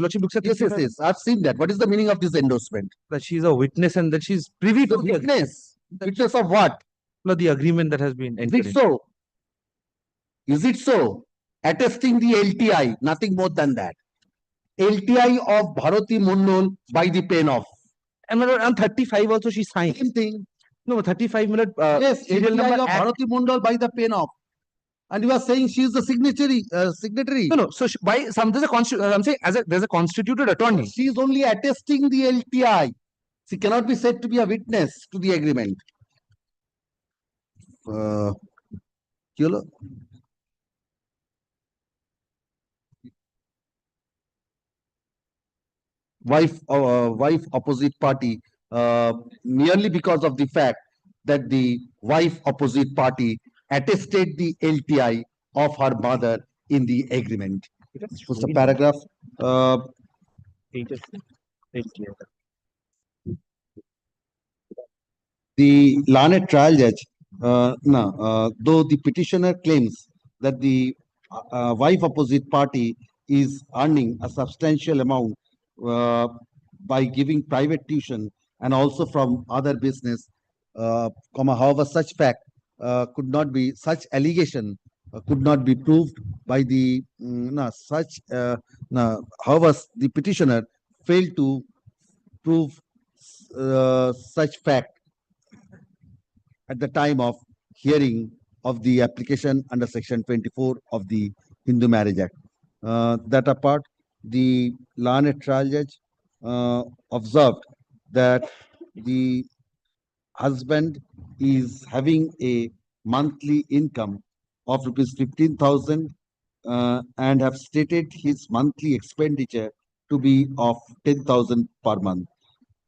Lordship looks at Yes, this. yes, yes. I've seen that. What is the meaning of this endorsement? That she's a witness and that she's privy The to the witness. Witness of what? the agreement that has been Is entered it in. so? Is it so? Attesting the LTI, nothing more than that. LTI of Bharati Mondal by the pen of. And my lord, on 35 also she signed. Same thing. No, 35 my lord, Yes, serial LTI number of Act. Bharati Mondal by the pen of. And you are saying she is the signatory. No. So by some there's a I'm saying there's a constituted attorney. She is only attesting the LTI. She cannot be said to be a witness to the agreement. Chalo. Wife opposite party, merely because of the fact that the wife opposite party attested the LTI of her mother in the agreement. What's the paragraph? The learned trial judge, though the petitioner claims that the wife opposite party is earning a substantial amount uh, by giving private tuition and also from other business, however, such fact such allegation could not be proved by the however, the petitioner failed to prove such fact at the time of hearing of the application under Section 24 of the Hindu Marriage Act. That apart, the learned trial judge observed that the husband is having a monthly income of rupees 15,000 and have stated his monthly expenditure to be of 10,000 per month.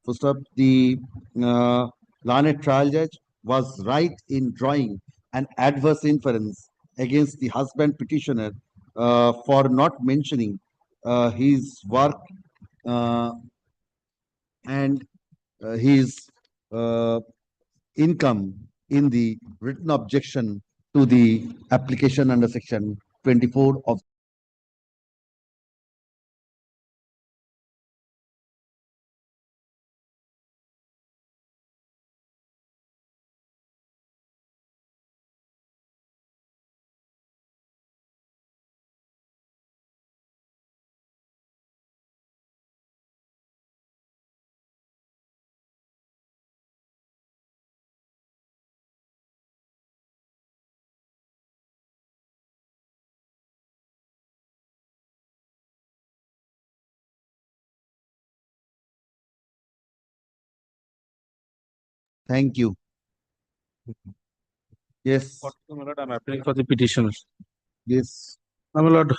First up, the learned trial judge was right in drawing an adverse inference against the husband petitioner for not mentioning his work and his income in the written objection to the application under Section 24 of Thank you. Yes. My lord, I'm applying for the petitioner. Yes. My lord,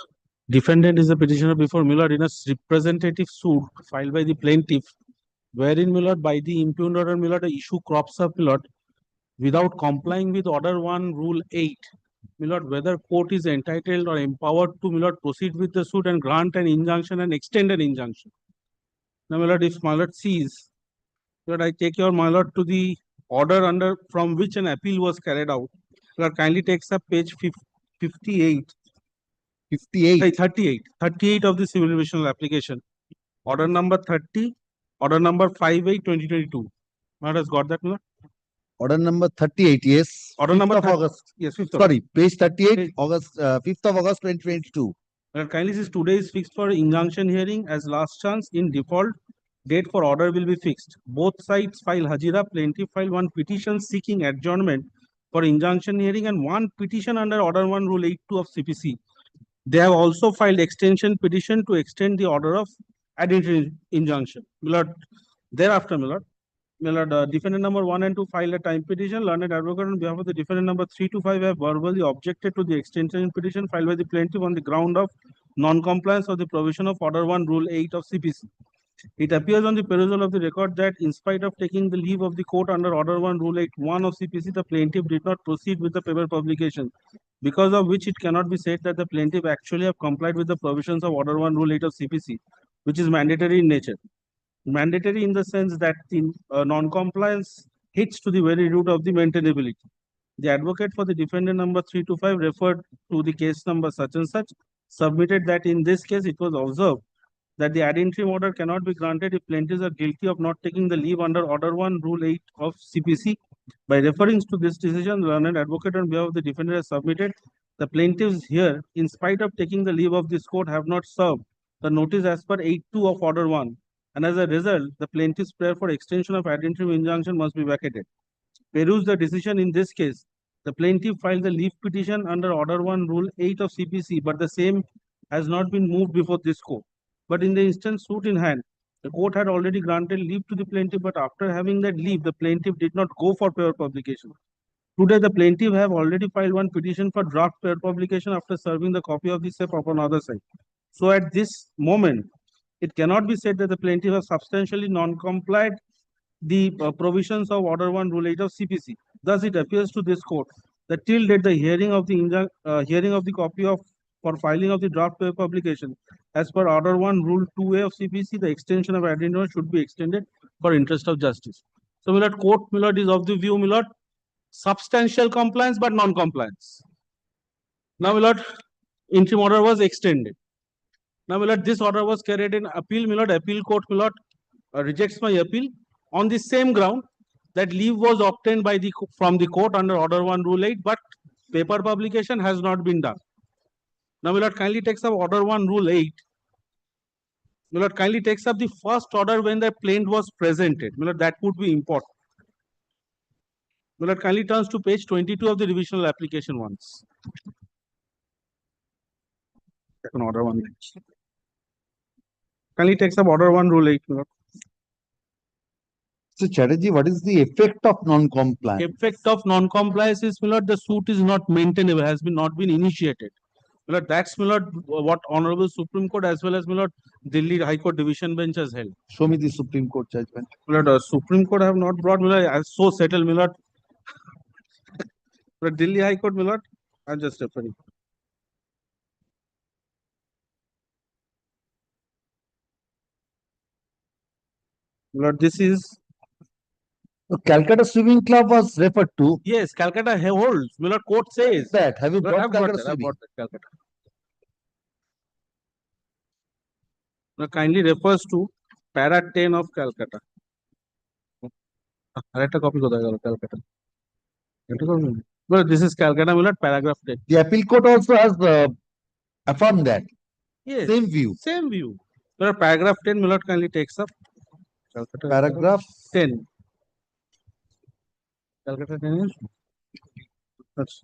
defendant is the petitioner before my lord in a representative suit filed by the plaintiff, wherein my lord by the impugned order my lord the issue crops up my lord without complying with Order 1, Rule 8. My lord, whether court is entitled or empowered to my lord proceed with the suit and grant an injunction and extend an injunction. Now, my lord, if my lord sees that I take your my lord to the order under from which an appeal was carried out, my lord kindly takes up page 58. 38 of the civil divisional application. Order number 30, order number 58/2022. My lord has got that, my lord? Order number 38, yes. Order number of August. Yes, 5th of Sorry, page 38, Page- August, 5th of August 2022. Kindly says today is fixed for injunction hearing as last chance. In default, date for order will be fixed. Both sides file Hajira. Plaintiff file one petition seeking adjournment for injunction hearing and one petition under Order 1, Rule 82 of CPC. They have also filed extension petition to extend the order of ad interim injunction. My lord, thereafter, my lord, defendant number 1 and 2 filed a time petition. Learned advocate on behalf of the defendant number 3 to 5 have verbally objected to the extension petition filed by the plaintiff on the ground of non-compliance of the provision of Order 1, Rule 8 of CPC. It appears on the perusal of the record that in spite of taking the leave of the court under Order 1, Rule 8(1) of CPC, the plaintiff did not proceed with the paper publication, because of which it cannot be said that the plaintiff actually have complied with the provisions of Order 1, Rule 8 of CPC, which is mandatory in nature. Mandatory in the sense that the non-compliance hits to the very root of the maintainability. The advocate for the defendant number 3 to 5 referred to the case number such and such, submitted that in this case it was observed that the ad interim order cannot be granted if plaintiffs are guilty of not taking the leave under Order 1, Rule 8 of CPC. By referring to this decision, the learned advocate on behalf of the defendant has submitted the plaintiffs here, in spite of taking the leave of this court, have not served the notice as per 8.2 of Order 1. And as a result, the plaintiff's prayer for extension of ad interim injunction must be vacated. Peruse the decision in this case. The plaintiff filed the leave petition under Order 1, Rule 8 of CPC, but the same has not been moved before this court. But in the instant suit in hand, the court had already granted leave to the plaintiff, but after having that leave, the plaintiff did not go for paper publication. Today, the plaintiff have already filed one petition for draft paper publication after serving the copy of the SEP upon other side. So at this moment, it cannot be said that the plaintiff has substantially non-complied the provisions of Order 1, Rule 8 of CPC. Thus, it appears to this court that till date the hearing of the copy of for filing of the draft paper publication as per Order 1, Rule 2A of CPC, the extension of ad interim should be extended for interest of justice. So, my lord, court, my lord, is of the view, my lord, substantial compliance but non-compliance. Now, my lord, interim order was extended. Now, my lord, this order was carried in appeal, my lord, appeal court, my lord, rejects my appeal on the same ground that leave was obtained by from the court under Order 1, Rule 8, but paper publication has not been done. Now, my lord, kindly takes up Order 1, Rule 8. My lord, kindly takes up the first order when the plaint was presented. My lord, that would be important. My lord, kindly turns to page 22 of the revisional application once. Second Order 1. Kindly takes up Order 1, Rule 8. My lord. So Chatterjee, what is the effect of non-compliance? Effect of non-compliance is, my lord, the suit is not maintainable, has not been initiated. My lord, that's, my lord, what Honorable Supreme Court as well as, my lord, Delhi High Court Division Bench has held. Show me the Supreme Court judgment. My lord, Supreme Court have not brought, my lord, as so settled, my lord. But Delhi High Court, my lord, I'm just referring. My lord, this is. Calcutta Swimming Club was referred to. Yes, Calcutta holds. My lord, court says. That have you Lord, brought I've got Calcutta that, I've Swimming? got that, Calcutta. Now, kindly refers to para 10 of Calcutta. Write a copy of Calcutta. Well, this is Calcutta, my lord, paragraph 10. The appeal court also has affirmed that. Yes. Same view. Same view. My lord, paragraph 10, my lord, kindly takes up. Calcutta, Paragraph 10. Calcutta 10 is. That's.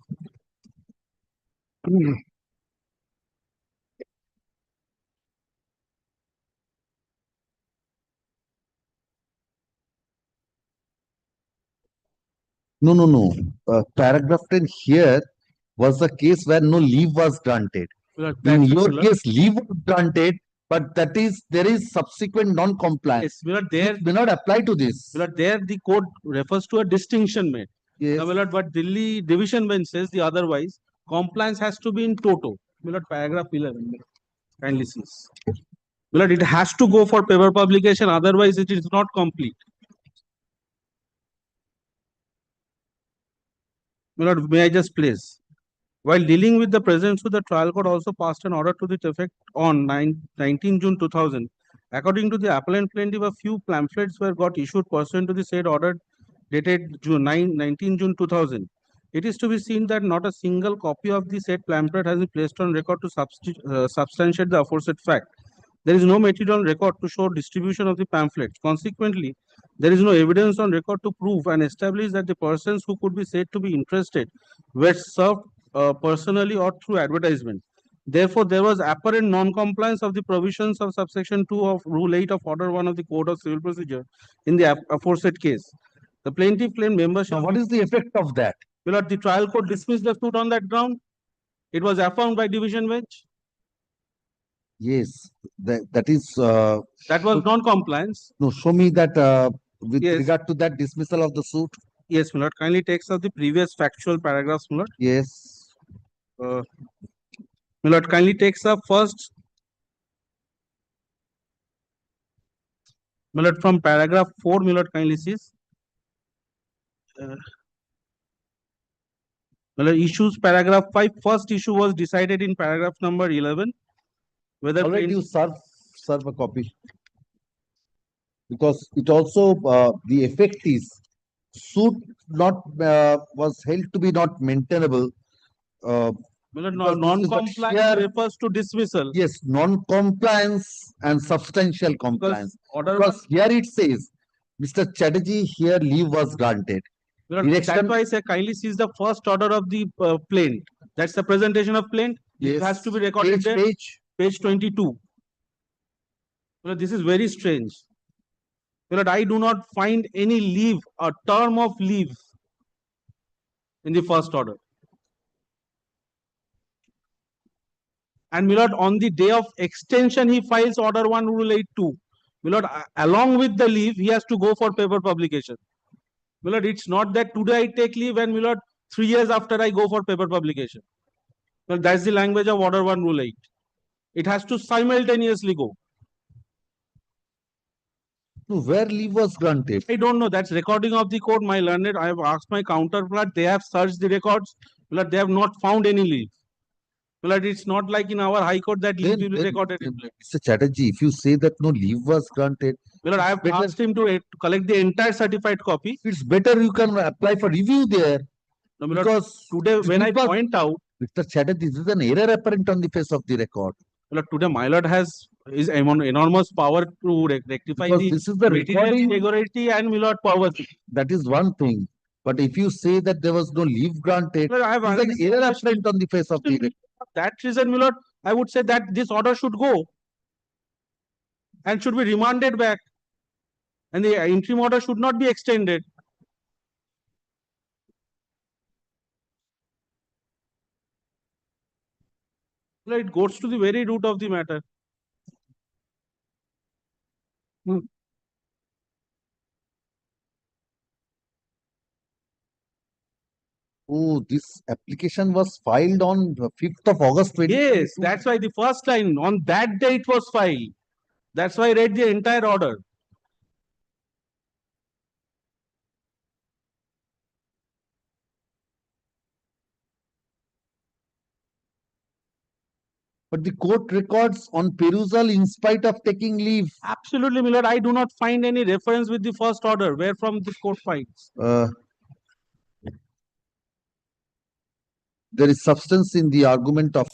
No. Paragraph 10 here was the case where no leave was granted. Well, In that's your my lord. case, leave was granted, but there is subsequent non-compliance. Yes, my lord, there, It may not apply to this. my lord, there the code refers to a distinction made. Yes. Now, my lord, but Delhi Division Bench says the otherwise, compliance has to be in toto. My lord, paragraph 11. Kindly see. My lord, it has to go for paper publication, otherwise it is not complete. My lord, may I just place? While dealing with the present suit, the trial court also passed an order to the effect on 19 June 2000. According to the appellant plaintiff, a few pamphlets were got issued pursuant to the said order dated 19 June 2000. It is to be seen that not a single copy of the said pamphlet has been placed on record to substantiate the aforesaid fact. There is no material on record to show distribution of the pamphlets. Consequently, there is no evidence on record to prove and establish that the persons who could be said to be interested were served personally or through advertisement. Therefore, there was apparent non-compliance of the provisions of subsection 2 of Rule 8 of Order 1 of the Code of Civil Procedure in the aforesaid case. The plaintiff claimed membership. Now, what is the effect of that? Well, the trial court dismissed the suit on that ground. It was affirmed by division bench. Yes, that is. That was non-compliance. No, show me that with Yes. regard to that dismissal of the suit. Yes, my lord. Kindly takes up the previous factual paragraphs, my lord. Yes. My lord, kindly takes up first. My lord, from paragraph 4, my lord, kindly sees. My lord, issues paragraph 5. First issue was decided in paragraph number 11. Whether Already you serve a copy. Because it also, the effect is suit not was held to be not maintainable. Milord, Because this is the non-compliance sheer- refers to dismissal. Yes, non-compliance and substantial compliance. Order Because here it says, Mr. Chatterjee, here leave was granted. Milord, that's Direction- why I say kindly sees the first order of the plaint. That's the presentation of plaint. It has to be recorded Page, there. page. Page 22. Milord, this is very strange. Milord, I do not find any leave, a term of leave in the first order. And Milord, on the day of extension, he files order 1 rule 82. Milord, along with the leave, he has to go for paper publication. Milord, it's not that today I take leave and Milord, 3 years after I go for paper publication. Well, that's the language of order 1 rule 8. It has to simultaneously go. No, where leave was granted? I don't know. That's recording of the court. My learned, I have asked my counterpart. They have searched the records. Milord, they have not found any leave. Milord, it's not like in our high court that leave will be recorded in plaint. Mr. Chatterjee, if you say that no leave was granted, Milord, I have better- asked him to collect the entire certified copy. it's better you can apply for review there. No, Milord, Because today when I leave was- point out, Mr. Chatterjee, this is an error apparent on the face of the record. Milord, today my lord has his enormous power to rectify Because the this is the material recording, irregularity and Milord poverty. that is one thing. But if you say that there was no leave granted, Milord, I have it's an raised error the question. apparent on the face of the record. For that reason, Milord, I would say that this order should go and should be remanded back. And the interim order should not be extended. Milord, it goes to the very root of the matter. Oh, this application was filed on the 5th of August 2022. Yes, that's why the first line, on that day it was filed. That's why I read the entire order. But the court records on perusal in spite of taking leave. Absolutely, Milord. I do not find any reference with the first order, where from the court finds. There is substance in the argument of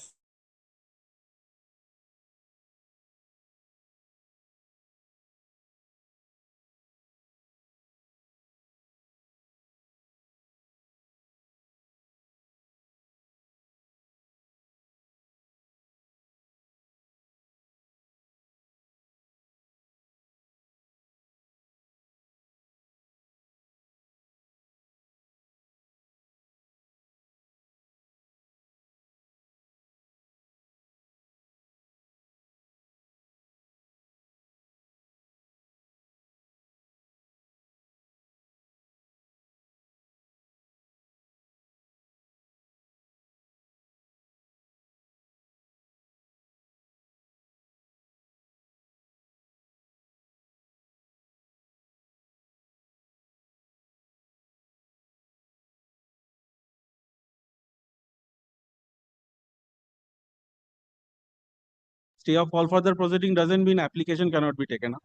Stay of all further proceeding doesn't mean application cannot be taken up.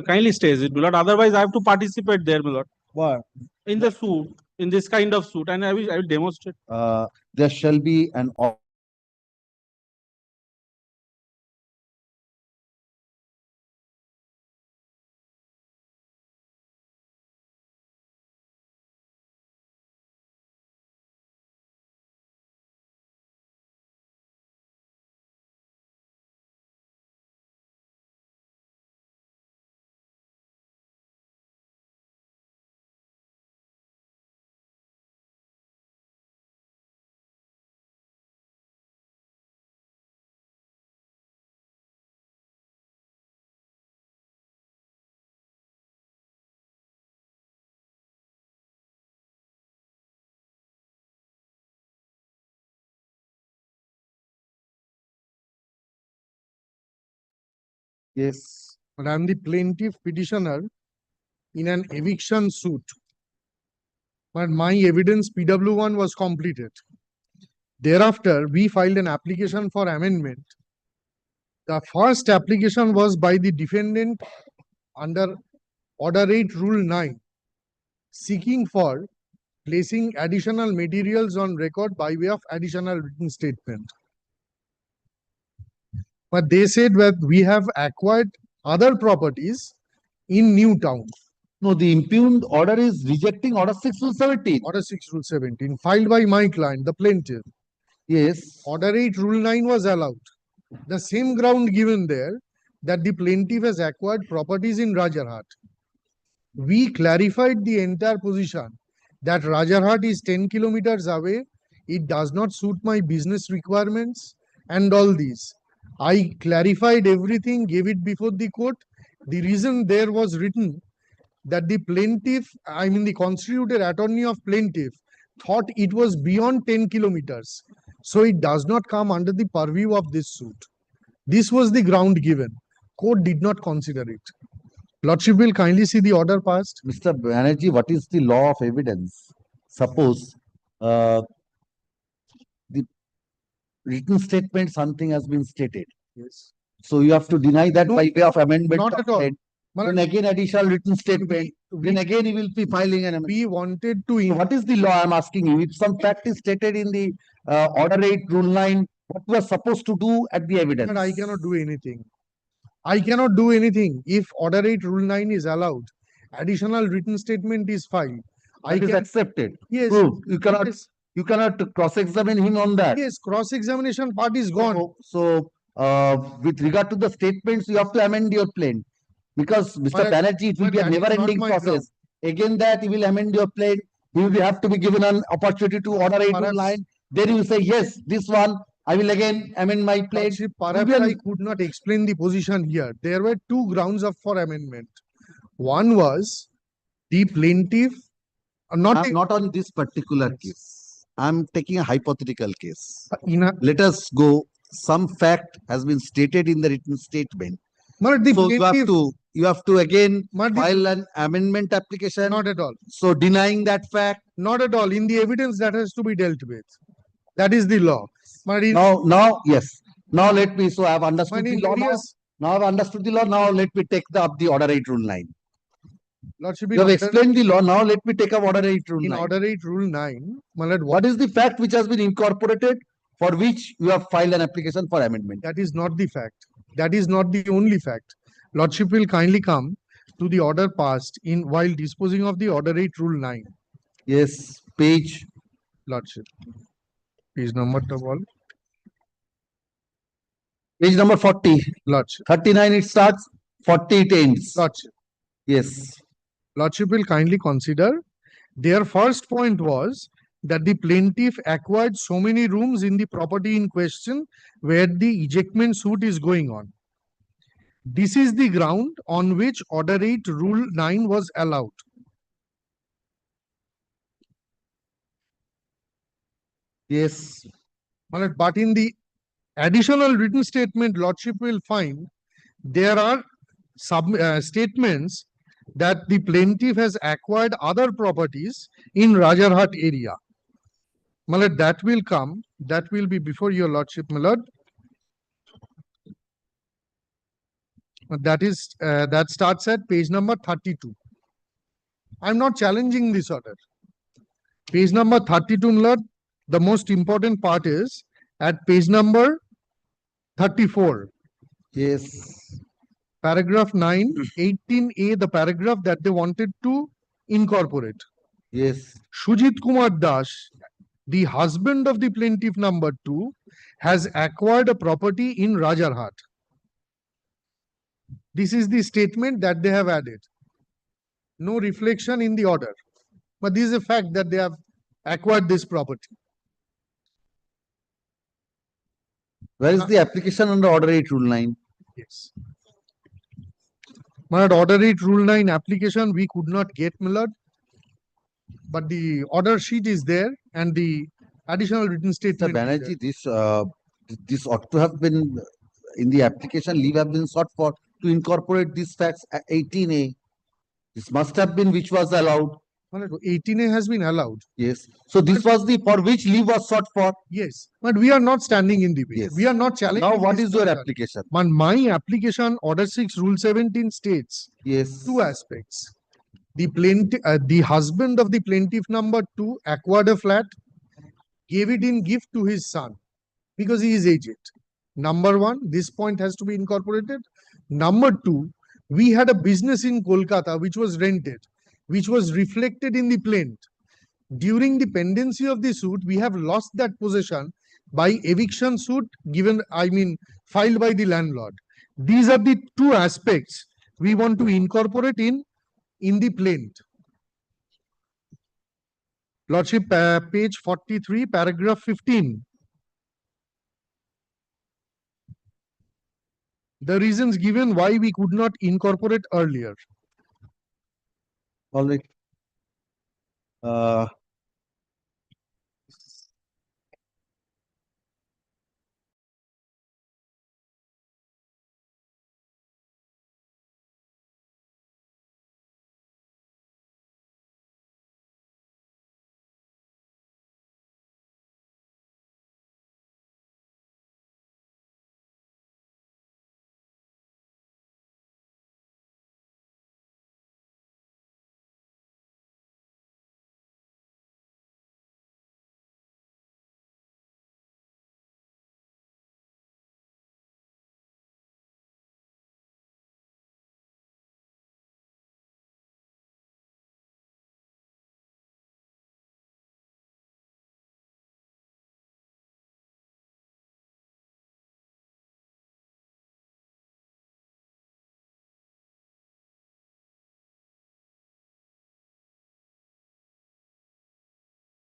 Kindly stays it, Milord. Otherwise, I have to participate there, Milord. what? In the suit, in this kind of suit, and I will demonstrate. There shall be an yes. But I am the plaintiff petitioner in an eviction suit. But my evidence PW1 was completed. Thereafter, we filed an application for amendment The first application was by the defendant under Order 8 Rule 9, seeking for placing additional materials on record by way of additional written statement. But they said that we have acquired other properties in New Town. No, the impugned order is rejecting order 6 rule 17. Order 6 Rule 17, filed by my client, the plaintiff. Yes. Order 8 Rule 9 was allowed. The same ground given there, that the plaintiff has acquired properties in Rajarhat. We clarified the entire position that Rajarhat is 10 kilometers away. It does not suit my business requirements and all these. I clarified everything, gave it before the court. The reason there was written that the plaintiff, I mean the constituted attorney of plaintiff, thought it was beyond 10 kilometers. So it does not come under the purview of this suit. This was the ground given. Court did not consider it. Lordship will kindly see the order passed. Mr. Banerjee, what is the law of evidence? Suppose the written statement, something has been stated. Yes. So you have to deny that No, by way of amendment. not of at all. state. Then again additional written statement. Then again he will be filing an amendment. We wanted to, So what is the law? I am asking you. If some fact is stated in the order 8 rule 9, what we are supposed to do at the evidence? but I cannot do anything. I cannot do anything. If Order 8 Rule 9 is allowed, additional written statement is filed. I That is can, accepted. yes, Proved. yes, You cannot cross-examine him on that. yes, cross-examination part is gone. So, with regard to the statements, you have to amend your plaint. Because Mr. But- Banerjee, it will but be a that is not never-ending my process. Again that, you will amend your plaint. You will have to be given an opportunity to order 8 rule Perhaps- 9. Then you will say, yes, this one, I will again amend my plaint. Lordship, perhaps Will be I an- could not explain the position here. There were two grounds for amendment. One was the plaintiff, not Not on this particular case. I'm taking a hypothetical case. in a, Let us go. Some fact has been stated in the written statement. but the So plaintiff, you have to again but the- file an amendment application. not at all. So denying that fact. Not at all. In the evidence that has to be dealt with. That is the law. But in, Now, yes. Now let me, so I have understood but the in law now. various, Now I have understood the law. Now let me take up the order 8 rule 9. Lordship, You have explained the law. Now let me take up order 8 rule in 9. Order 8 Rule 9, my lord, What is the fact which has been incorporated for which you have filed an application for amendment? that is not the fact. That is not the only fact. Lordship will kindly come to the order passed in while disposing of the Order 8 Rule 9. Yes, page. Lordship. Page number of all. Page number 40. Lordship. 39 it starts, 40 it ends. Lordship. Yes. Lordship will kindly consider. Their first point was that the plaintiff acquired so many rooms in the property in question where the ejectment suit is going on. This is the ground on which Order 8 Rule 9 was allowed. Yes. But in the additional written statement, Lordship will find there are statements that the plaintiff has acquired other properties in Rajarhat area. My lord, that will come. That will be before your Lordship, my lord. That starts at page number 32. I'm not challenging this order. Page number 32, my lord. The most important part is at page number 34. Yes. Paragraph 9, 18A, the paragraph that they wanted to incorporate. Yes. Sujit Kumar Das, the husband of the plaintiff number 2, has acquired a property in Rajarhat. This is the statement that they have added. No reflection in the order. But this is a fact that they have acquired this property. Where is the application under order 8 rule 9? Yes. My lord, Order 8 Rule 9 application we could not get, my lord. But the order sheet is there and the additional written Mr. statement. is there. Banerjee, this ought to have been in the application, leave have been sought for to incorporate these facts at 18A. This must have been which was allowed. 18A has been allowed. Yes. So this was the, for which leave was sought for? Yes, but we are not standing in the way. Yes. We are not challenging. Now what this is your position. application? My application, Order 6, Rule 17 states Yes. two aspects. The husband of the plaintiff number 2 acquired a flat, gave it in gift to his son because he is aged. Number 1, this point has to be incorporated. Number 2, we had a business in Kolkata which was rented, which was reflected in the plaint. During the pendency of the suit, we have lost that possession by eviction suit filed by the landlord. These are the two aspects we want to incorporate in the plaint. Lordship, page 43, paragraph 15. The reasons given why we could not incorporate earlier. All right.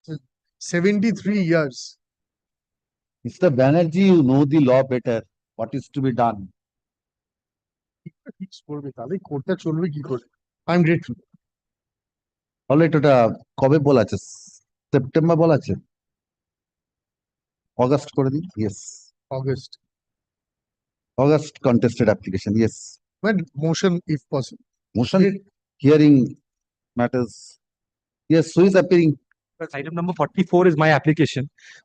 So 73 years. Mr. Banerjee, you know the law better. What is to be done? I'm grateful. All right, ওটা কবে বলা আছে? September বলা আছে? August করে দিন। Yes. August. August contested application. Yes. But motion if possible. Motion hearing matters. Yes, who is appearing? Item number 44 is my application.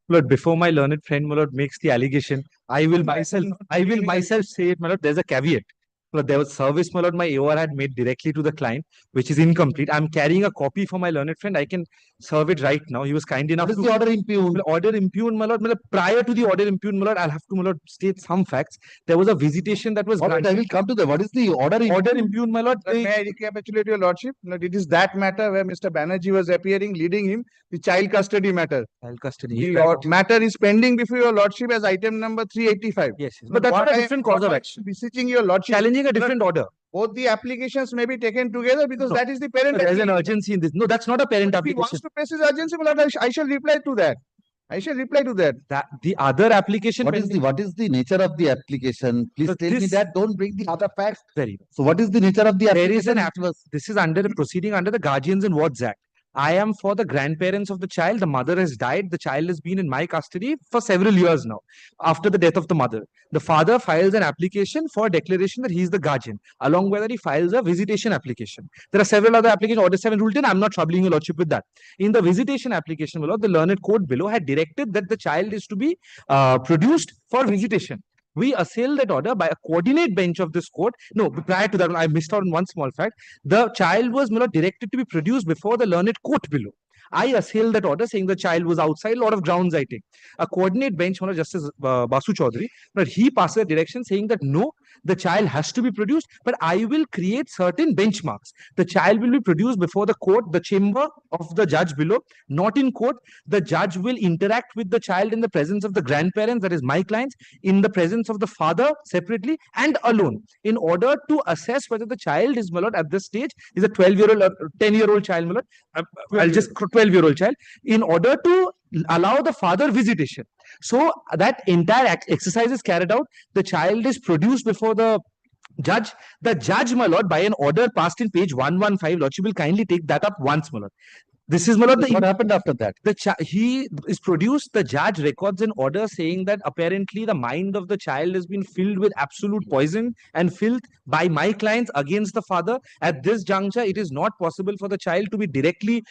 My lord, before my learned friend, my lord, makes the allegation, I will myself say it, my lord, there's a caveat. My lord, there was service, my lord, my AOR had made directly to the client, which is incomplete. I'm carrying a copy for my learned friend. I can serve it right now. He was kind enough What is to the order impugned? order impugned, my lord. Prior to the order impugned, my lord, I'll have to, my lord, state some facts. There was a visitation that was All right, I granted. will come to that. What is the order impugned? Order impugned, my lord. May I recapitulate your lordship? Lord, it is that matter where Mr. Banerjee was appearing, leading him, the child custody matter. Child custody. The matter is pending before your lordship as item number 385. Yes, but that's What not a I- different cause of what I'm action. Beseeching your lordship, Challenging a different order. both the applications may be taken together because No. that is the parent. There's an application. urgency in this. No, that's not a parent If he application. wants to press his urgency, well, I shall reply to that. I shall reply to that. That the other application What is the nature of the application? Please So tell me this- that. Don't bring the other facts. very So what is the nature of the There application? is an this is under a proceeding under the Guardians and Wards Act. I am for the grandparents of the child. The mother has died. The child has been in my custody for several years now after the death of the mother. The father files an application for declaration that he is the guardian. Along with that, he files a visitation application. There are several other applications. Order 7, Rule 10. I'm not troubling your lordship with that. In the visitation application, my lord, the learned court below had directed that the child is to be produced for visitation. We assail that order by a coordinate bench of this court. No, prior to that, I missed out on one small fact. The child was, my lord, directed to be produced before the learned court below. I assail that order saying the child was outside. A lot of grounds I take. A coordinate bench, my lord, Justice Basu Chaudhary, but he passes a direction saying that no, the child has to be produced, but I will create certain benchmarks. The child will be produced before the court, the chamber of the judge below, not in court. The judge will interact with the child in the presence of the grandparents, that is my clients, in the presence of the father separately and alone, in order to assess whether the child is, my lord, at this stage is a 12-year-old or 10-year-old child, my lord. I'll just 12-year-old child, in order to allow the father visitation. So that entire exercise is carried out. The child is produced before the judge. The judge, my lord, by an order passed in page 115, lordship will kindly take that up once, my lord. This is one of What happened after that? he is produced, the judge records an order saying that apparently the mind of the child has been filled with absolute poison and filth by my clients against the father. At this juncture, it is not possible for the child to be directly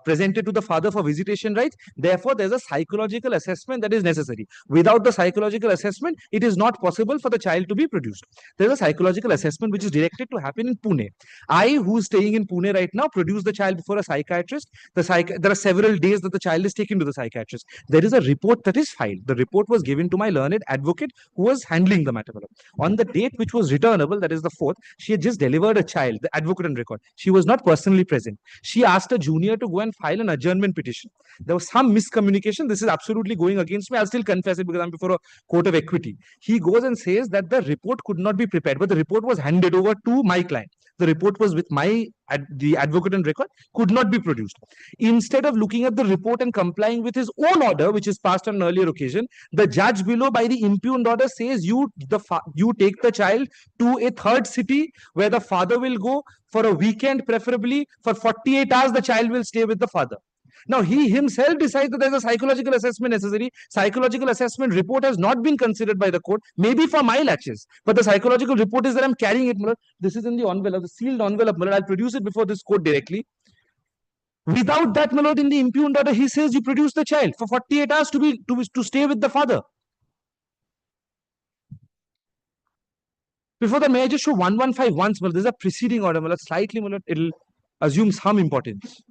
presented to the father for visitation rights. Therefore, there's a psychological assessment that is necessary. Without the psychological assessment, it is not possible for the child to be produced. There's a psychological assessment which is directed to happen in Pune. I, who's staying in Pune right now, produce the child before a psychiatrist. There are several days that the child is taken to the psychiatrist. There is a report that is filed. The report was given to my learned advocate who was handling the matter. On the date which was returnable, that is the 4th, she had just delivered a child, the advocate on record. She was not personally present. She asked a junior to go and file an adjournment petition. There was some miscommunication. This is absolutely going against me. I'll still confess it because I'm before a court of equity. He goes and says that the report could not be prepared, but the report was handed over to my client. The report was with the advocate on record, could not be produced. Instead of looking at the report and complying with his own order, which is passed on an earlier occasion, the judge below, by the impugned order, says you take the child to a third city where the father will go for a weekend, preferably for 48 hours. The child will stay with the father. Now, he himself decides that there's a psychological assessment necessary. Psychological assessment report has not been considered by the court, maybe for my latches. But the psychological report is that I'm carrying it. This is in the envelope, the sealed envelope. I'll produce it before this court directly. Without that, my lord, in the impugned order, he says you produce the child for 48 hours to stay with the father. Before that, may I just show 115 once, my lord? There's a preceding order, my lord. Slightly, my lord, it'll assume some importance.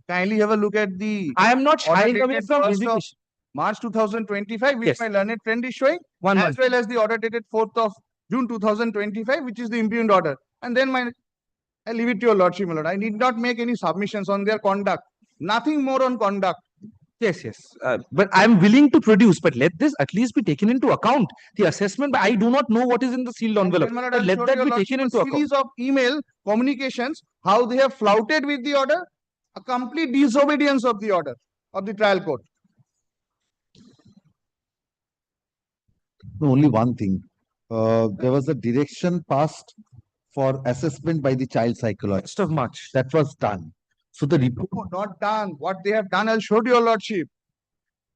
Kindly have a look at the I am not order shying away dated from 1st of visitation. March 2025, which Yes. my learned friend is showing, One as well as the order dated 4th of June 2025, which is the impugned order. And then I leave it to your lordship, my lord. I need not make any submissions on their conduct. Nothing more on conduct. Yes. But I'm willing to produce, but let this at least be taken into account. The assessment, I do not know what is in the sealed envelope. And then, my lord, But I'll let show that your be lordship taken a into account. series of email communications, how they have flouted with the order, a complete disobedience of the order of the trial court. No, only one thing. There was a direction passed for assessment by the child psychologist. 1st of March. That was done. So the report, No, not done. What they have done, I'll show to your lordship.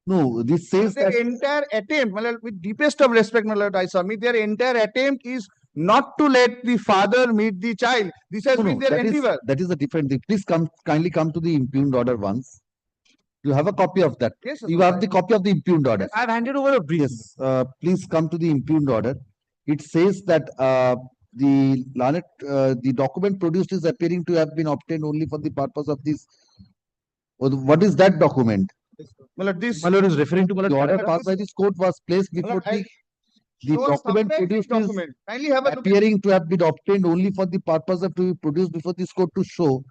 no, this says Their that entire attempt, my lord, with deepest of respect, my lord, I submit, their entire attempt is not to let the father meet the child. This has no, been no, their endeavor. that is a different thing. Please kindly come to the impugned order once. You have a copy of that. Yes, You have the copy of the impugned order. I've handed over a brief. Yes, please come to the impugned order. It says that the document produced is appearing to have been obtained only for the purpose of this. What is that document? My lord, this My lord is referring to my The lord. order passed by this court was placed before I the show a document separate produced is document. Kindly have a look. appearing to have been obtained only for the purpose of to be produced before this court to show.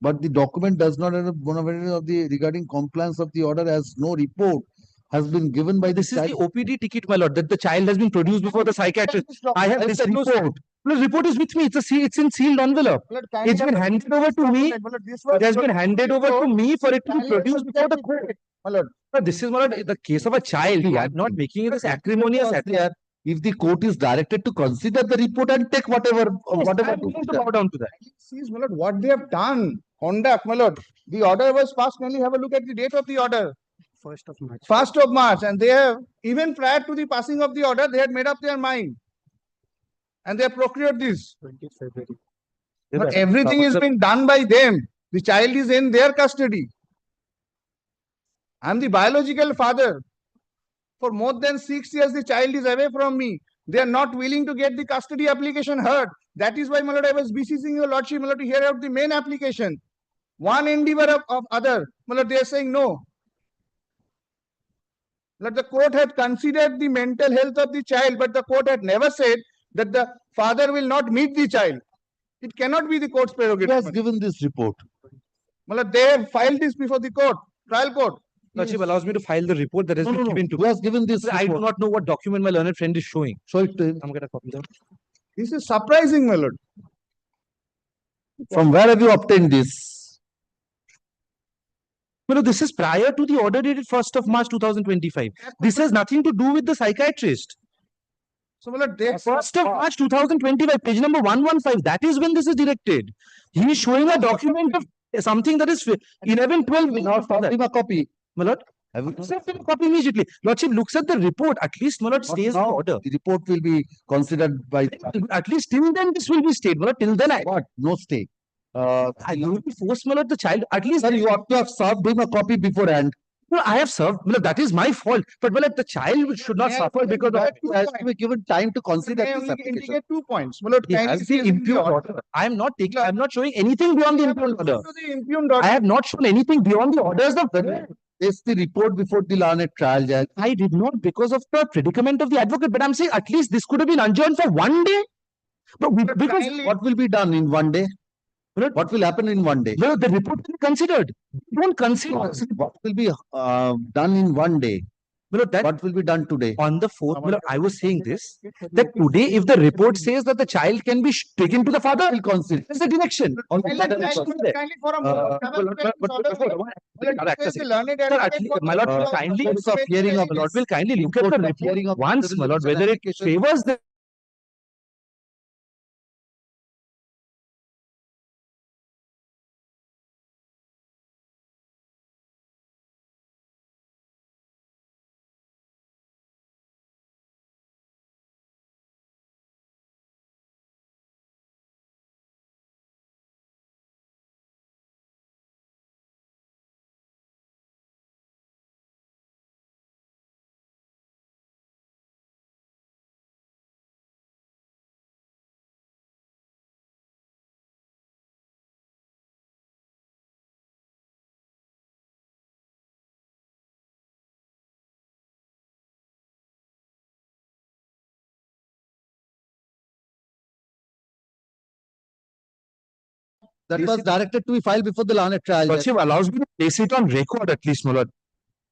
But the document does not have a bona fide of the regarding compliance of the order, as no report has been given by the This is child. the OPD ticket, my lord, that the child has been produced before the psychiatrist. I have this report. The report is with me. It's in sealed envelope. My lord, kindly It's been have a handed over to me. document. My lord, this was It has been handed over to me for it to be Kindly have a produced look before at the the court. My lord, But this is, my lord, the case of a child. I'm not making it this acrimonious. Was there. If the court is directed to consider the report and take whatever I'm willing to decision. bow down to that. sees, my lord, what they have done. Conduct, my lord. The order was passed. Kindly have a look at the date of the order. 1st of March. 1st of March. And they have, even prior to the passing of the order, they had made up their mind. And they have procured this. 20th February. But everything is being done by them. The child is in their custody. I'm the biological father. For more than 6 years, the child is away from me. They are not willing to get the custody application heard. That is why, my lord, I was beseeching your lordship, my lord, to hear out the main application. One endeavor of other. My lord, they are saying no. That the court had considered the mental health of the child, but the court had never said that the father will not meet the child. It cannot be the court's Who has prerogative. given this report? My lord, they have filed this before the court, trial court. Lordship allows me to file the report that has No, been no, no. given to Who me. has given this I do report? not know what document my learned friend is showing. Show it to him. I'm going to copy that. This is surprising, my lord. From where have you obtained this? No, this is prior to the order dated 1st of March 2025. This has nothing to do with the psychiatrist. So, my lord, they 1st of March 2025, page number 115. That is when this is directed. He is showing a document of something that is 11, 12 in our father. Give a copy. My lord, Have you- sir, fill a copy immediately. Lordship looks at the report. At least, my lord, Not stays the now. order. The report will be considered by At least till then, this will be stayed. My lord, till then, what? No stay. I will be forced, my lord, the child. At least, Sir, you ought to have served him a copy beforehand. no, I have served. My lord, that is my fault. But my lord, the child should not May I suffer because of. that He has to be given time to consider May I this only application. indicate 2 points. My lord, He kindly has see the us in the impugned order. order. I am not taking. I am not showing anything beyond the impugned order. To the impugned order. I have not shown anything beyond the orders of the. It's the report before the learned trial judge. I did not because of the predicament of the advocate. But I'm saying at least this could have been adjourned for one day. But we, because Kindly- What will be done in one day? What will happen in one day? no, the report will be considered. Don't consider. What will be done in one day? No, that What will be done today? on the fourth, no, I was saying this, that today, if the report says that the child can be taken to the father, Will consider. it's the direction. Kindly for a moment. Have a look at this order. Says the learned Sir, at advocate least, for my lord, the- kindly, Course of hearing of my lord will kindly look at the Court of hearing report of once, civil my lord, litigation whether it application. favors the. That was directed to be filed before the learned trial judge. Lordship allows me to place it on record at least, my lord.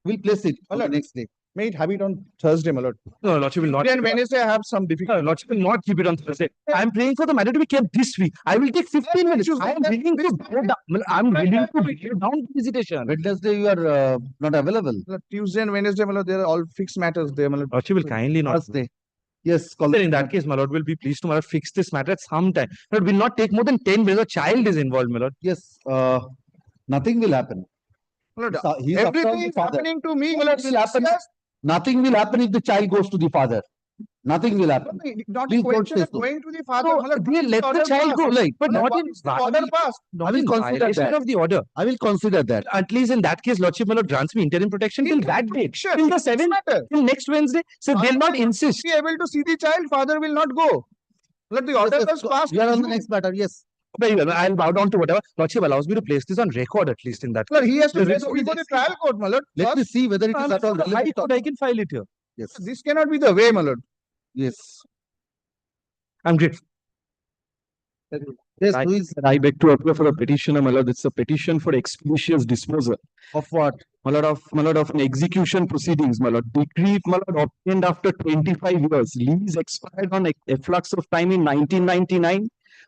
We'll place it on the Alright. next day. May it have it on Thursday, my lord. No, Lordship will not. Tuesday and Wednesday, I have some difficulty. No, Lordship will not keep it on Thursday. I am praying for the matter to be kept this week. I will take 15 minutes. I am willing to go down. I'm willing to go down to visitation. Wednesday you are not available. Lord, Tuesday and Wednesday, my lord, they are all fixed matters there, my lord. Lordship will kindly not. Thursday. Yes, call. Then in that case, my lord will be pleased to my lord fix this matter at some time. But will not take more than 10 minutes. A child is involved, my lord. Yes, nothing will happen. My lord, He's after everything the is father. happening to me, my What lord. will happen? Nothing will happen if the child goes to the father. Nothing will happen. Not Please a don't question say of so. going to the father. No, my lord. they let the Order child go, passed. like, but My lord, not what in is the order passed. not I will in consider violation that. of the order. I will consider that. At least in that case, Lordship, my lord grants me interim protection till that date, Sure. till the It's 7th, matter. till next Wednesday. So they'll not insist. Be able to see the child, father will not go. Let the order was passed. We are on the next matter. Yes. Very well, I'll bow down to whatever. Lordship allows me to place this on record at least in that. Lord, he has to The place report before is- the trial court, my lord. Let me First, see whether it is at all High relevant. Court, I can file it here. Yes. this cannot be the way, my lord. Yes. I'm grateful. Yes. I- Who is I beg to appeal for a petitioner, my lord. It's a petition for expeditious disposal, of what? my lord, of an execution proceedings, my lord. Decree, my lord, obtained after 25 years. Lease expired on efflux of time in 1999.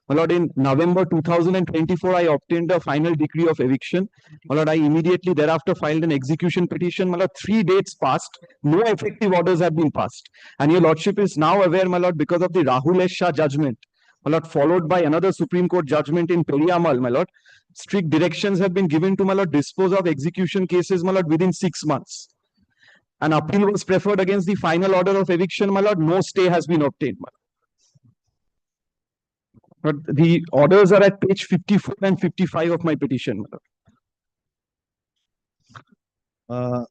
My lord, in November 2024, I obtained a final decree of eviction. My lord, I immediately thereafter filed an execution petition. My lord, 3 dates passed. No effective orders have been passed. And your lordship is now aware, my lord, because of the Rahul S. Shah judgment, my lord, followed by another Supreme Court judgment in Periyamal, my lord. Strict directions have been given to, my lord, dispose of execution cases, my lord, within 6 months. An appeal was preferred against the final order of eviction, my lord. No stay has been obtained, my lord. But the orders are at page 54 and 55 of my petition, my lord. Uh,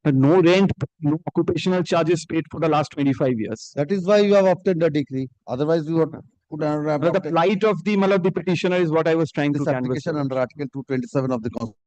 But no rent, no occupational charges paid for the last 25 years. that is why you have obtained a decree. Otherwise, you would have But the obtained plight of the, my lord, the petitioner is what I was trying this to canvass. application under Article 227 of the Constitution.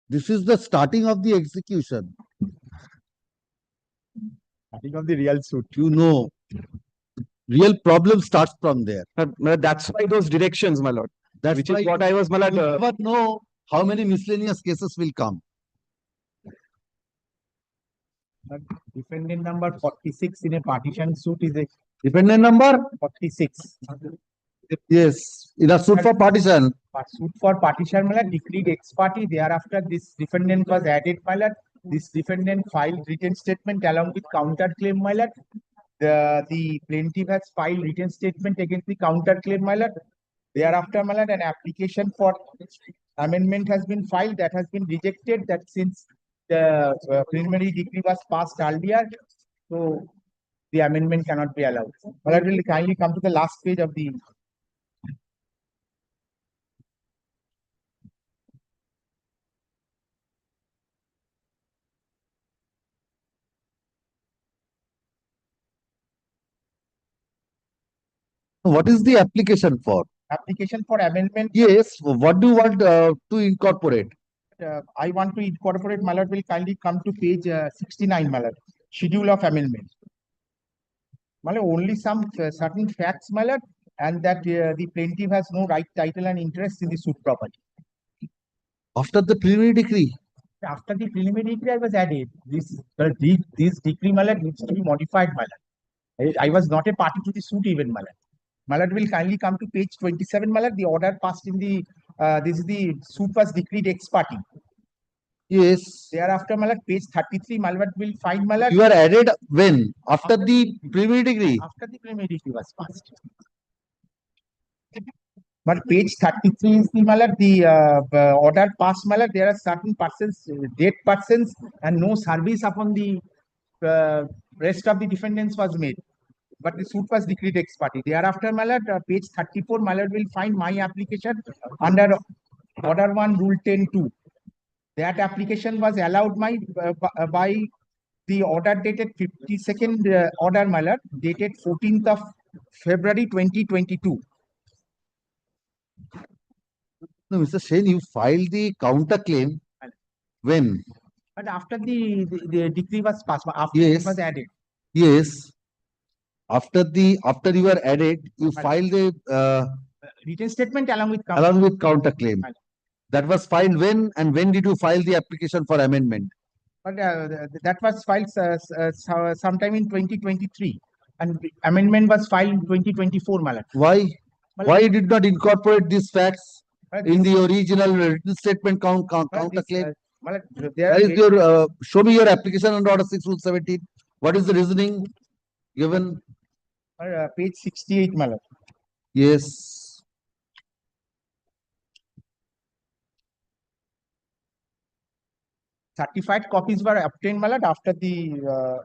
This is the starting of the execution. Starting of the real suit. You know, real problem starts from there. That's why those directions, my lord. That's Which why is what I was, my lord. you never know how many miscellaneous cases will come. Defendant number 46 in a partition suit is a Dependent number? 46. Yes, in a suit for partition. Suit for partition, my lord, decreed ex parte. Thereafter, this defendant was added, my lord. This defendant filed written statement along with counter claim, my lord. The plaintiff has filed written statement against the counter claim, my lord. Thereafter, my lord, an application for amendment has been filed that has been rejected. That since the preliminary decree was passed earlier, so the amendment cannot be allowed. My lord, will kindly come to the last page of the. What is the application for? Application for amendment, Yes, what do you want to incorporate? I want to incorporate, my lord, will kindly come to page 69, my lord, schedule of amendment. My lord, only some certain facts, my lord, and that the plaintiff has no right, title, and interest in the suit property. After the preliminary decree, After the preliminary decree, I was added. This decree, my lord, needs to be modified, my lord. I was not a party to the suit even, my lord. My lord, will kindly come to page 27, my lord. The order passed in the this is the suit was decreed ex parte. yes, Thereafter, my lord, page 33, my lord, will find, my lord, you are added when? After the preliminary decree. after the preliminary decree was passed. But page 33 is the, my lord, the order passed, my lord. There are certain persons, dead persons, and no service upon the rest of the defendants was made. But the suit was decreed ex parte. Thereafter, my lord, page 34, my lord, will find my application under order 1, rule 10(2). That application was allowed by the order dated 52nd order, my lord, dated 14th of February 2022. No, Mr. Sen, you filed the counter claim when? But after the decree was passed, after it Yes. was added. Yes. After you were added, you filed the Written statement along with along with counter claim. Right. That was filed when, and when did you file the application for amendment? But that was filed sometime in 2023, and the amendment was filed in 2024, my lord. Why? Well, Why you did not incorporate these facts But in this- the original written statement but counter this, claim? my lord, there Where are is your show me your application under order 6 rule 17? What is the reasoning given? page 68, my lord. Yes. Certified copies were obtained, my lord, after the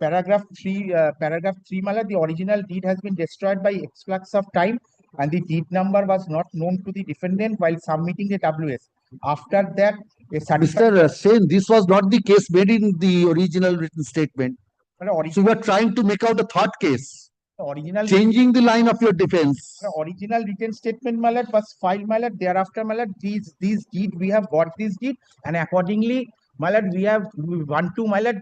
paragraph 3, my lord, the original deed has been destroyed by efflux of time, and the deed number was not known to the defendant while submitting the WS. After that, a certified Mr. Sen, this was not the case made in the original written statement. my So you are trying to make out a third case, original changing the line of your defense. original written statement, my lord, was filed, my lord. Thereafter, my lord, these deed, we have got this deed, and accordingly, my lord, we want to, my lord,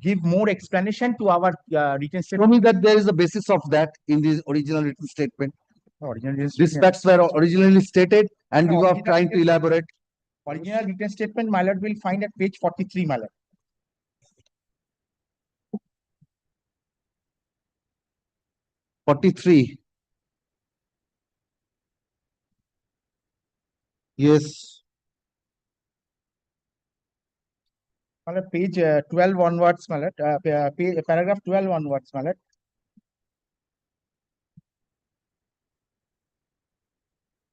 give more explanation to our written Show statement. me that there is a basis of that in the original written statement. Original written These statement, facts were originally stated and you are Original trying to written- elaborate. original written statement, my lord, will find at page 43, my lord. 43. Yes. My lord, page 12 onwards, my lord, paragraph 12 onwards, my lord.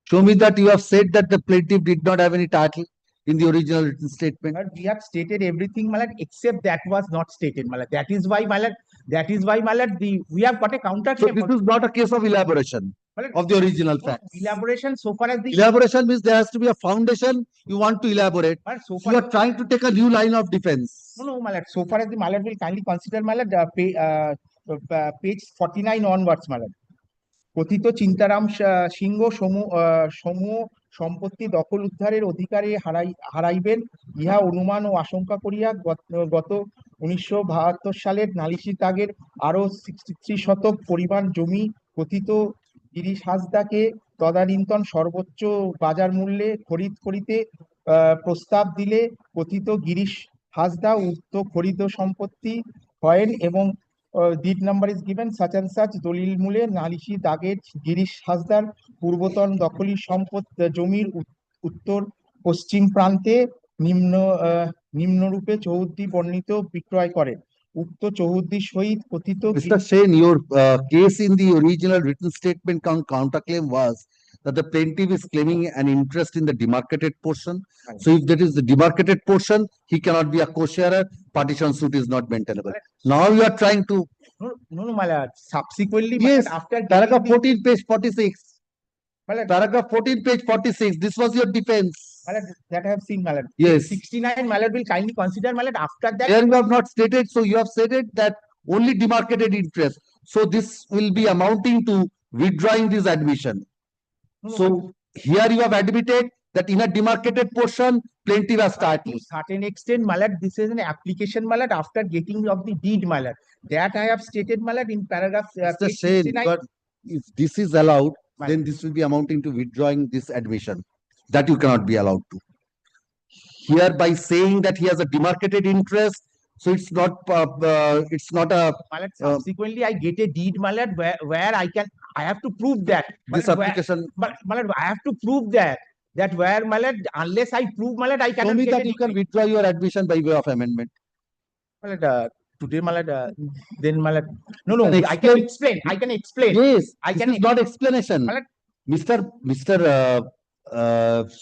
Show me that you have said that the plaintiff did not have any title in the original written statement. My lord, we have stated everything, my lord, except that was not stated, my lord. That is why, my lord, we have got a counter So claim. this is not a case of elaboration My lord, of the original no, facts. elaboration so far as the Elaboration means there has to be a foundation you want to elaborate. my lord, so So you far are trying to take a new line of defense. no, my lord, so far as the my lord will kindly consider, my lord, page 49 onwards, my lord. কথিত চিন্তারাম সিংহ সমূহ সম্পত্তি দখল উদ্ধারের অধিকারে হারাইবেন ইহা অনুমান ও আশঙ্কা করিয়া গত 1972 সালের নালিশি দাগের আরো 63 শতক পরিমাণ জমি কথিত গিরিশ হাসদাকে তদানীন্তন সর্বোচ্চ বাজার মূল্যে খরিদ করিতে প্রস্তাব দিলে কথিত গিরিশ হাসদা উক্ত খরিদ সম্পত্তি কয়েন এবং deed number is given such and such দলিল মূলে নালিশি দাগের গিরিশ হাসদার পূর্বতন দখলী জমির উত্তর পশ্চিম প্রান্তে নিম্নরূপে চৌহদ্দি বর্ণিত বিক্রয় করেন। উক্ত চৌহদ্দির সহিত কথিত Mr. Sen, your case in the original written statement counterclaim was that the plaintiff is claiming an interest in the demarcated portion. So if that is the demarcated portion, he cannot be a co-sharer, partition suit is not maintainable. Now you are trying to, no, my lord, subsequently, yes, after paragraph 14, page 46. my lord, Paragraph 14, page 46, this was your defense. my lord, that I have seen, my lord. Yes. 69, my lord, will kindly consider, my lord, after that. There you have not stated, so you have stated that only demarcated interest. So this will be amounting to withdrawing this admission. No, So here you have admitted that in a demarcated portion, plaintiff has to title. certain extent, my lord, this is an application, my lord, after getting of the deed, my lord. That I have stated, my lord, in paragraph Mr. page Sen, 69. but if this is allowed, My then lord. this will be amounting to withdrawing this admission. That you cannot be allowed to. Here by saying that he has a demarcated interest, so it's not a, My lord, subsequently, I get a deed, my lord, where I have to prove that. My this lord, where- application, my lord, I have to prove that where, my lord, unless I prove, my lord, I show cannot me get that a you can deed. withdraw your admission by way of amendment. My lord, today, my lord, then, my lord, no, can I can explain- explain, I can explain. Yes, I this can is not explanation. Malad- Mr.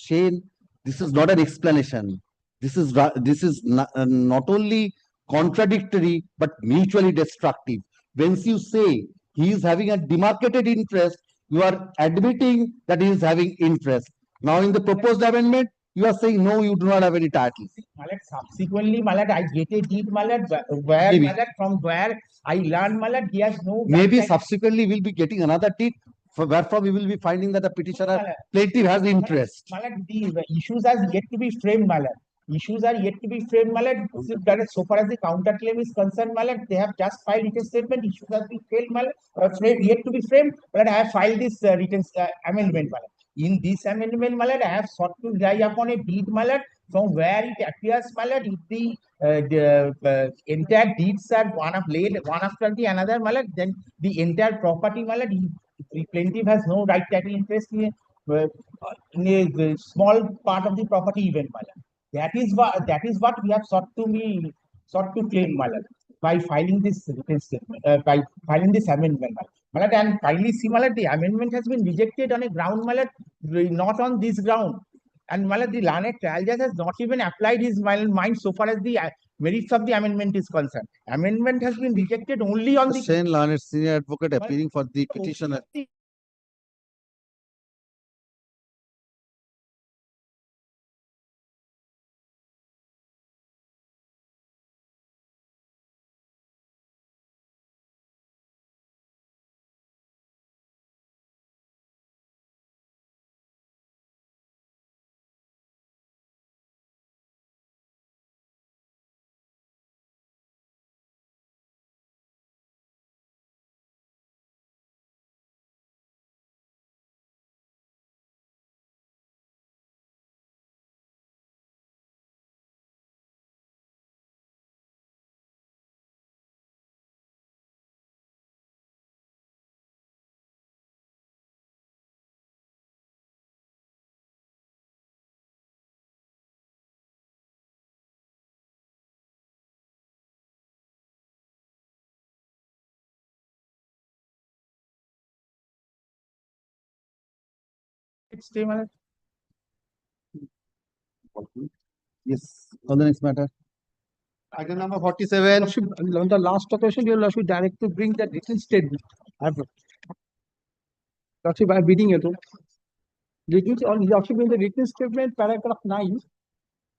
Shane, this is not an explanation. This is not only contradictory, but mutually destructive. Once you say he is having a demarcated interest, you are admitting that he is having interest. Now in the proposed amendment, you are saying, no, you do not have any title. My lord, subsequently, my lord, I get a deed, my lord, where, Maybe. my lord, from where I learned, my lord, he has no. Maybe right- subsequently we'll be getting another deed, wherefrom we will be finding that the petitioner My lord, plaintiff has interest. my lord, the issues are yet to be framed, my lord. Issues are yet to be framed, my lord. That is, so far as the counterclaim is concerned, my lord, they have just filed written statement. Issues have been framed, my lord, yet to be framed. But I have filed this written amendment, my lord. In this amendment, my lord, I have sought to rely upon a deed, my lord, from where it appears, my lord, if the entire deeds are one after the another, my lord, then the entire property, my lord, the plaintiff has no right title interest in a small part of the property even, my lord. That is what we have sought to claim, my lord, by filing this written statement, by filing this amendment, my lord. My lord, and kindly see, my lord, the amendment has been rejected on a ground, my lord, not on this ground. And my lord, the learned trial judge has not even applied his mind so far as the merits of the amendment is concerned. Amendment has been rejected only on the. Shane Larned, senior advocate appearing for the petitioner. Stay, my lord. Yes, on the next matter. Item number 47. On the last occasion, your lordship direct to bring the written statement. Lordship, I am reading it. Lordship, in the written statement, paragraph 9,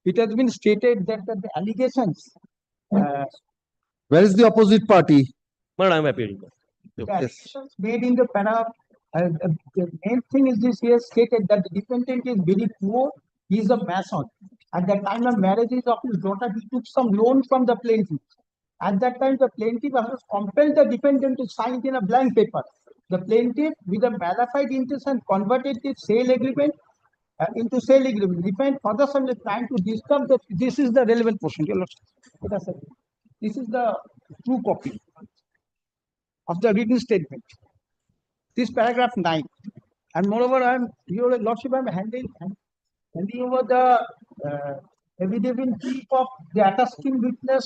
it has been stated that the allegations. Where is the opposite party? But I'm appealing. The allegations made in the The main thing is this: he has stated that the defendant is very poor. He is a mason. At the time of marriage of his daughter, he took some loan from the plaintiff. At that time, the plaintiff has compelled the defendant to sign in a blank paper. The plaintiff, with a bona fide intention, converted the sale agreement into sale agreement. Defendant further some trying to disturb the. This is the relevant portion. This is the true copy of the written statement. This paragraph 9. And moreover, Your Lordship, I'm handing over the affidavit of the attesting witness,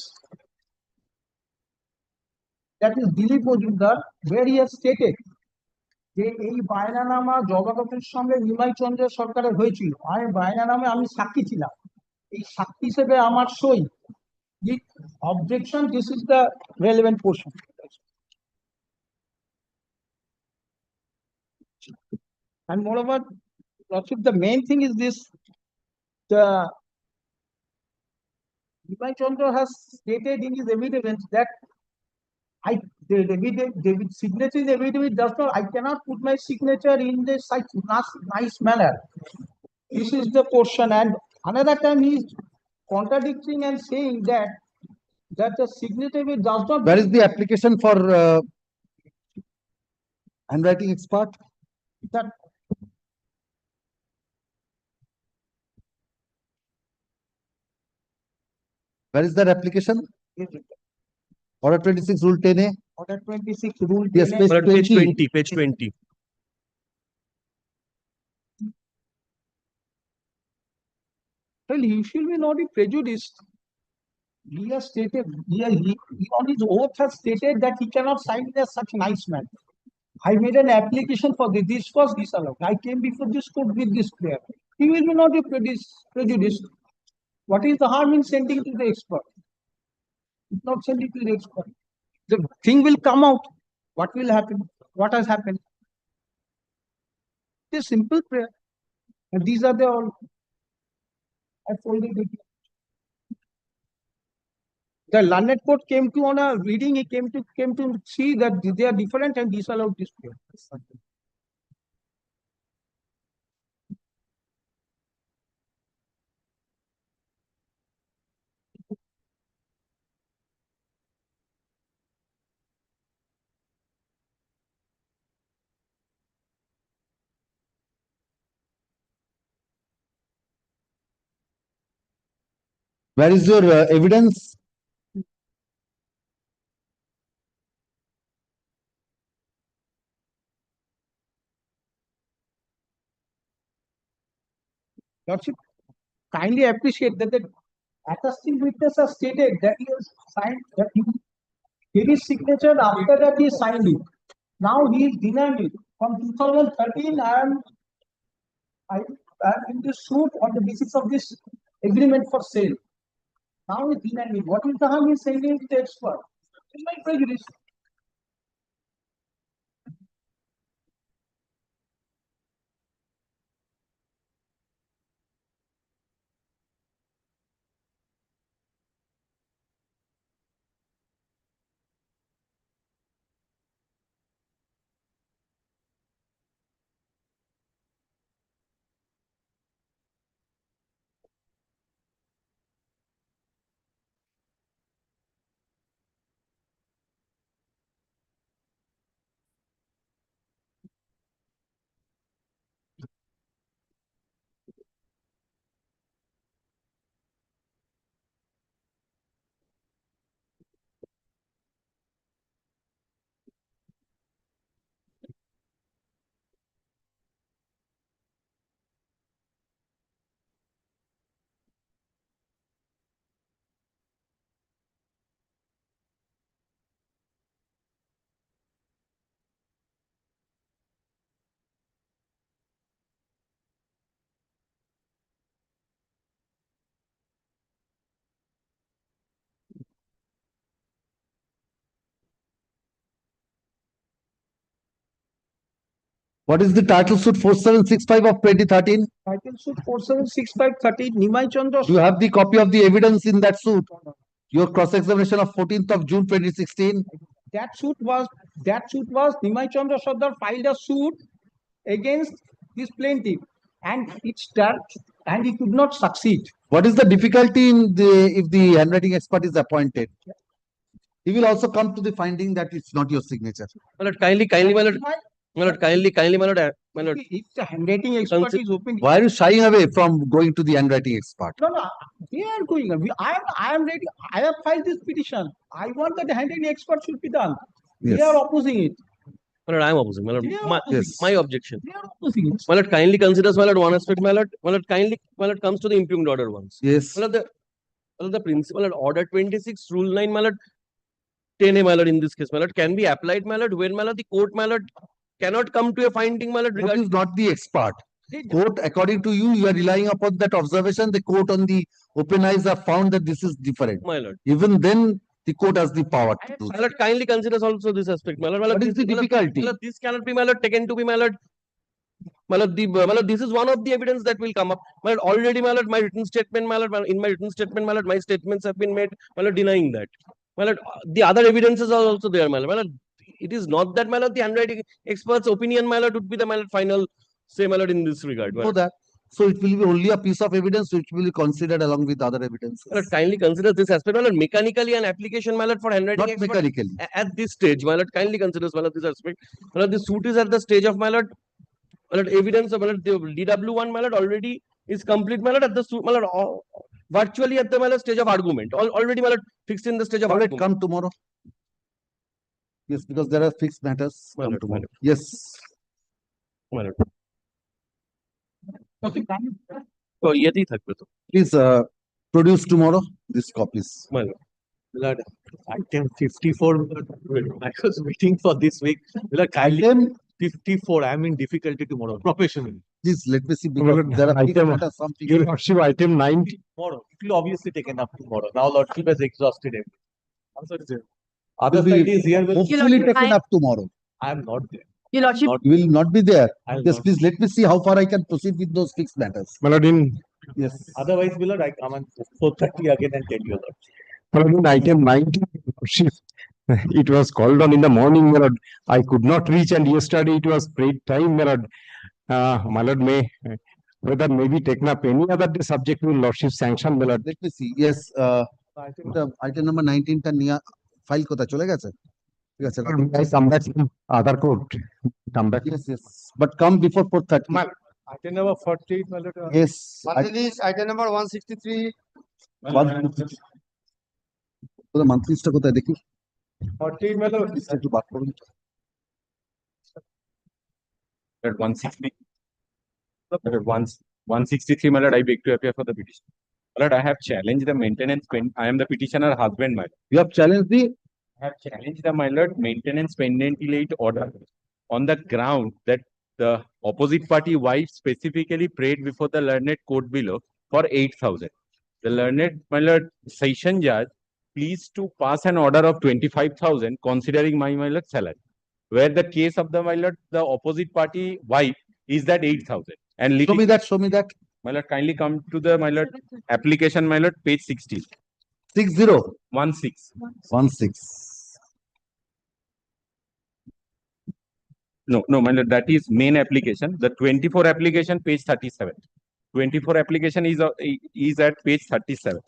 that is Dilip Majumdar, where he has stated যে এই বায়নানামা জগদপের সঙ্গে নিমাই চন্দ্র সরকারের হয়েছিল। আমি বায়নানামে আমি সাক্ষী ছিলাম, এই সাক্ষী হিসেবে আমার সই। Objection, this is the relevant portion. And moreover, Lordship, the main thing is this: the Nimai Chandra has stated in his evidence that the signature in the evidence does not. I cannot put my signature in this such nice manner. This is the portion, and another time he is contradicting and saying that the signature does not. Where is the application for handwriting expert? That Where is that application? Order 26, Rule 10A. Order 26, Rule 10. Yes, page Well, page 20. 20, page 20. Well, he should be not be prejudiced. He has stated, he on his oath has stated that he cannot sign in such nice man. I made an application for this. This was disallowed. I came before this court with this prayer. He will be not be prejudiced. What is the harm in sending to the expert? It's not sending to the expert. The thing will come out. What will happen? What has happened? It's a simple prayer. And these are the all. I folded it. The learned court came to on a reading. He came to see that they are different and disallowed this prayer. Where is your evidence? Lordship, kindly appreciate that the attesting witness has stated that he has signed, that he gave his signature after that he signed it. Now he is denying it. From 2013, I am in this suit on the basis of this agreement for sale. Now he is denying it. What is the harm in sending it to the expert? It's my prejudice. What is the title suit 4765 of 2013? Title suit 4765/30, Nimai Chandra. Do you have the copy of the evidence in that suit? Your cross-examination of 14th of June 2016? That suit was Nimai Chandra Sardar filed a suit against this plaintiff, and and he could not succeed. What is the difficulty in if the handwriting expert is appointed? He will also come to the finding that it's not your signature. My lord, kindly, my lord, my lord. If the handwriting expert is open, Why are you shying away from going to the handwriting expert? no, they are going. I am ready. I have filed this petition. I want that the handwriting expert should be done. They Yes. are opposing it. My lord, I am opposing. My lord, They are opposing. Yes. my objection. They are opposing it. My lord, kindly considers, my lord, one aspect, my lord, kindly, my lord, comes to the impugned order once. Yes. My lord, the principle, my lord, order 26, rule 9, my lord, 10A, my lord, in this case, my lord, can be applied, my lord, when, my lord, the court, my lord, cannot come to a finding, my lord, Court regarding. is not the expert. They- Court, according to you, you are relying upon that observation. The court on the open eyes have found that this is different. My lord. Even then, the court has the power to do My that. lord, kindly considers also this aspect, my lord. What is the difficulty? My lord, this cannot be, my lord, taken to be, my lord. My lord, this is one of the evidence that will come up. My lord, already, my lord, my written statement, my lord, in my written statement, my lord, my statements have been made, my lord, denying that. My lord, the other evidences are also there, my lord. My lord, it is not that, my lord, the handwriting expert's opinion, my lord, would be the, my lord, final say, my lord, in this regard. My Know lord. that. So it will be only a piece of evidence which will be considered along with other evidences. My lord, kindly consider this aspect, my lord, mechanically an application, my lord, for handwriting Not expert. mechanically. At this stage, my lord, kindly considers, my lord, this aspect. My lord, the suit is at the stage of, my lord, evidence of, my lord, the DW1, my lord, already is complete, my lord, at the suit, my lord, virtually at the, my lord, stage of argument. Already, my lord, fixed in the stage of All right, argument. come tomorrow. Yes, because there are fixed matters. My Come lord, tomorrow. my lord. Yes. My lord. তো ইয়েতেই থাকবে তো। Please produce tomorrow these copies. My lord. Lord, item 54, I was waiting for this week. Lord, kindly, Item, 54, I'm in difficulty tomorrow, professionally. please let me see because there are fixed Item, matters. Some your fixed. lordship, item 90. Tomorrow, it will obviously taken up tomorrow. Now Lordship has exhausted everything. I'm sorry, sir. Other Will be side is here, but hopefully taken up tomorrow. I am not there. Your Lordship, You will not be there. I will Yes, not. please let me see how far I can proceed with those fixed matters. My lord, in, Yes. Otherwise, Lord, I come on 4:30 again and tell you that. my lord, in item 90, your lordship, it was called on in the morning, my lord. I could not reach, and yesterday it was prayed time, my lord. My lord, may whether maybe taken up any other day subject to lordship sanction, my lord. Let me see. Yes, item number 19 টা নিয়ে file কোথায় চলে গেছে? ঠিক আছে। I come back from other court. Come back. Yes, yes. But come before 4:30. Item number 40, my lord. Yes. item number 163. Monthly লিস্টটা কোথায় দেখি? 40, my lord. একটু বার করুন। At 160. At 163, my lord, I beg to appear for the petition. My lord, I have challenged the maintenance. I am the petitioner husband, my lord. You have challenged the I have challenged the, my lord, maintenance pending late order on the ground that the opposite party wife specifically prayed before the learned court below for 8,000. The learned, my lord, session judge pleased to pass an order of 25,000 considering my lord salary. Where the case of the, my lord, the opposite party wife is that 8,000. And show me that, show me that. my lord, kindly come to the, my lord, application, my lord, page 60. 60 16. 16. No, my lord, that is main application. The 24 application, page 37. 24 application is at page 37.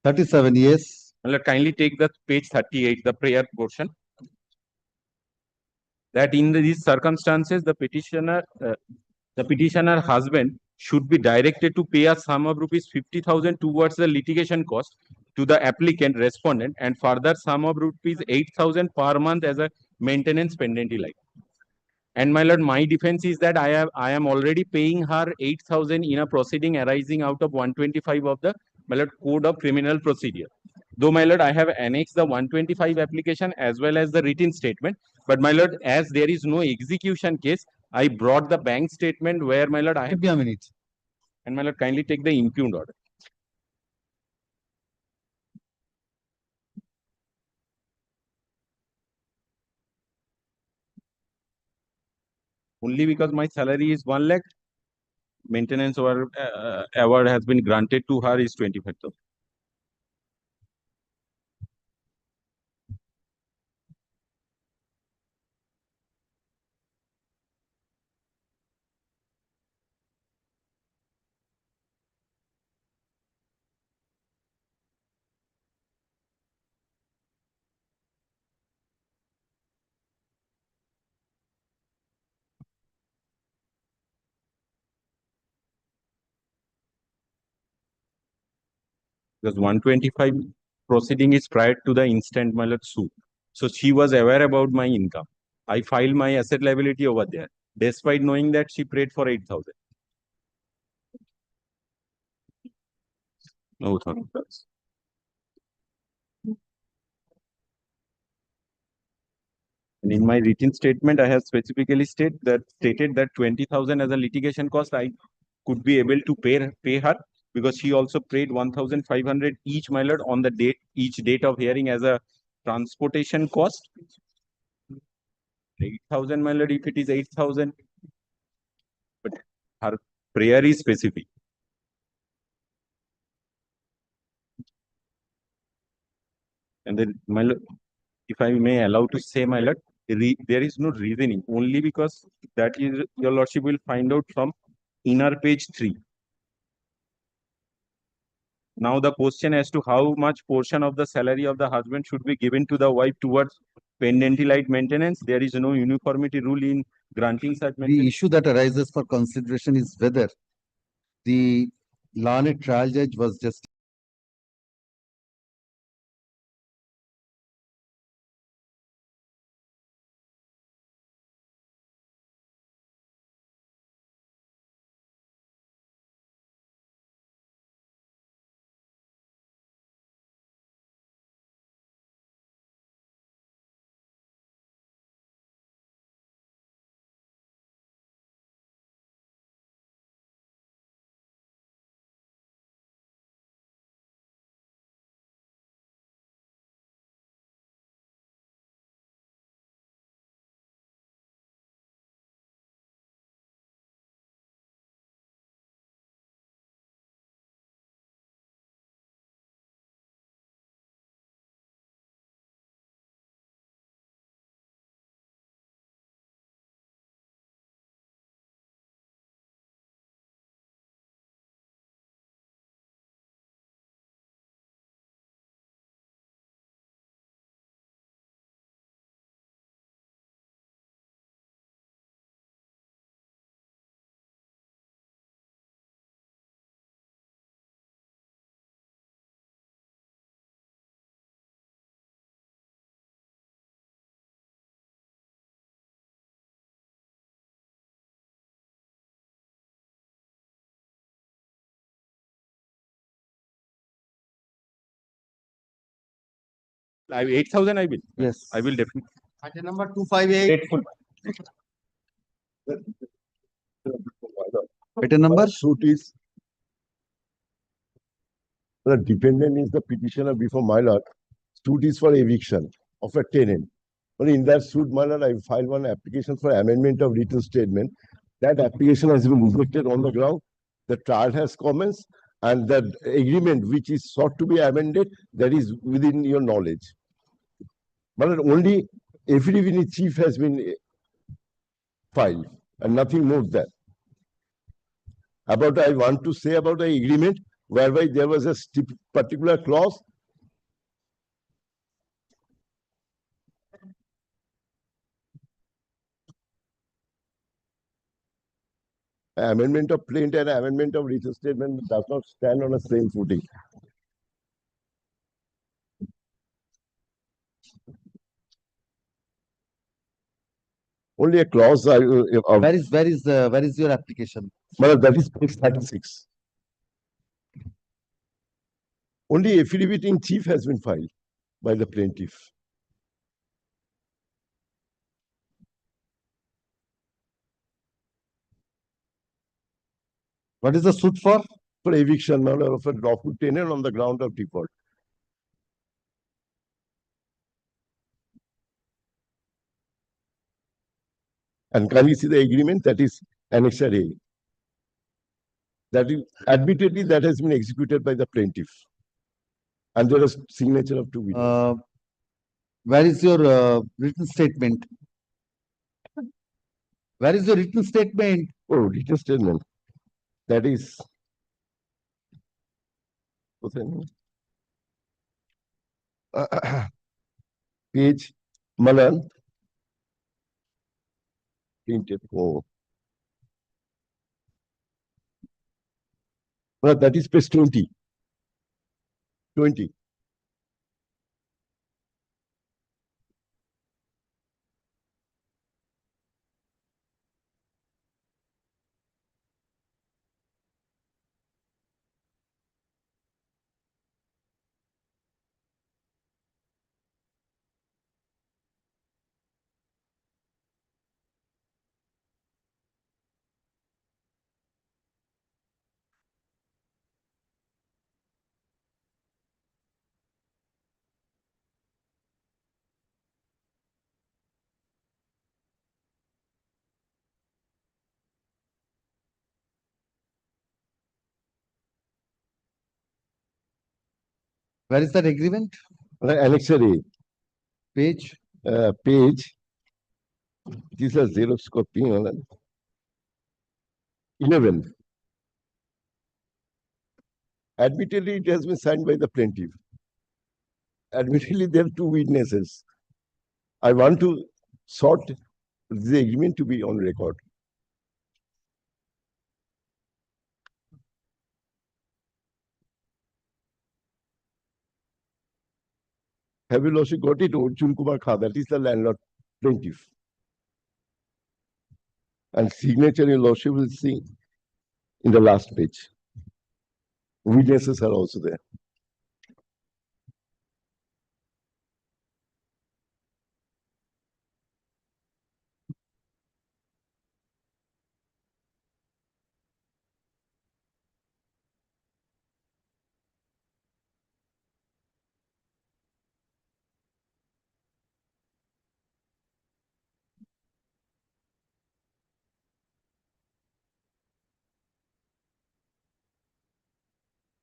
37, yes. My lord, kindly take the page 38, the prayer portion. That in these circumstances, the petitioner husband should be directed to pay a sum of rupees 50,000 towards the litigation cost to the applicant respondent and further sum of rupees 8,000 per month as a maintenance pendency like. And my lord, my defense is that I am already paying her 8,000 in a proceeding arising out of 125 of the, my lord, Code of Criminal Procedure. Though, my lord, I have annexed the 125 application as well as the written statement. But, my lord, as there is no execution case, I brought the bank statement where, my lord, I have. Give me a minute. And, my lord, kindly take the impugned order. Only because my salary is 1 lakh, maintenance award has been granted to her is 25,000. because 125 proceeding is prior to the instant my lord suit. So she was aware about my income. I filed my asset liability over there, despite knowing that she paid for 8,000. No, and in my written statement, I have specifically stated that 20,000 as a litigation cost I could be able to pay her, because she also paid 1,500 each my lord on the each date of hearing as a transportation cost. 8,000 my lord, if it is 8,000, but her prayer is specific. And then my lord, if I may allow to say my lord, there is no reasoning, only because that is your lordship will find out from inner page 3. Now the question as to how much portion of the salary of the husband should be given to the wife towards pendentile maintenance, there is no uniformity rule in granting such The maintenance. issue that arises for consideration is whether the learned trial judge was just I 8,000 I will. yes. I will definitely. Item number 258. Grateful. Item number Suit is the dependent is the petitioner before my lord. Suit is for eviction of a tenant. But in that suit, my lord, I filed one application for amendment of written statement. That application has been rejected on the ground. The trial has commenced, and that agreement which is sought to be amended, that is within your knowledge. But only affidavit in chief has been filed, and nothing more than. About I want to say about the agreement whereby there was a particular clause amendment of plaint and amendment of written statement does not stand on the same footing. Only a clause. where is your application? Well, that is page 36. Only affidavit in chief has been filed by the plaintiff. What is the suit for? For eviction of a lawful tenant on the ground of default. And can you see the agreement? That is Annexure A. That is admittedly that has been executed by the plaintiff. And there is signature of 2 witnesses. Where is your written statement? Where is your written statement? Oh, written statement. That is page Malan. Printed. Oh. Well, that is page 20. 20. Where is that agreement? Annexure A, Page? page. These are Xerox copy. 11. Admittedly, it has been signed by the plaintiff. Admittedly, there are two witnesses. I want to sort the agreement to be on record. Have you also got it? Arjun Kumar Kha, that is the landlord plaintiff. And signature in lordship will see in the last page. Witnesses are also there.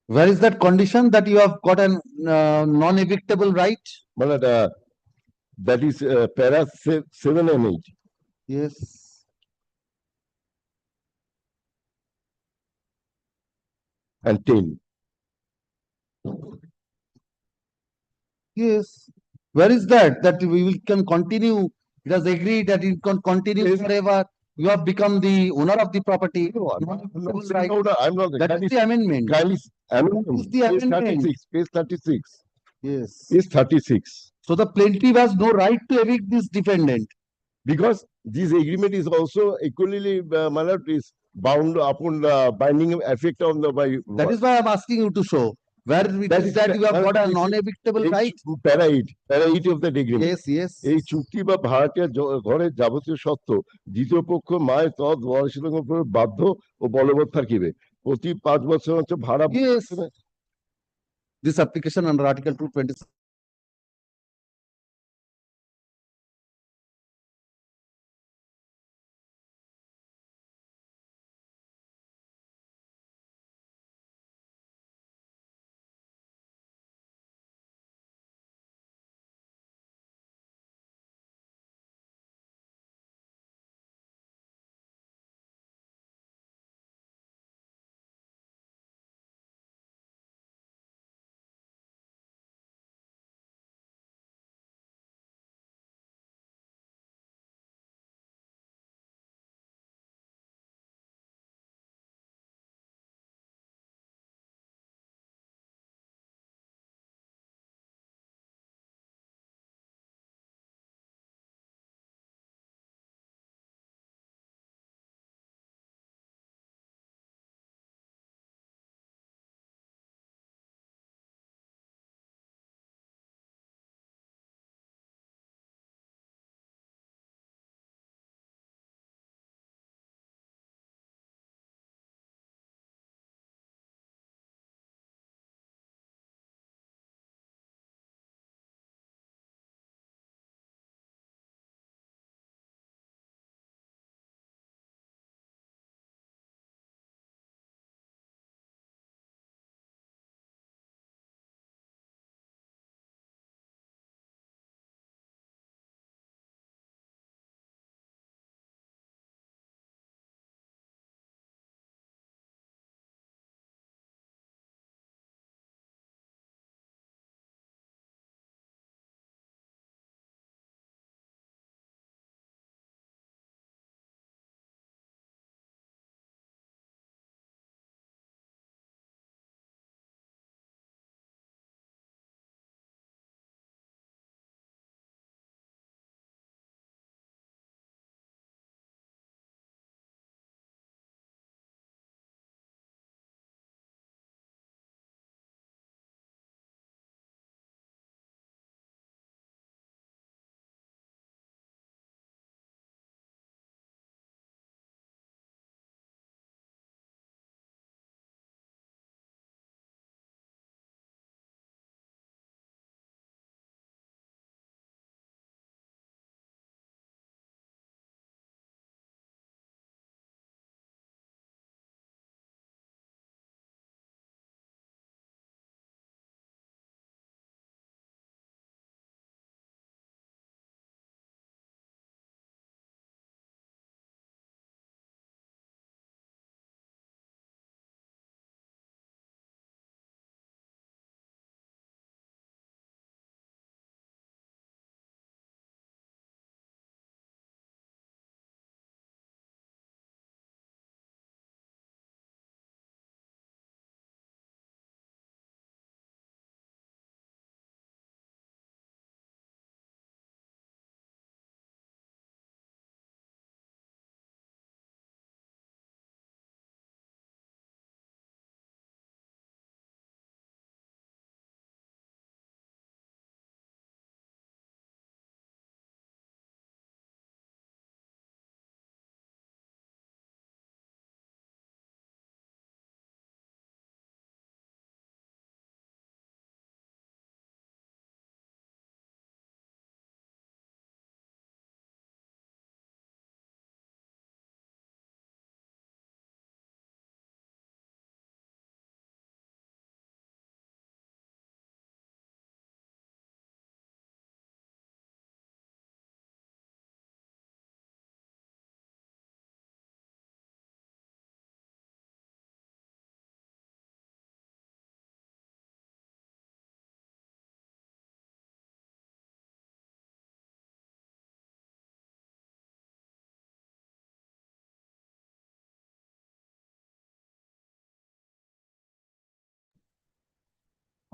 Where is that condition that you have got an non-evictable right? Malad, that is para 7 and 8. Yes. And 10. Yes. Where is that? That can continue. It has agreed that it can continue Yes. forever. You have become the owner of the property. Right. I'm not. That is the amendment. Kindly, That is the page amendment. 36. Page 36. Yes. Page 36. So the plaintiff has no right to evict this defendant. Because this agreement is also equally, is bound upon the binding effect on the by. That is why I'm asking you to show. Where it That is is that you have got a this is non-evictable right. Para 8 of that agreement. Yes, yes. এই চুক্তি বা ভাড়াটিয়া ঘরের যাবতীয় সত্ত্ব দ্বিতীয় পক্ষ মায়ের তদ ওয়ারিশের উপর বাধ্য ও বলবৎ থাকিবে প্রতি 5 বছর হচ্ছে ভাড়া Yes. This application under Article 226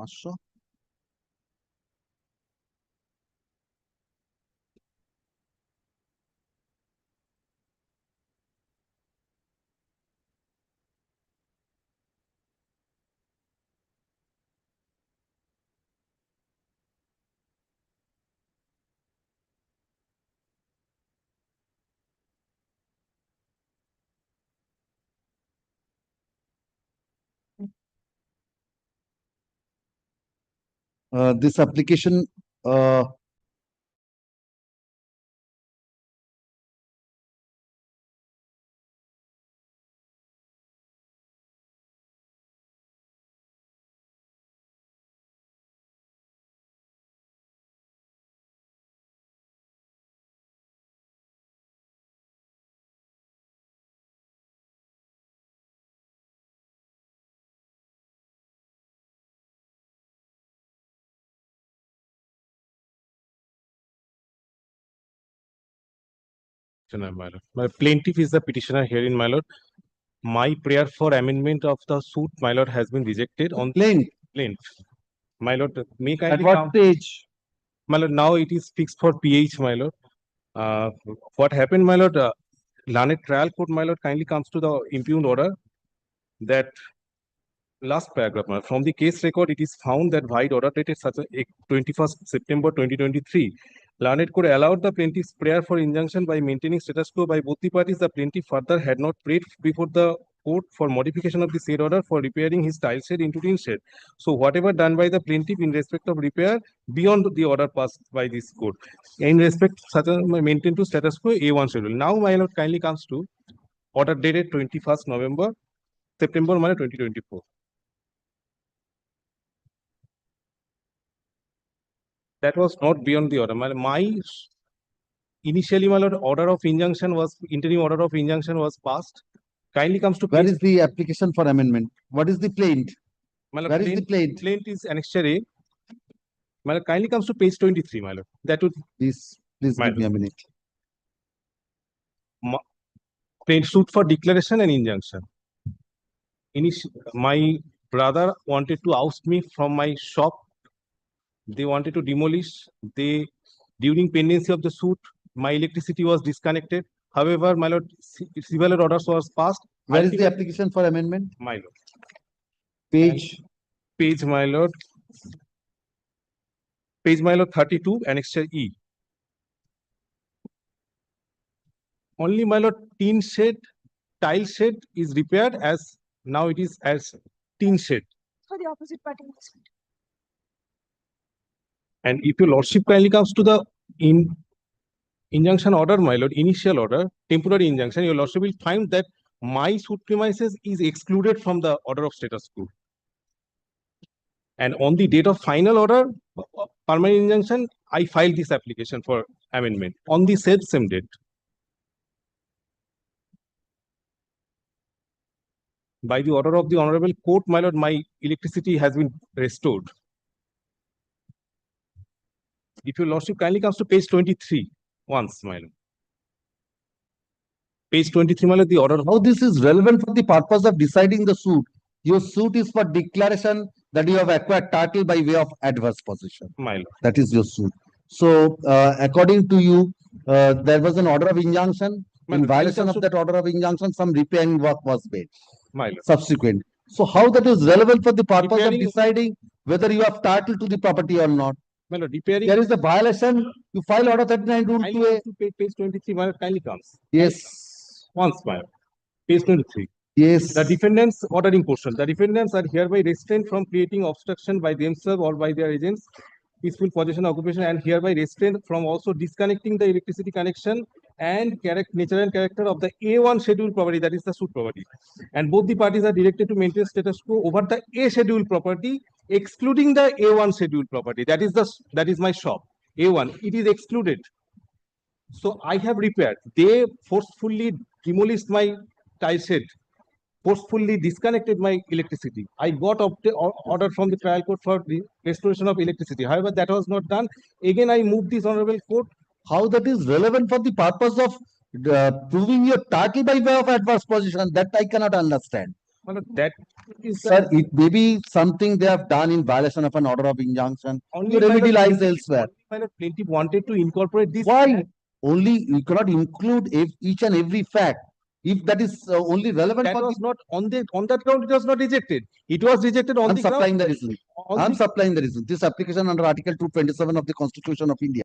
500 this application My plaintiff is the petitioner herein, my lord. My prayer for amendment of the suit, my lord, has been rejected on plaint. My lord, may at kindly what come. stage? My lord, now it is fixed for PH, my lord. What happened, my lord? Learned trial court, my lord, kindly comes to the impugned order that last paragraph, my lord, from the case record, it is found that void order dated such a 21st September 2023. Learned court allowed the plaintiff's prayer for injunction by maintaining status quo by both the parties. The plaintiff further had not prayed before the court for modification of the said order for repairing his tile shed into tin shed. So whatever done by the plaintiff in respect of repair beyond the order passed by this court, in respect such a maintained to status quo A1 schedule. Now, my lord, kindly comes to order dated 21st September 2024. That was not beyond the order. Initially, my lord, interim order of injunction was passed. Kindly comes to Where page, is the application for amendment? What is the plaint? my lord, Where is the plaint? plaint is annexure A. My lord, kindly comes to page 23, my lord. That would Please my give me a minute. plaint suit for declaration and injunction. My brother wanted to oust me from my shop. They wanted to demolish. During pendency of the suit, my electricity was disconnected. However, my lord, civil orders was passed. Where is the application for amendment? My lord. Page. Page, my lord. Page, my lord, 32, annexure E. Only, my lord, tin shed, tile shed is repaired as now it is as tin shed. For the opposite party. And if your lordship kindly comes to the injunction order, my lord, initial order, temporary injunction, your lordship will find that my suit premises is excluded from the order of status quo. And on the date of final order, permanent injunction, I filed this application for amendment on the same date. By the order of the honorable court, my lord, my electricity has been restored. If your lordship kindly comes to page 23, once, my lord. Page 23, my lord, the order. How this is relevant for the purpose of deciding the suit? Your suit is for declaration that you have acquired title by way of adverse possession. My lord. That is your suit. So, according to you, there was an order of injunction. In violation of that order of injunction, some repairing work was made. My lord. Subsequent. So, how that is relevant for the purpose Repairing- of deciding whether you have title to the property or not? My lord, repairing. There is a violation. You file order 39 rule Kindly 2A. comes to page 23, my lord, kindly comes. Yes. Once, my lord. Page 23. Yes. The defendants ordering portion. The defendants are hereby restrained from creating obstruction by themselves or by their agents, peaceful possession, occupation, and hereby restrained from also disconnecting the electricity connection and nature and character of the A1 scheduled property, that is the suit property. And both the parties are directed to maintain status quo over the A scheduled property, excluding the A1 scheduled property. That is my shop. A1, it is excluded. So I have repaired. They forcefully demolished my tile shed, forcefully disconnected my electricity. I got order from the trial court for the restoration of electricity. However, that was not done. Again, I moved this honorable court. How that is relevant for the purpose of proving your title by way of adverse possession? That I cannot understand. That is Sir, it may be something they have done in violation of an order of injunction. Your remedy lies elsewhere. plaintiff wanted to incorporate this. Why? Only you cannot include each and every fact. If that is only relevant That for was not on that ground, it was not rejected. It was rejected on I'm the supplying ground. the reason. on I'm the- supplying the reason. This application under Article 227 of the Constitution of India.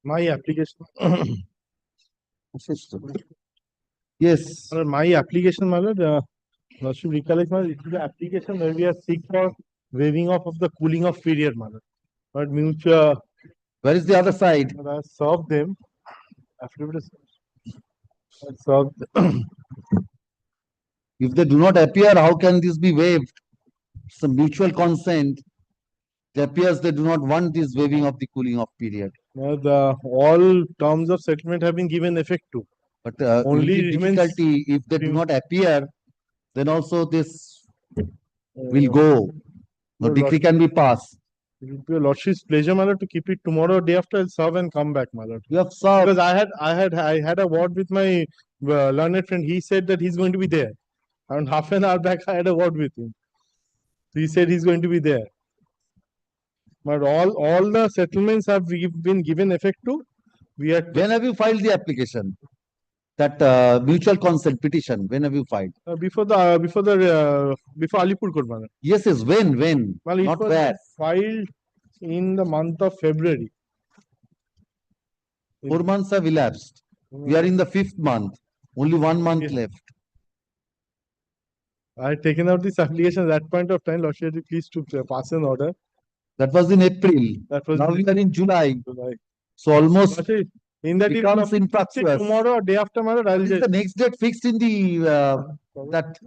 My application, Yes. my application, my lord, should recollect, my lord, it is the application where we are seek for waiving off of the cooling off period, my lord. But mutual, Where is the other side? I served them. Affidavit is- I served, If they do not appear, how can this be waived? It's a mutual consent. It appears they do not want this waiving of the cooling off period. all terms of settlement have been given effect to. But Only only remains- difficulty, if they do not appear, then also this will go. No Your decree can be passed. It will be your lordship's pleasure, my lord, to keep it tomorrow or day after. I'll serve and come back, my lord. You have served. Because I had a word with my learned friend. He said that he's going to be there. Around half an hour back, I had a word with him. He said he's going to be there. But all the settlements have been given effect to. We are When have you filed the application? That mutual consent petition, when have you filed? before Alipur Court, my lord. Yes, yes, when, Well, it not was where. filed in the month of February. 4 months have elapsed. We are in the 5th month. Only 1 month left. I had taken out this application at that point of time. Lordship, please to pass an order. That was in April. That was Now we are in July. July. So almost Lordship, in that becomes infructuous. tomorrow or day after tomorrow, I'll Is just the next date fixed in the that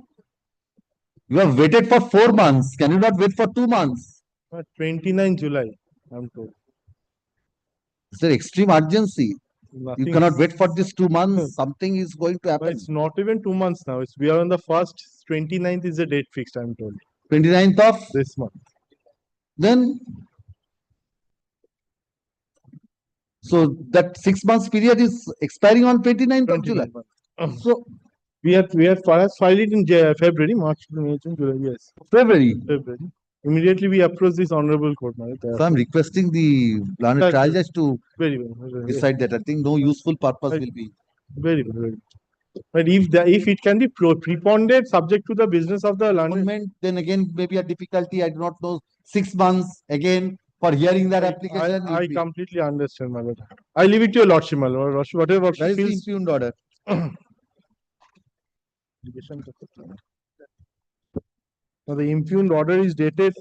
you have waited for 4 months? Can you not wait for 2 months? 29 July. I'm told. Is there extreme urgency? Nothing You cannot is- wait for this 2 months. Something is going to No, happen. it's not even 2 months now. We are on the first. 29th is the date fixed. I'm told 29th of this month. then. So that 6 months period is expiring on 29th of July. 29th. So We had first filed it in February, March, May, June, July. Yes, February. February. Immediately we approached this honorable court. So I'm requesting the learned That- trial judge to Very well. decide that. I think no useful purpose will be. Very well. Very well. But if it can be preponderant subject to the business of the learned. Government, then again maybe a difficulty. I do not know. 6 months again for hearing that application. I completely understand, my lord. I leave it to your lordship, my lord. Lordship, whatever Where lordship is the feels. impugned order? Now, the impugned order is dated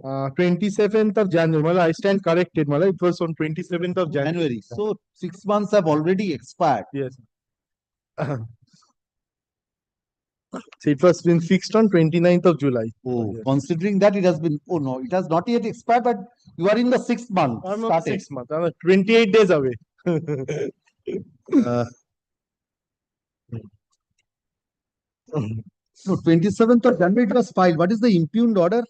27th of January. Mala, I stand corrected. Mala. It was on 27th of January. So 6 months have already expired. Yes. So it was been fixed on 29th of July. Oh, Yes. considering that it has been, oh no, it has not yet expired, but you are in the 6th month. I'm not started. 6 months. I'm 28 days away. No, 27th of January it was filed. What is the impugned order?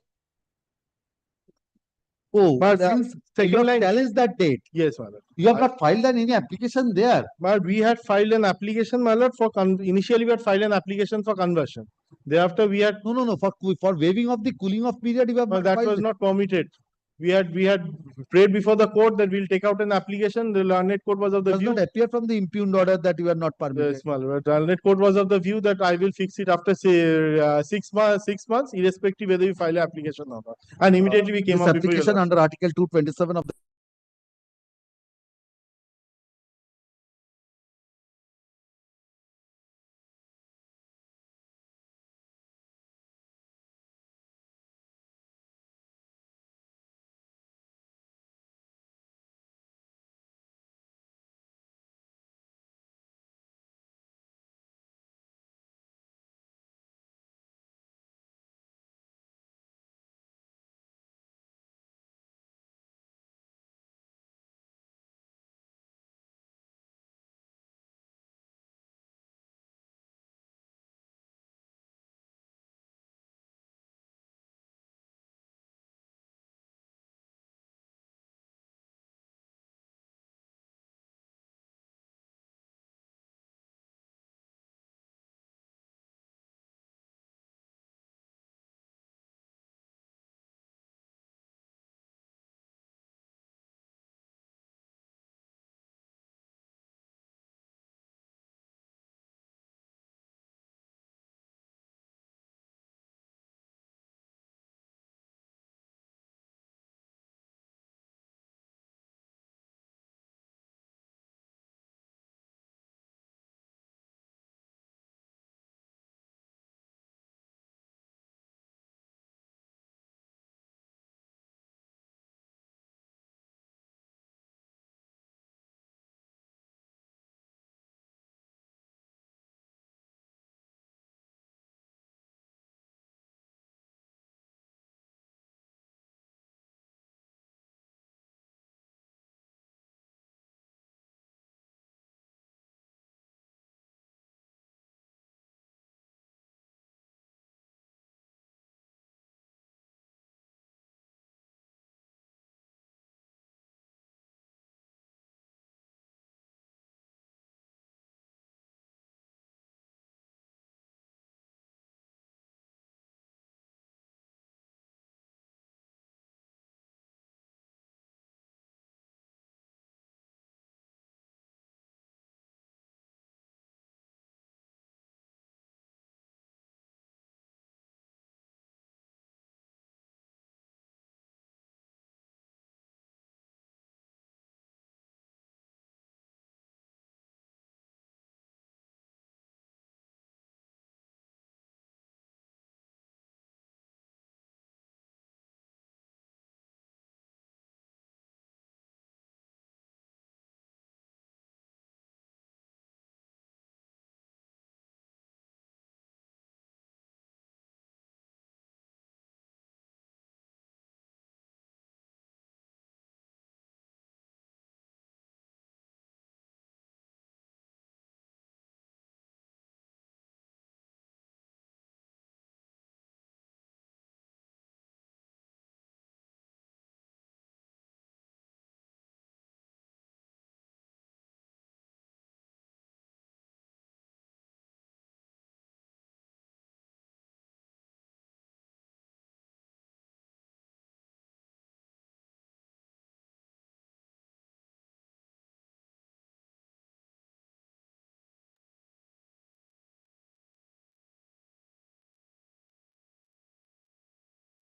Oh, But you since second have line, challenged that date. yes, my lord. You have not filed any application there. But we had filed an application, my lord, for initially we had filed an application for conversion. Thereafter we had No. For waiving of the cooling off period, you have but not that filed was it. not permitted. We had prayed before the court that we'll take out an application. The learned court was of the Does view. not appear from the impugned order that you are not permitted. Yes, my lord. The learned court was of the view that I will fix it after say 6 months, irrespective whether you file an application or not. And immediately we came This up before your application under Article 227 of the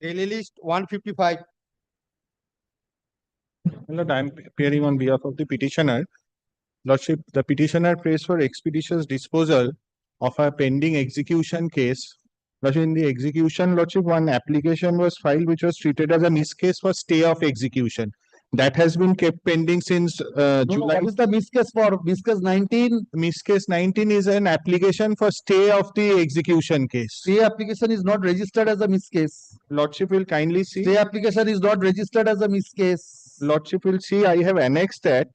Daily list 155. Lord, I am appearing on behalf of the petitioner. Lordship, the petitioner prays for expeditious disposal of a pending execution case. Lordship, in the execution, Lordship, one application was filed which was treated as a miscase for stay of execution. That has been kept pending since July. What is the miscase for? Miscase 19? Miscase 19 is an application for stay of the execution case. Stay application is not registered as a miscase. Lordship will kindly see. Stay application is not registered as a miscase. Lordship will see, I have annexed that.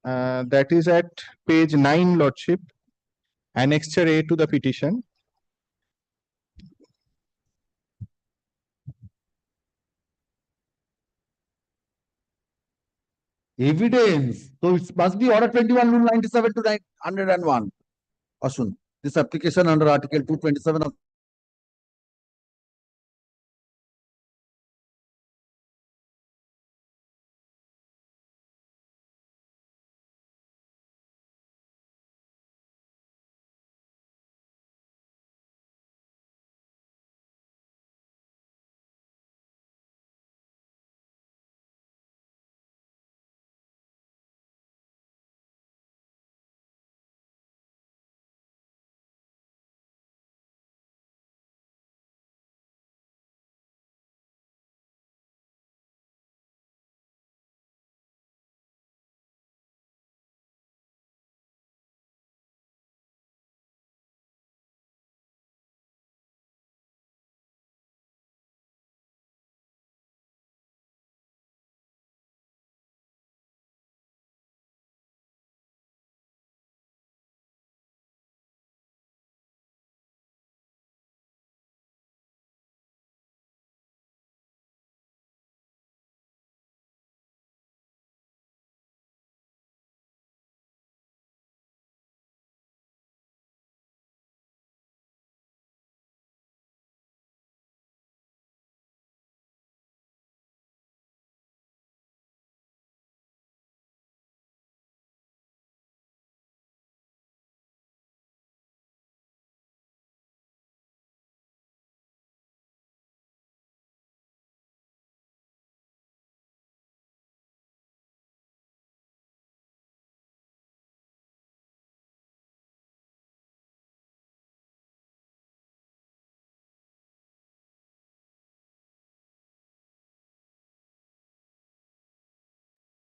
That is at page 9, Lordship. Annexure A to the petition. Evidence. So it must be order 21 rule 97 to 901. Ashun, this application under article 227 of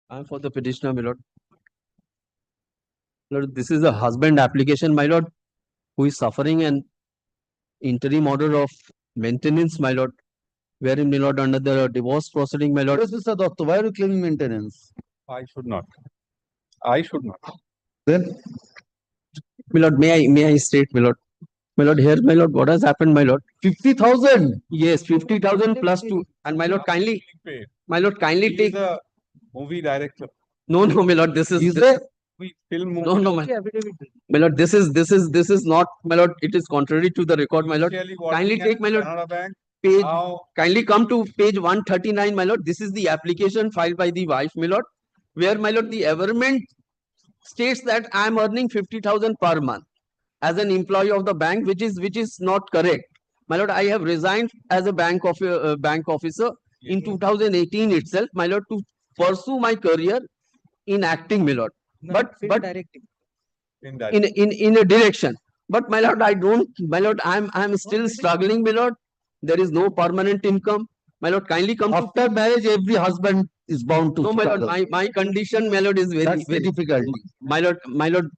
I'm for the petitioner, my lord. Lord, this is a husband application, my lord, who is suffering an interim order of maintenance, my lord, wherein, my lord, under the divorce proceeding, my lord. Yes, Mr. Doctor, why are you claiming maintenance? I should not. I should not. Then My lord, may I state, my lord? My lord, here, my lord, what has happened, my lord? 50,000. Yes, 50,000 plus 2. And my lord, kindly take. a movie director. No, my lord, this is. there? Film movie. No, my lord, this is not, my lord, it is contrary to the record, my lord. Kindly take, my lord, page, kindly come to page 139, my lord. This is the application filed by the wife, my lord, where, my lord, the averment states that I am earning 50,000 per month as an employee of the bank, which is not correct. My lord, I have resigned as a bank officer in 2018 itself, my lord, to pursue my career in acting, my lord. But in a direction. But my lord, I don't, my lord, I'm still struggling, my lord. There is no permanent income. My lord, kindly come After marriage, every husband is bound to. No, my lord, my condition, my lord, is very difficult. My lord,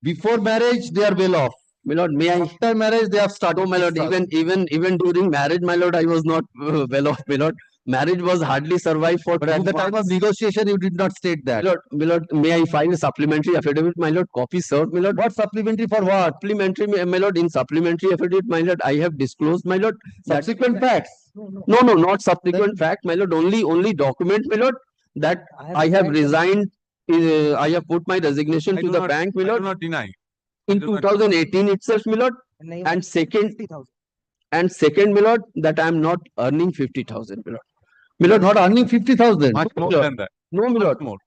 Before marriage, they are well off. my lord, may I? After marriage, they have started. No, my lord, even during marriage, my lord, I was not well off, my lord. Marriage was hardly survived for. But at the time of negotiation, you did not state that. My lord, may I file a supplementary affidavit, my lord? Copy served, my lord. What supplementary for what? Supplementary, my lord, in supplementary affidavit, my lord, I have disclosed, my lord. Subsequent facts. No, not subsequent fact, my lord. Only document, my lord, that I have resigned. I have put my resignation to the bank, my lord. I do not deny. In 2018 itself, my lord. And second, my lord, that I am not earning 50,000, my lord. Not earning 50,000. Much more than that. No, my lord. More.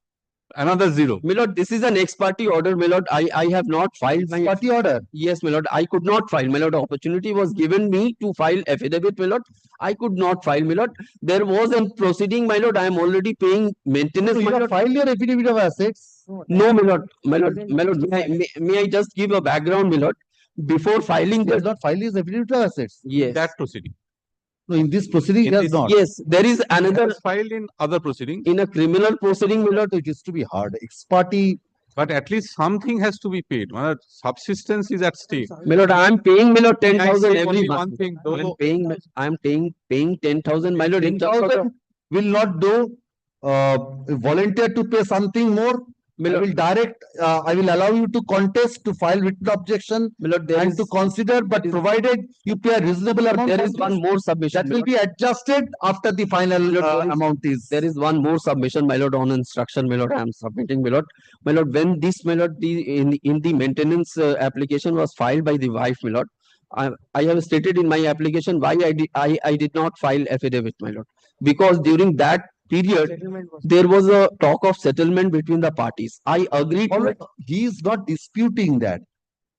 another zero. My lord, this is an ex parte order, my lord. I have not filed my. Party order. Yes, my lord. I could not file, my lord. Opportunity was given me to file affidavit, my lord. I could not file, my lord. There was a proceeding, my lord. I am already paying maintenance, So you my have lord. filed your affidavit of assets. No, my lord. My lord. My lord. May I just give a background, my lord? Before filing He has the. not filed his affidavit of assets. Yes. That proceeding. No, in this proceeding, he In has this- not. Yes, there is It another was filed in other proceedings, in a criminal proceeding, my lord. It used to be hard. Ex parte. but at least something has to be paid. Subsistence is at stake. My lord, I am paying, my lord, Can I 10,000 say every only month. one thing, I am paying 10,000, my lord. In terms of the- 10,000 will not do, volunteer to pay something more. My I lord, will direct, I will allow you to contest, to file written objection my lord, there and is to consider, but there is- provided you pay a reasonable amount. there for is this, one more submission. that my will lord. be adjusted after the final Lord, there is- amount is. There is one more submission, my lord, on instruction, my lord. I am submitting, my lord. My lord, when this, my lord, in the maintenance application was filed by the wife, my lord. I have stated in my application why I did not file affidavit, my lord, because during that period there was a talk of settlement between the parties. I agreed All to right, it. he is not disputing that.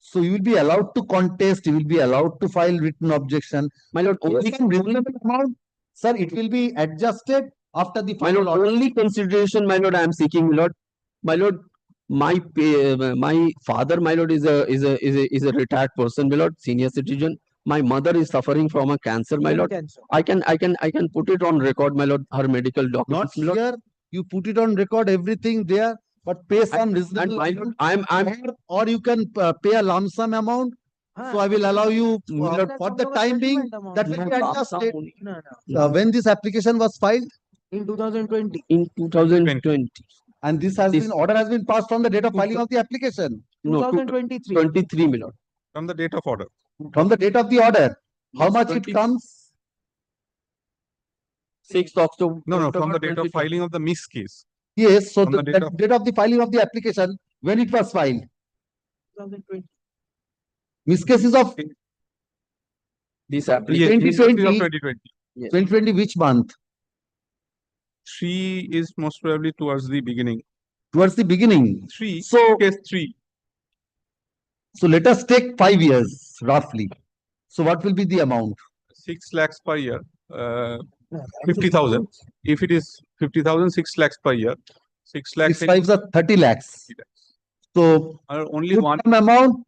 So you will be allowed to contest, you will be allowed to file written objection. My lord, Only some reasonable amount, sir, it will be adjusted after the my final lord, order. only consideration, my lord, I am seeking, my lord. My lord, my father, my lord, is a retired person, my lord, senior citizen. My mother is suffering from a cancer, my lord. I can put it on record, my lord, her medical Not documents, my lord. here, you put it on record, everything there, but pay some And reasonable my lord, amount, or you can pay a lump sum amount. So I will allow you, for the time being, that will be adjusted. When this application was filed, In 2020. in 2020. and this has This- been, order has been passed from the date of filing of the application. No, 2023. 23, my lord. From the date of order. From the date of the order, how Yes, much 20 it comes? 6th October. No, from the date of 2020. filing of the miss case. Yes, so From the the date of- date of the filing of the application, when it was filed. 2020. Miss cases of This Yes, application. miss case of 2020. 2020. Yes. 2020, which month? 3 is most probably towards the beginning. Towards the beginning. 3, So, case 3. so let us take 5 years roughly. So what will be the amount? 6 lakhs per year. 50,000. If it is 50,000, 6 lakhs per year. 6 lakhs. 6 fives are 30 lakhs. So Only put one. some amount,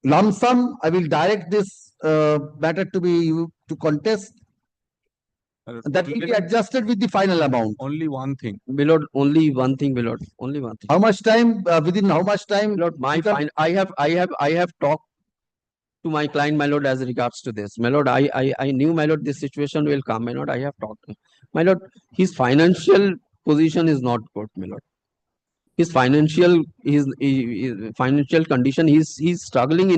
lump sum, I will direct this matter to be you to contest. That will be adjusted with the final amount. Only one thing. My lord, only one thing, my lord. Only one thing. How much time, within how much time? Lord, my you can- fine. I have talked to my client, my lord, as regards to this. My lord, I knew, my lord, this situation will come. My lord, I have talked. My lord, his financial position is not good, my lord. His financial financial condition, he's struggling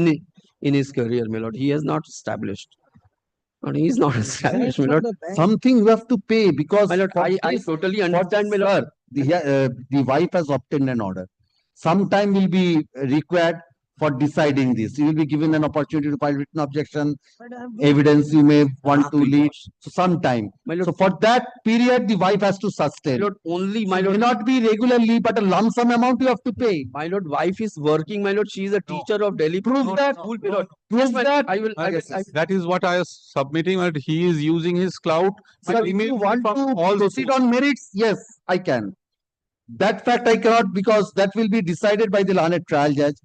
in his career, my lord. He has not established. And he is not established, my lord. Something you have to pay because My lord, for I this- totally for understand, my this, lord. sir, the wife has obtained an order. Some time will be required for deciding this. You will be given an opportunity to file written objection, evidence you may want to lead. So some time. My lord, So for that period, the wife has to sustain. my lord, only my So lord. may not be regularly, but a lump sum amount you have to pay. My lord, wife is working, my lord. She is a teacher of Delhi. Prove that. School, my lord. Prove my- that. I will. That is what I was submitting. That he is using his clout. Sir, if you want to proceed on merits, yes, I can. That fact I cannot because that will be decided by the learned trial judge.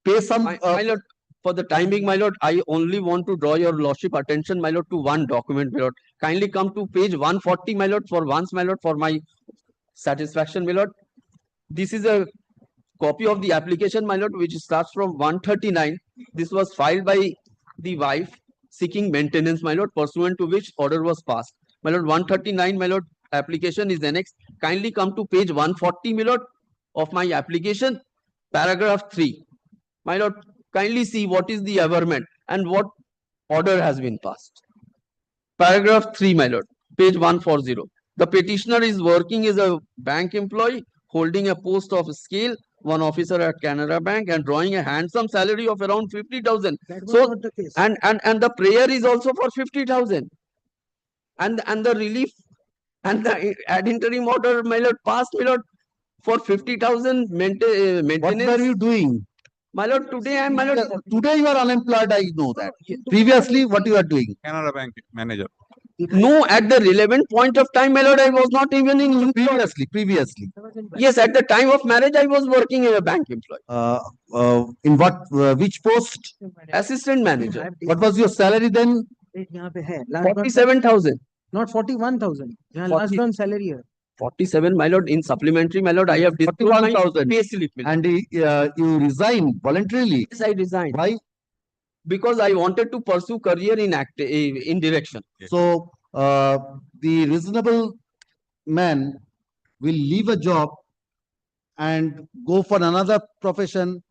Pay some. My lord, for the time being, my lord, I only want to draw your lordship attention, my lord, to one document, my lord. Kindly come to page 140, my lord, for once, my lord, for my satisfaction, my lord. This is a copy of the application, my lord, which starts from 139. This was filed by the wife seeking maintenance, my lord, pursuant to which order was passed. My lord, 139, my lord, application is annexed. Kindly come to page 140, my lord, of my application, paragraph 3. My lord, kindly see what is the averment and what order has been passed. Paragraph 3, my lord, page 140. The petitioner is working as a bank employee, holding a post of scale, one officer at Canara Bank, and drawing a handsome salary of around 50,000. So, and the prayer is also for 50,000. And the relief and the ad interim order, my lord, passed, my lord, for 50,000 What were maintenance. you doing? My lord, today I am, my lord. Today you are unemployed, I know that. Previously, what you are doing? Canara Bank manager. No, at the relevant point of time, my lord, I was not even in. Previously. Yes, at the time of marriage, I was working in a bank employee. In what, which post? Assistant manager. What was your salary then? 47,000. Not 41,000. Yeah, last 40 one salary है. 47, my lord, in supplementary, my lord, I have disclosed my 41,000. pay slip. my lord. And you resigned voluntarily. Yes, I resigned. Why? Because I wanted to pursue career in direction. So the reasonable man will leave a job and go for another profession,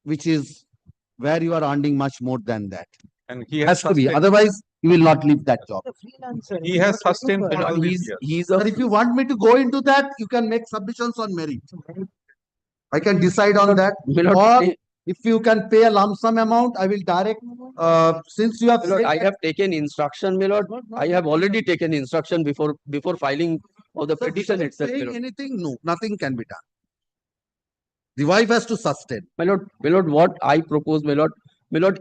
which is where you are earning much more than that. And he Has to be. Otherwise, you will not leave that job. The freelancer. He has not sustained developer. all these He's years. he's a But if you want me to go into that, you can make submissions on merit. I can decide on that. my lord, Or if you can pay a lump sum amount, I will direct, since you have my lord, said I that- have taken instruction, my lord. I have already taken instruction before filing of the Sir, petition without itself. my saying lord. anything, no, nothing can be done. The wife has to sustain. My lord, what I propose, my lord,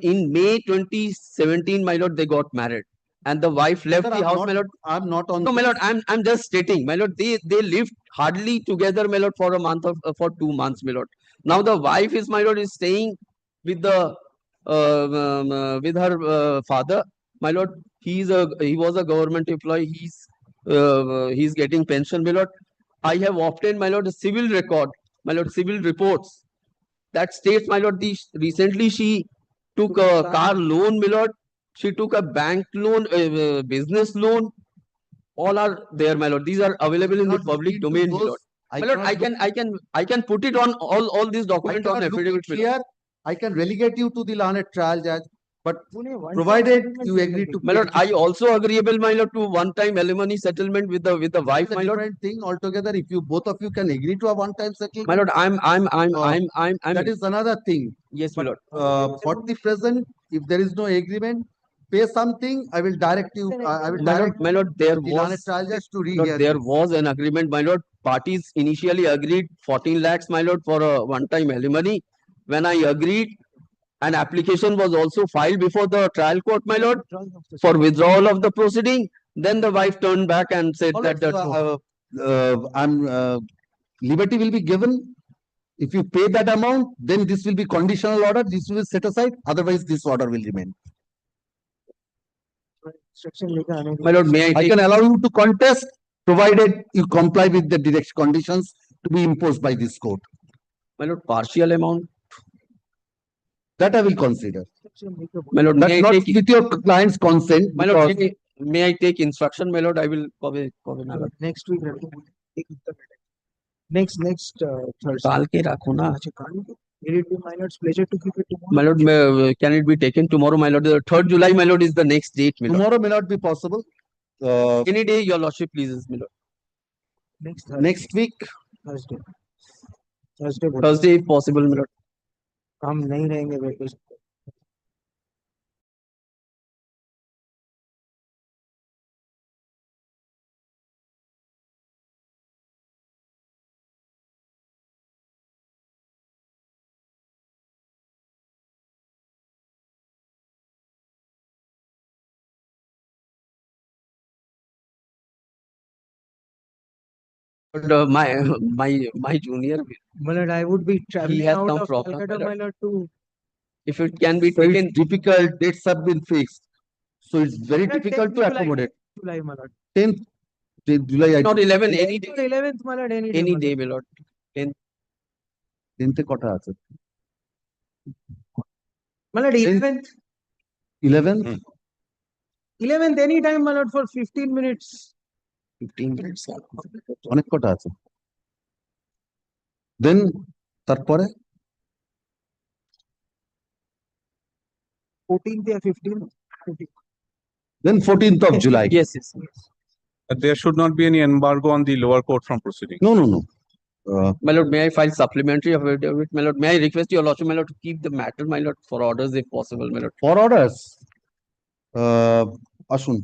in May 2017, my lord, they got married, and the wife left Sir, the I'm house, not- my lord. I'm not on. No, my lord, I'm just stating, my lord, they lived hardly together, my lord, for a month of for 2 months, my lord. Now the wife is, my lord, is staying with the with her father, my lord. He was a government employee. He's getting pension, my lord. I have obtained, my lord, a civil record, my lord, civil reports that states, my lord, recently she took a car loan, my lord. She took a bank loan, business loan. All are there, my lord. These are available in the cannot public look into domain, my those. lord. My lord, I can put it on all these documents on affidavit. my lord. Here, I can relegate you to the learned trial judge, but provided you agree to. My lord, I also agreeable, my lord, to one-time alimony settlement with the wife, It's a my lord. different thing altogether. If you both of you can agree to a one-time settlement. My lord, I'm That is another thing. yes, my But lord. for the present, if there is no agreement, pay something. I will direct you. I will direct My lord, there the learned was trial judge to Lord, rehear. there was an agreement, my lord. Parties initially agreed 14 lakhs, my lord, for a one-time alimony. When I agreed, an application was also filed before the trial court, my lord, for withdrawal of the proceeding. Then the wife turned back and said All that right, liberty will be given. If you pay that amount, then this will be conditional order. This will be set aside. Otherwise, this order will remain. my lord, may I I take can allow you to contest, provided you comply with the direct conditions to be imposed by this court. my lord, partial amount? That I will consider. My lord, That's may I not take with your client's consent. my lord, because may I take instruction, my lord? I will my lord. Next week. Next Thursday. काल के रखो ना. अच्छा, काल को? Will it be my lord's pleasure to keep it tomorrow? My lord, can it be taken tomorrow, my lord? The 3rd July, my lord, is the next date, my lord. tomorrow may not be possible. Any day, your lordship pleases, my lord. Next Thursday. Next week, Thursday. Thursday. Thursday, if possible, my lord. हम नहीं रहेंगे vacation पे. But my junior, My lord, I would be traveling has out some of problem, Calcutta, my my lord, to if it can be so taken, it's difficult. Dates have been fixed, so it's very difficult to accommodate. July, my lord. 10th July. not 11, any day, 11th, my lord, any day. any my day, lord. my lord. 10th কটা আছে? My lord, 11th. 11th? 11th, any time, my lord, for 15 minutes. 15 minutes. অনেক কটা আছে? Then তারপরে 14th or 15th. then 14th of July. Yes. But there should not be any embargo on the lower court from proceeding. No. My lord, may I file supplementary affidavit? My lord, may I request your lordship, my lord, to keep the matter, my lord, for orders if possible, my lord. For orders, আসুন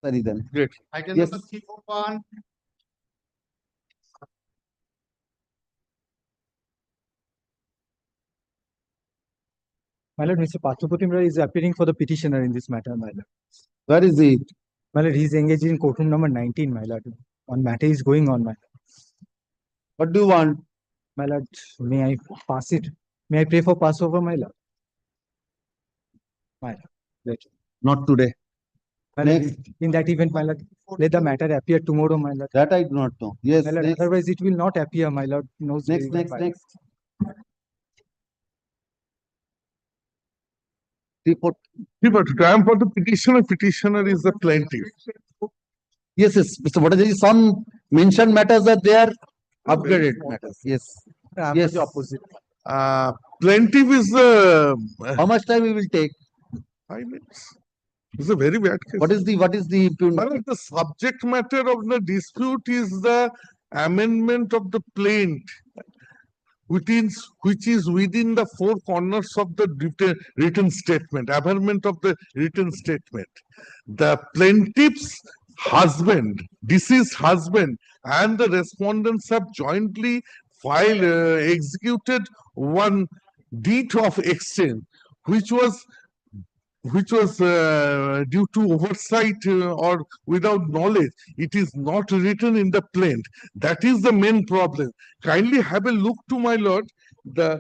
Sorry then. Great. Item Yes. number 341. My lord, Mr. Pathuputimra is appearing for the petitioner in this matter, my lord. Where is he? My lord, he is engaged in courtroom number 19, my lord. One matter is going on, my lord. What do you want? My lord, may I pass it? May I pray for Passover, my lord? My lord. Let, Not today. my lord, Next. in that event, my lord, let the matter appear tomorrow, my lord. That I do not know. Yes, My lord, next, otherwise it will not appear, my lord. Knows next, very well next, by- next. Report. I am for the petitioner. Petitioner is the plaintiff. Yes, yes, Mr. Bhattacharya, some mentioned matters are there, upgraded matters. Yes, I am for yes. the opposite. Plaintiff is the How much time we will take? 5 minutes. It's a very bad case. What is the Well, the subject matter of the dispute is the amendment of the plaint, which is within the four corners of the written statement, amendment of the written statement. The plaintiff's husband, deceased husband, and the respondents have jointly executed one deed of exchange, which was due to oversight or without knowledge. It is not written in the plaint. That is the main problem. Kindly have a look to my lord, the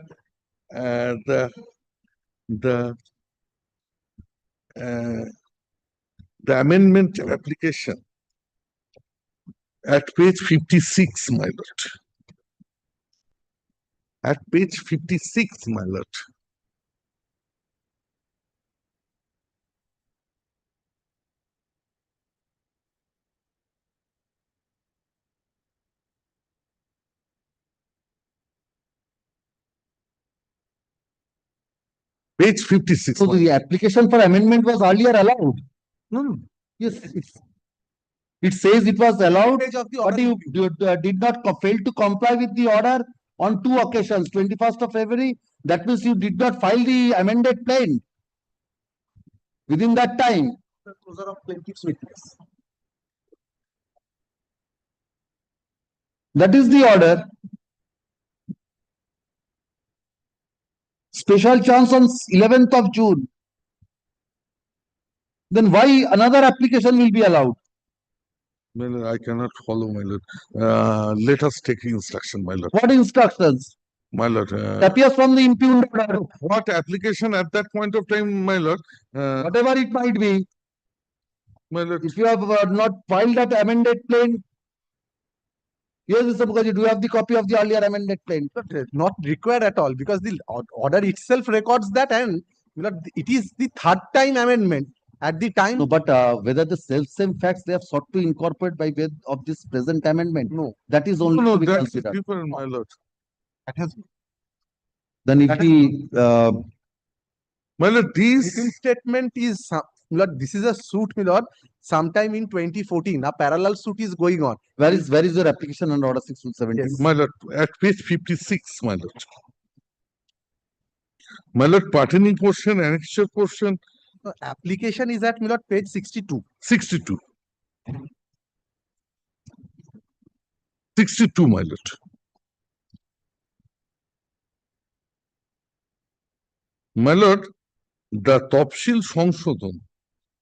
amendment application at page 56, my lord. At page 56, my lord. Page 56. So the application for amendment was earlier allowed? No. Yes, it says it was allowed, Page of the but order. you did not fail to comply with the order on 2 occasions, 21st of February. That means you did not file the amended plaint within that time. Those are of plaintiff's witness. That is the order. Special chance on 11th of June. Then why another application will be allowed? My lord, I cannot follow, my lord. Let us take instruction, my lord. What instructions? My lord. Appears from the impugned order. What application at that point of time, my lord? Whatever it might be. My lord. If you have not filed that amended plaint, yes, Mr. Mukherjee, do you have the copy of the earlier amended plaint? Not required at all because the order itself records that, and it is the third time amendment at the time. No, but whether the same facts they have sought to incorporate by way of this present amendment, no, that is only No, to be that is considered. different, my lord. that has Then if the My lord, this written statement is this is a suit, my lord. Sometime in 2014, a parallel suit is going on. where is your application under order 617? Yes. my lord, at page 56, my lord. My lord, pertaining portion, annexure portion, Application is at, my lord, page 62. 62. 62, my lord. My lord, the তফসিল সংশোধন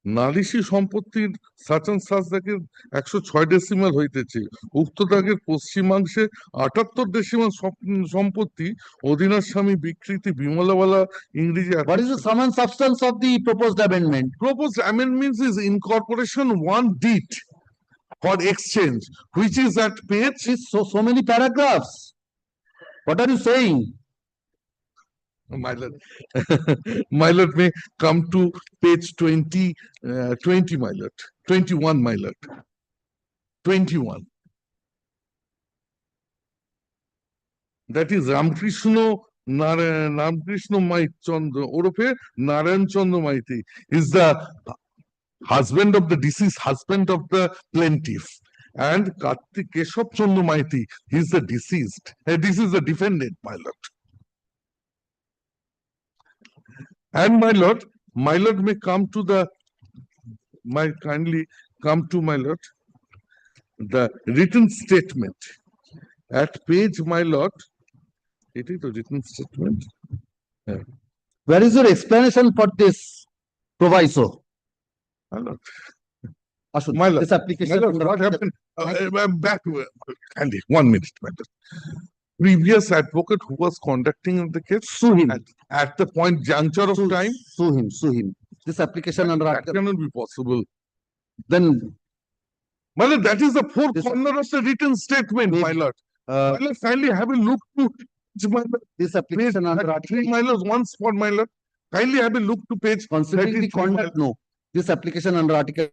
নালিশি সম্পত্তির সাচান সাজ দাগের 106 decimal হইতেছে উক্ত দাগের পশ্চিমাংশে 78 decimal সম্পত্তি অধীনার স্বামী বিকৃতি বিমলাওয়ালা ইংরেজি What is the sum and substance of the proposed amendment? proposed amendments is incorporation one deed for exchange, which is at page So many paragraphs. What are you saying? my lord. My lord may come to page 20, 20, my lord. 21, my lord. 21. That is Ramkrishna Mait Chandra, Orope Narayan Chandra Maiti, is the husband of the deceased husband of the plaintiff. And Kartik Keshav Chandra Maiti, he is the deceased. This is the defendant, my lord. And my lord may come to the, kindly come to my lord, the written statement. At page, my lord, it is a written statement. Where is your explanation for this proviso? My lord, Ashwin, my lord, this application. my lord, what happened? I'm back. Andy, 1 minute, my lord. Previous advocate who was conducting the case Sue him. at the point juncture of time. Sue him. Sue him. This application under That article. cannot be possible. Then, My lord, that is the fourth corner of the written statement, my lord. uh, My lord, kindly have a look to my lord. this application under article. 3 my lord, one spot, my lord. Kindly have a look to page. Considering the 33, my conduct, no. This application under article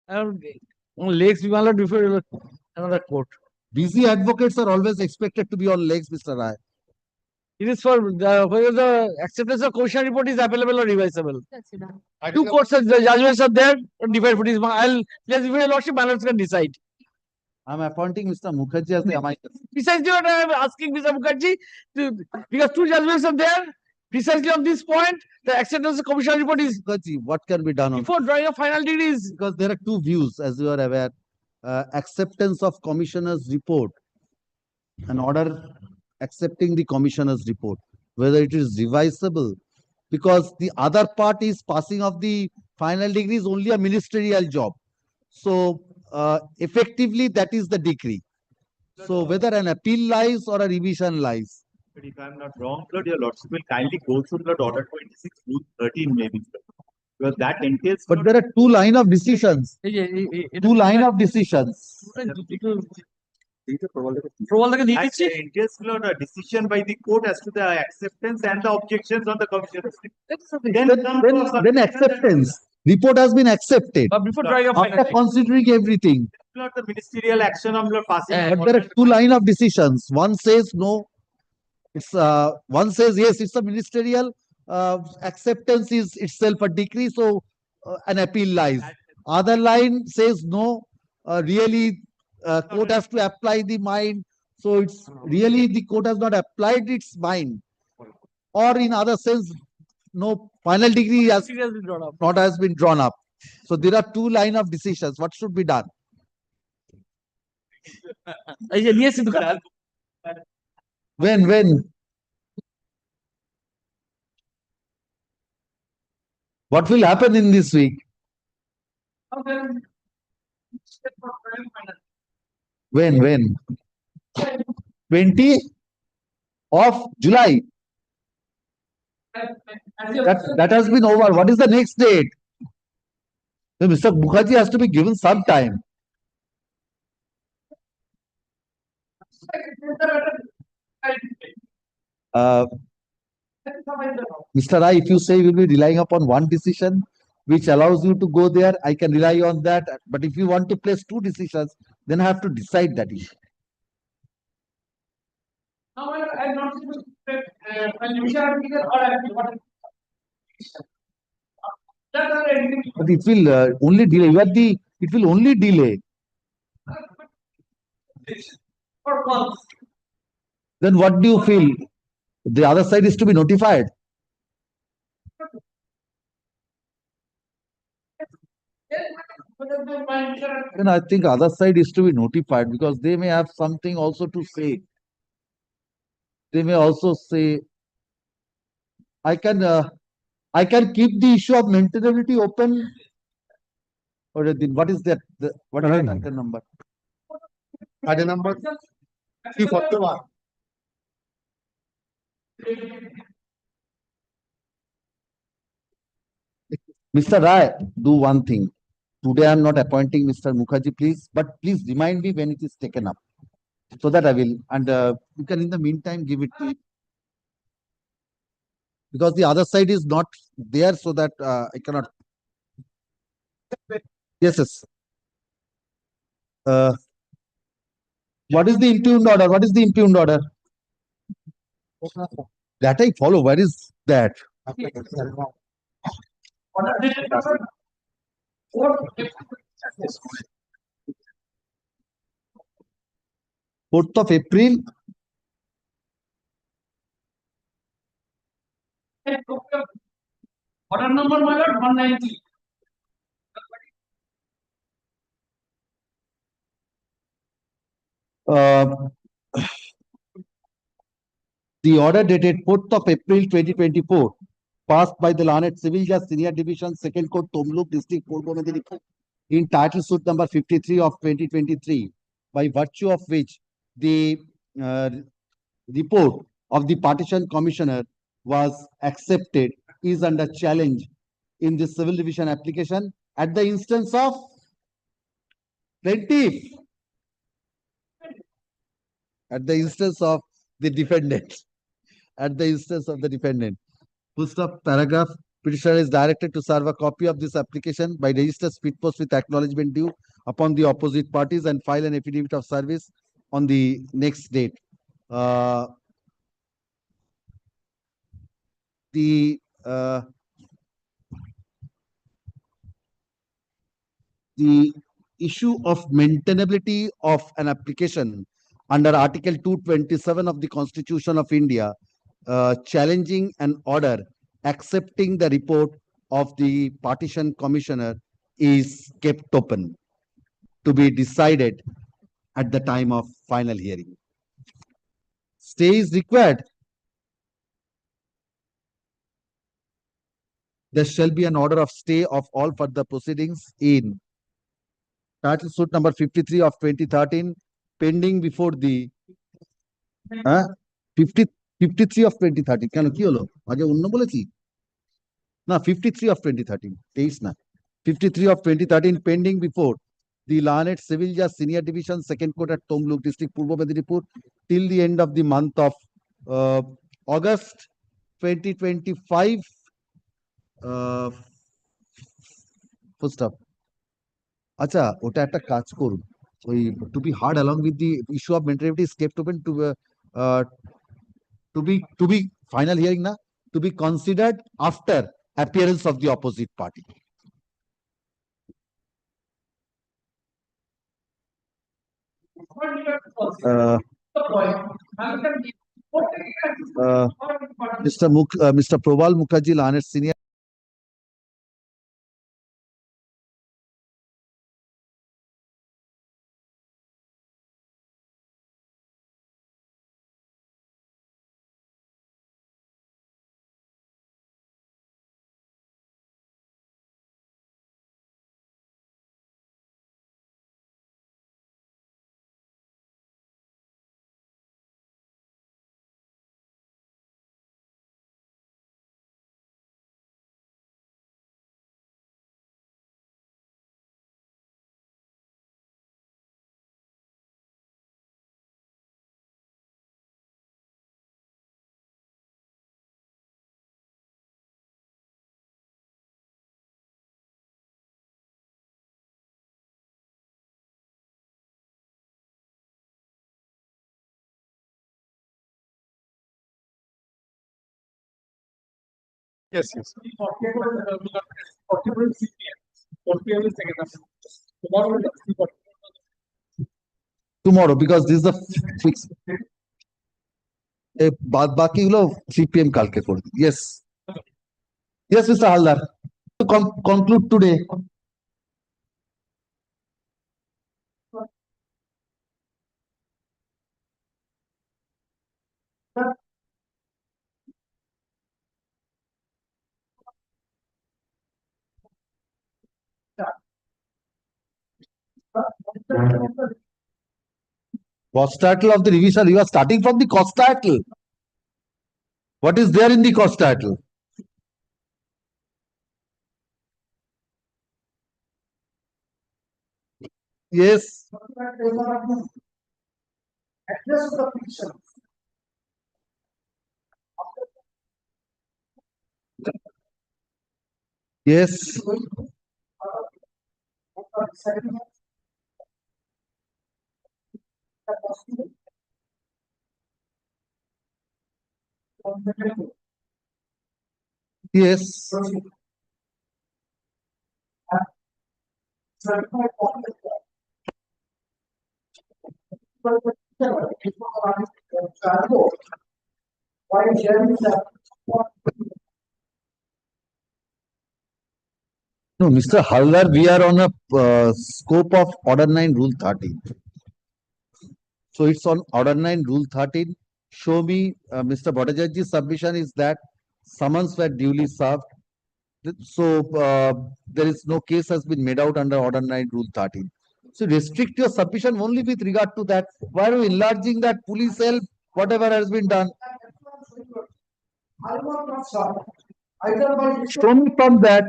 Legs, my lord, before another court. Busy advocates are always expected to be on legs, Mr. Rai. It is for whether the acceptance of question report is available or revisable. Two courts of judgments are there. Different footage. I'll just if your lordship, my lords can decide. I'm appointing Mr. Mukherjee as the amicus. Precisely what I am asking Mr. Mukherjee, because two judgments are there. Precisely on this point, the acceptance of commission report is Mukherjee, what can be done on before drawing a final degrees. because there are two views, as you are aware. Acceptance of commissioner's report, an order accepting the commissioner's report, whether it is revisable, because the other part is passing of the final degree is only a ministerial job. So effectively, that is the decree. So whether an appeal lies or a revision lies. But if I'm not wrong, Lord, your lordship will kindly go through Lord Order 26, Rule 13 maybe. Because that entails. But there are two line of decisions. Two line of decisions. That entails Lord a decision by the court as to the acceptance and the objections on the commissioner's report. Then acceptance. Report has been accepted. But before drawing a final After considering everything. Lord, the ministerial action of Lord passing. But there are two line of decisions. One says no. It's one says yes, it's a ministerial acceptance is itself a decree, so an appeal lies. Other line says no, really court has to apply the mind, so it's really the court has not applied its mind, or in other sense, no final degree has been drawn up. So there are two line of decisions. What should be done? When? What will happen in this week? When? 20 of July. That has been over. What is the next date? So Mr. Mukherjee has to be given some time. Mr. Rai, if you say you will be relying upon one decision which allows you to go there, I can rely on that. But if you want to place two decisions, then I have to decide that issue. But it will only delay. It will only delay. Then what do you feel? The other side is to be notified. Then I think other side is to be notified because they may have something also to say. They may also say, I can keep the issue of maintainability open. Or what is that? What is the item number? Item number 341. Mr. Rai, do one thing. Today I am not appointing Mr. Mukherjee, please, but please remind me when it is taken up, so that I will. And you can, in the meantime, give it to him. Because the other side is not there, so that I cannot. Yes. What is the impugned order? What is the impugned order? That I follow. Where is that? 4th of April. Order number 190. The order dated 4th of April 2024, passed by the Learned Civil Judge Senior Division, Second Court, Tomluk District Court, in title suit number 53 of 2023, by virtue of which the report of the Partition Commissioner was accepted, is under challenge in the civil division application at the instance of plaintiff, at the instance of the defendant, at the instance of the defendant. Full stop, paragraph Petitioner is directed to serve a copy of this application by registered speed post with acknowledgement due upon the opposite parties and file an affidavit of service on the next date. The issue of maintainability of an application under Article 227 of the Constitution of India, challenging an order accepting the report of the Partition Commissioner is kept open to be decided at the time of final hearing. Stay is required. There shall be an order of stay of all further proceedings in title suit number 53 of 2013 pending before the 53 of 2013 কেন কি হলো আগে অন্য বলেছি না 53 of 2013 23 না 53 of 2013 pending before the learned civil judge senior division second court at Tomluk district Purbo Medinipur till the end of the month of August 2025 first up আচ্ছা ওটা একটা কাজ করুন ওই to be heard along with the issue of maintainability is kept open to be final hearing na to be considered after appearance of the opposite party. Mr. Probal Mukherjee, learned senior. Yes, yes. Tomorrow, because this is the fixed. বাকি গুলো 3 PM কালকে করে দিন। Yes. Yes, Mr. Haldar. To conclude today. Cost title of the revision, you are starting from the cost title. What is there in the cost title? Yes. Address of the petition. Yes. Yes. No, Mr. Haldar, we are on a scope of Order 9, Rule 13. So it's on Order 9, Rule 13. Show me, Mr. Bhattacharya's submission is that summons were duly served. So there is no case has been made out under Order 9, Rule 13. So restrict your submission only with regard to that. Why are you enlarging that police help, whatever has been done? Show me from that.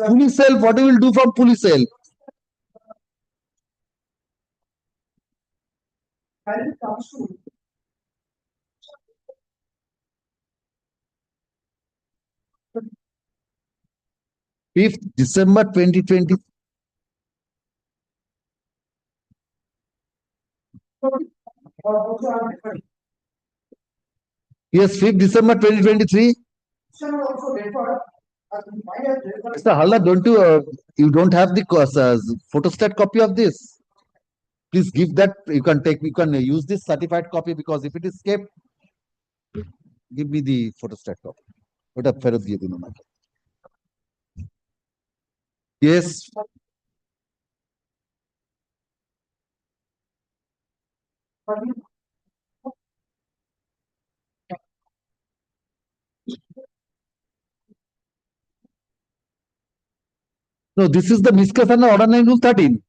Police help, what you will do from police help? 5th December 2020. Yes, 5th December 2023. Mr. Halda, you don't have the photostat copy of this? Please give that. You can use this certified copy, because if it is kept, give me the photostat copy. ওটা ফেরত দিয়ে দিন আমাকে। Yes. No, this is the miscase under Order 9 Rule 13.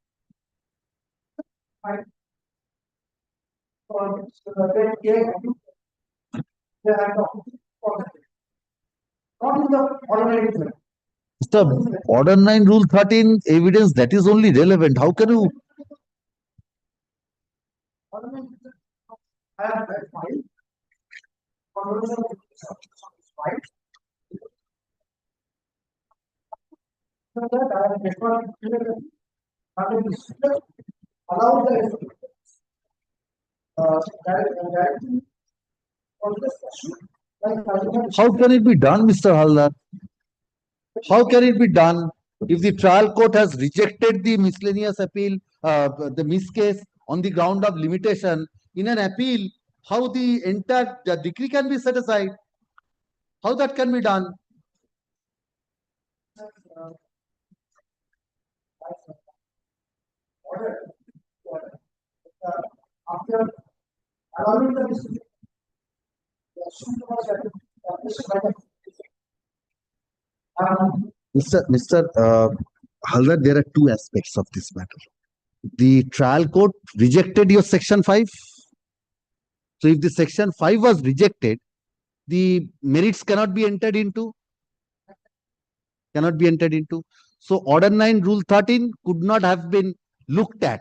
Mr. Order 9 Rule 13 evidence, that is only relevant. How can you? How can it be done, Mr. Halda? How can it be done if the trial court has rejected the miscellaneous appeal, the miscase on the ground of limitation in an appeal? How the entire decree can be set aside? How that can be done? Mr. Halda, there are two aspects of this matter. The trial court rejected your section 5. So if the section 5 was rejected, the merits cannot be entered into. So Order 9 Rule 13 could not have been looked at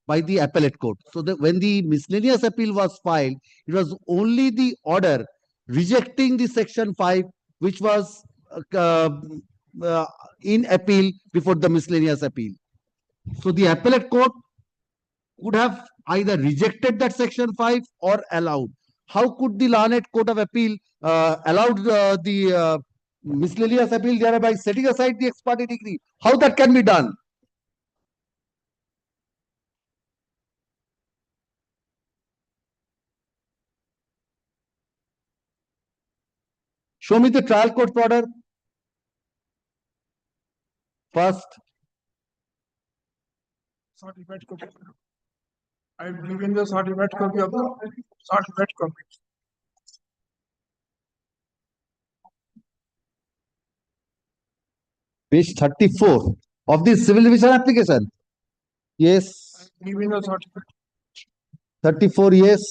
by the appellate court. So that when the miscellaneous appeal was filed, it was only the order rejecting the section 5 which was in appeal before the miscellaneous appeal. So the appellate court could have either rejected that section 5 or allowed. How could the learned court of appeal allowed the miscellaneous appeal, thereby setting aside the ex parte decree? How that can be done? Show me the trial court order. First. Certified copy. I am giving the certified copy of the certified copy. Page 34 of the civil division application. Yes. Giving the certificate. 34, yes.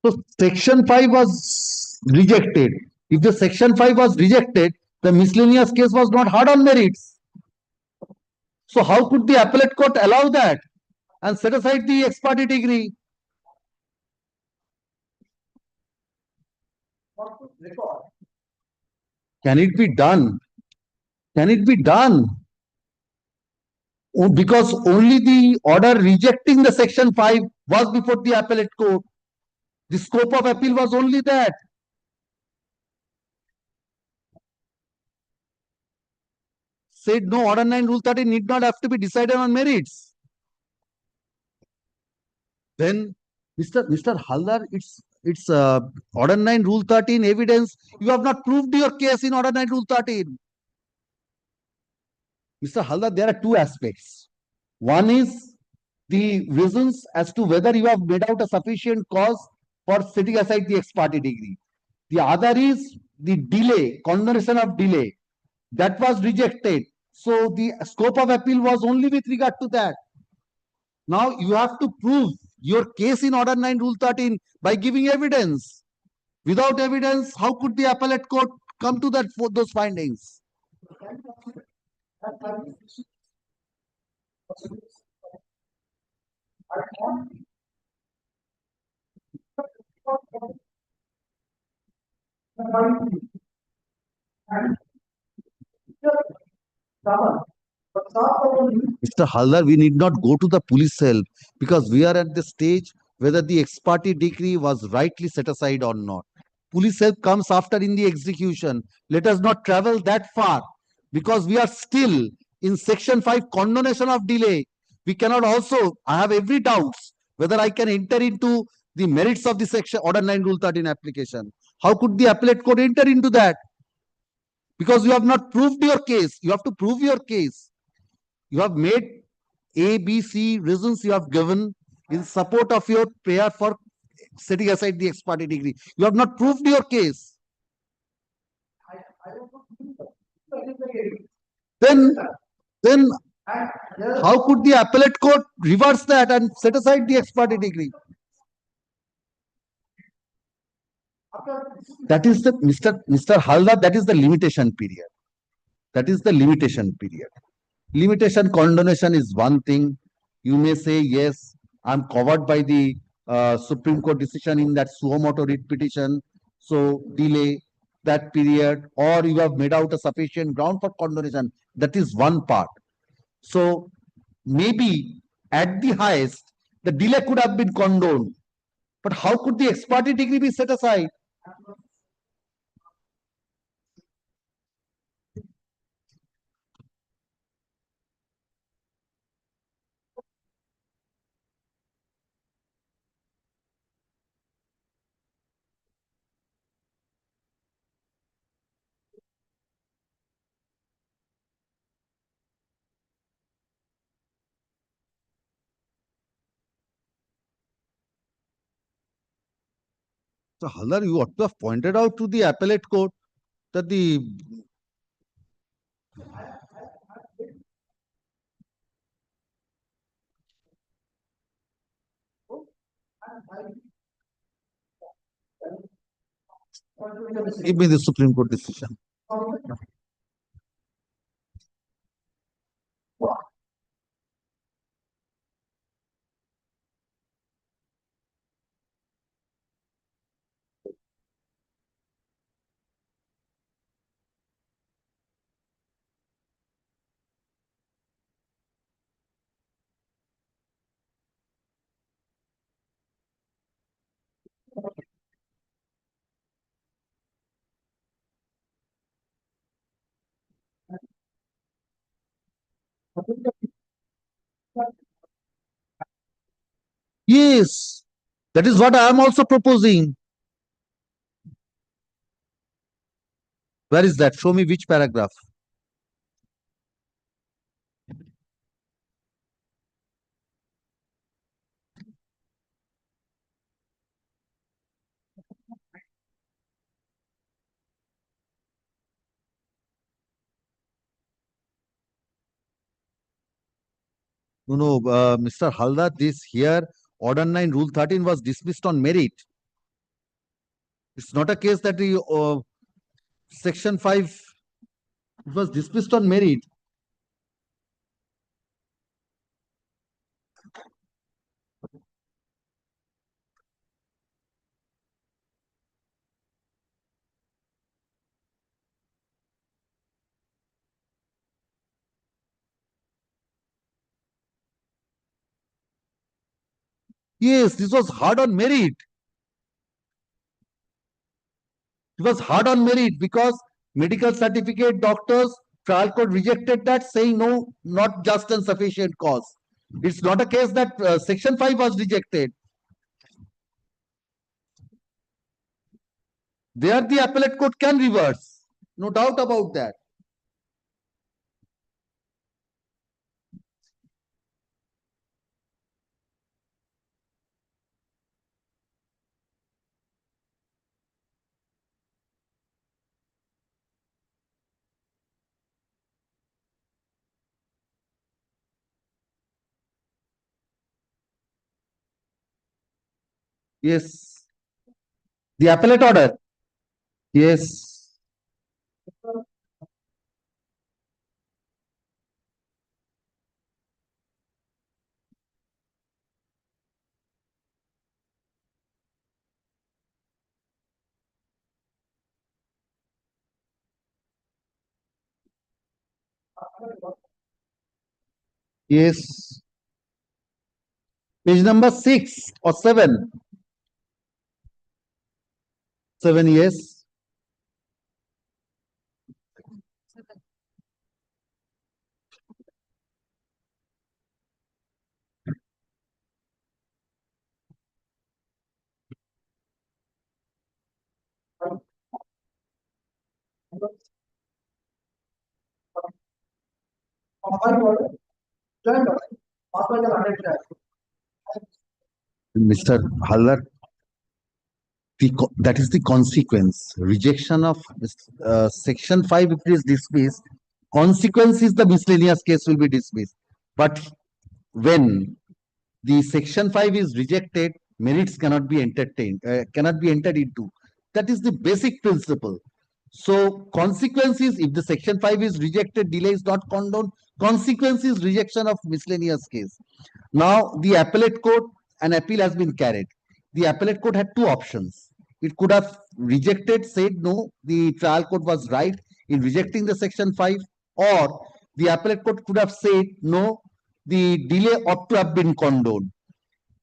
So section 5 was rejected. If the section 5 was rejected, the miscellaneous case was not heard on merits. So how could the appellate court allow that and set aside the ex parte decree? Can it be done? Can it be done? Oh, because only the order rejecting the section 5 was before the appellate court. The scope of appeal was only that. Said no, Order 9 Rule 13 need not have to be decided on merits. Then, Mr. Halda, it's Order 9 Rule 13 evidence. You have not proved your case in Order 9 Rule 13. Mr. Halda, there are two aspects. One is the reasons as to whether you have made out a sufficient cause for setting aside the ex parte degree. The other is the delay, condonation of delay. That was rejected. So the scope of appeal was only with regard to that. Now you have to prove your case in Order 9 Rule 13 by giving evidence. Without evidence, how could the appellate court come to that for those findings? Mr. Haldar, we need not go to the police cell because we are at the stage whether the ex parte decree was rightly set aside or not. Police help comes after in the execution. Let us not travel that far because we are still in section 5 condonation of delay. We cannot also, I have every doubts whether I can enter into the merits of the section Order 9 Rule 13 application. How could the appellate court enter into that? Because you have not proved your case. You have to prove your case. You have made A, B, C reasons you have given in support of your prayer for setting aside the ex parte degree. You have not proved your case. Then how could the appellate court reverse that and set aside the ex parte degree? That is the Mr. Halda, that is the limitation period. That is the limitation period. Limitation condonation is one thing. You may say, yes, I'm covered by the Supreme Court decision in that suo motu writ petition. So delay that period, or you have made out a sufficient ground for condonation. That is one part. So maybe at the highest, the delay could have been condoned. But how could the ex parte degree be set aside? So, Halar, you ought to have pointed out to the appellate court that the give me the Supreme Court decision. Yes, that is what I am also proposing. Where is that? Show me which paragraph. No, Mr. Halda, this here, Order 9, Rule 13 was dismissed on merit. It's not a case that the Section 5 was dismissed on merit. Yes, this was hard on merit. It was hard on merit because medical certificate doctors, trial court rejected that, saying no, not just and sufficient cause. It's not a case that Section 5 was rejected. There the appellate court can reverse. No doubt about that. Yes. The appellate order? Yes. Yes. Page number 6 or 7? 7, yes. Mr. Hallar, that is the consequence. Rejection of section 5, if it is dismissed, consequence is the miscellaneous case will be dismissed. But when the section 5 is rejected, merits cannot be entertained, cannot be entered into. That is the basic principle. So consequence is, if the section 5 is rejected, delay is not condoned. Consequence is rejection of miscellaneous case. Now the appellate court, an appeal has been carried. The appellate court had two options. It could have rejected, said no, the trial court was right in rejecting the section 5, or the appellate court could have said no, the delay ought to have been condoned.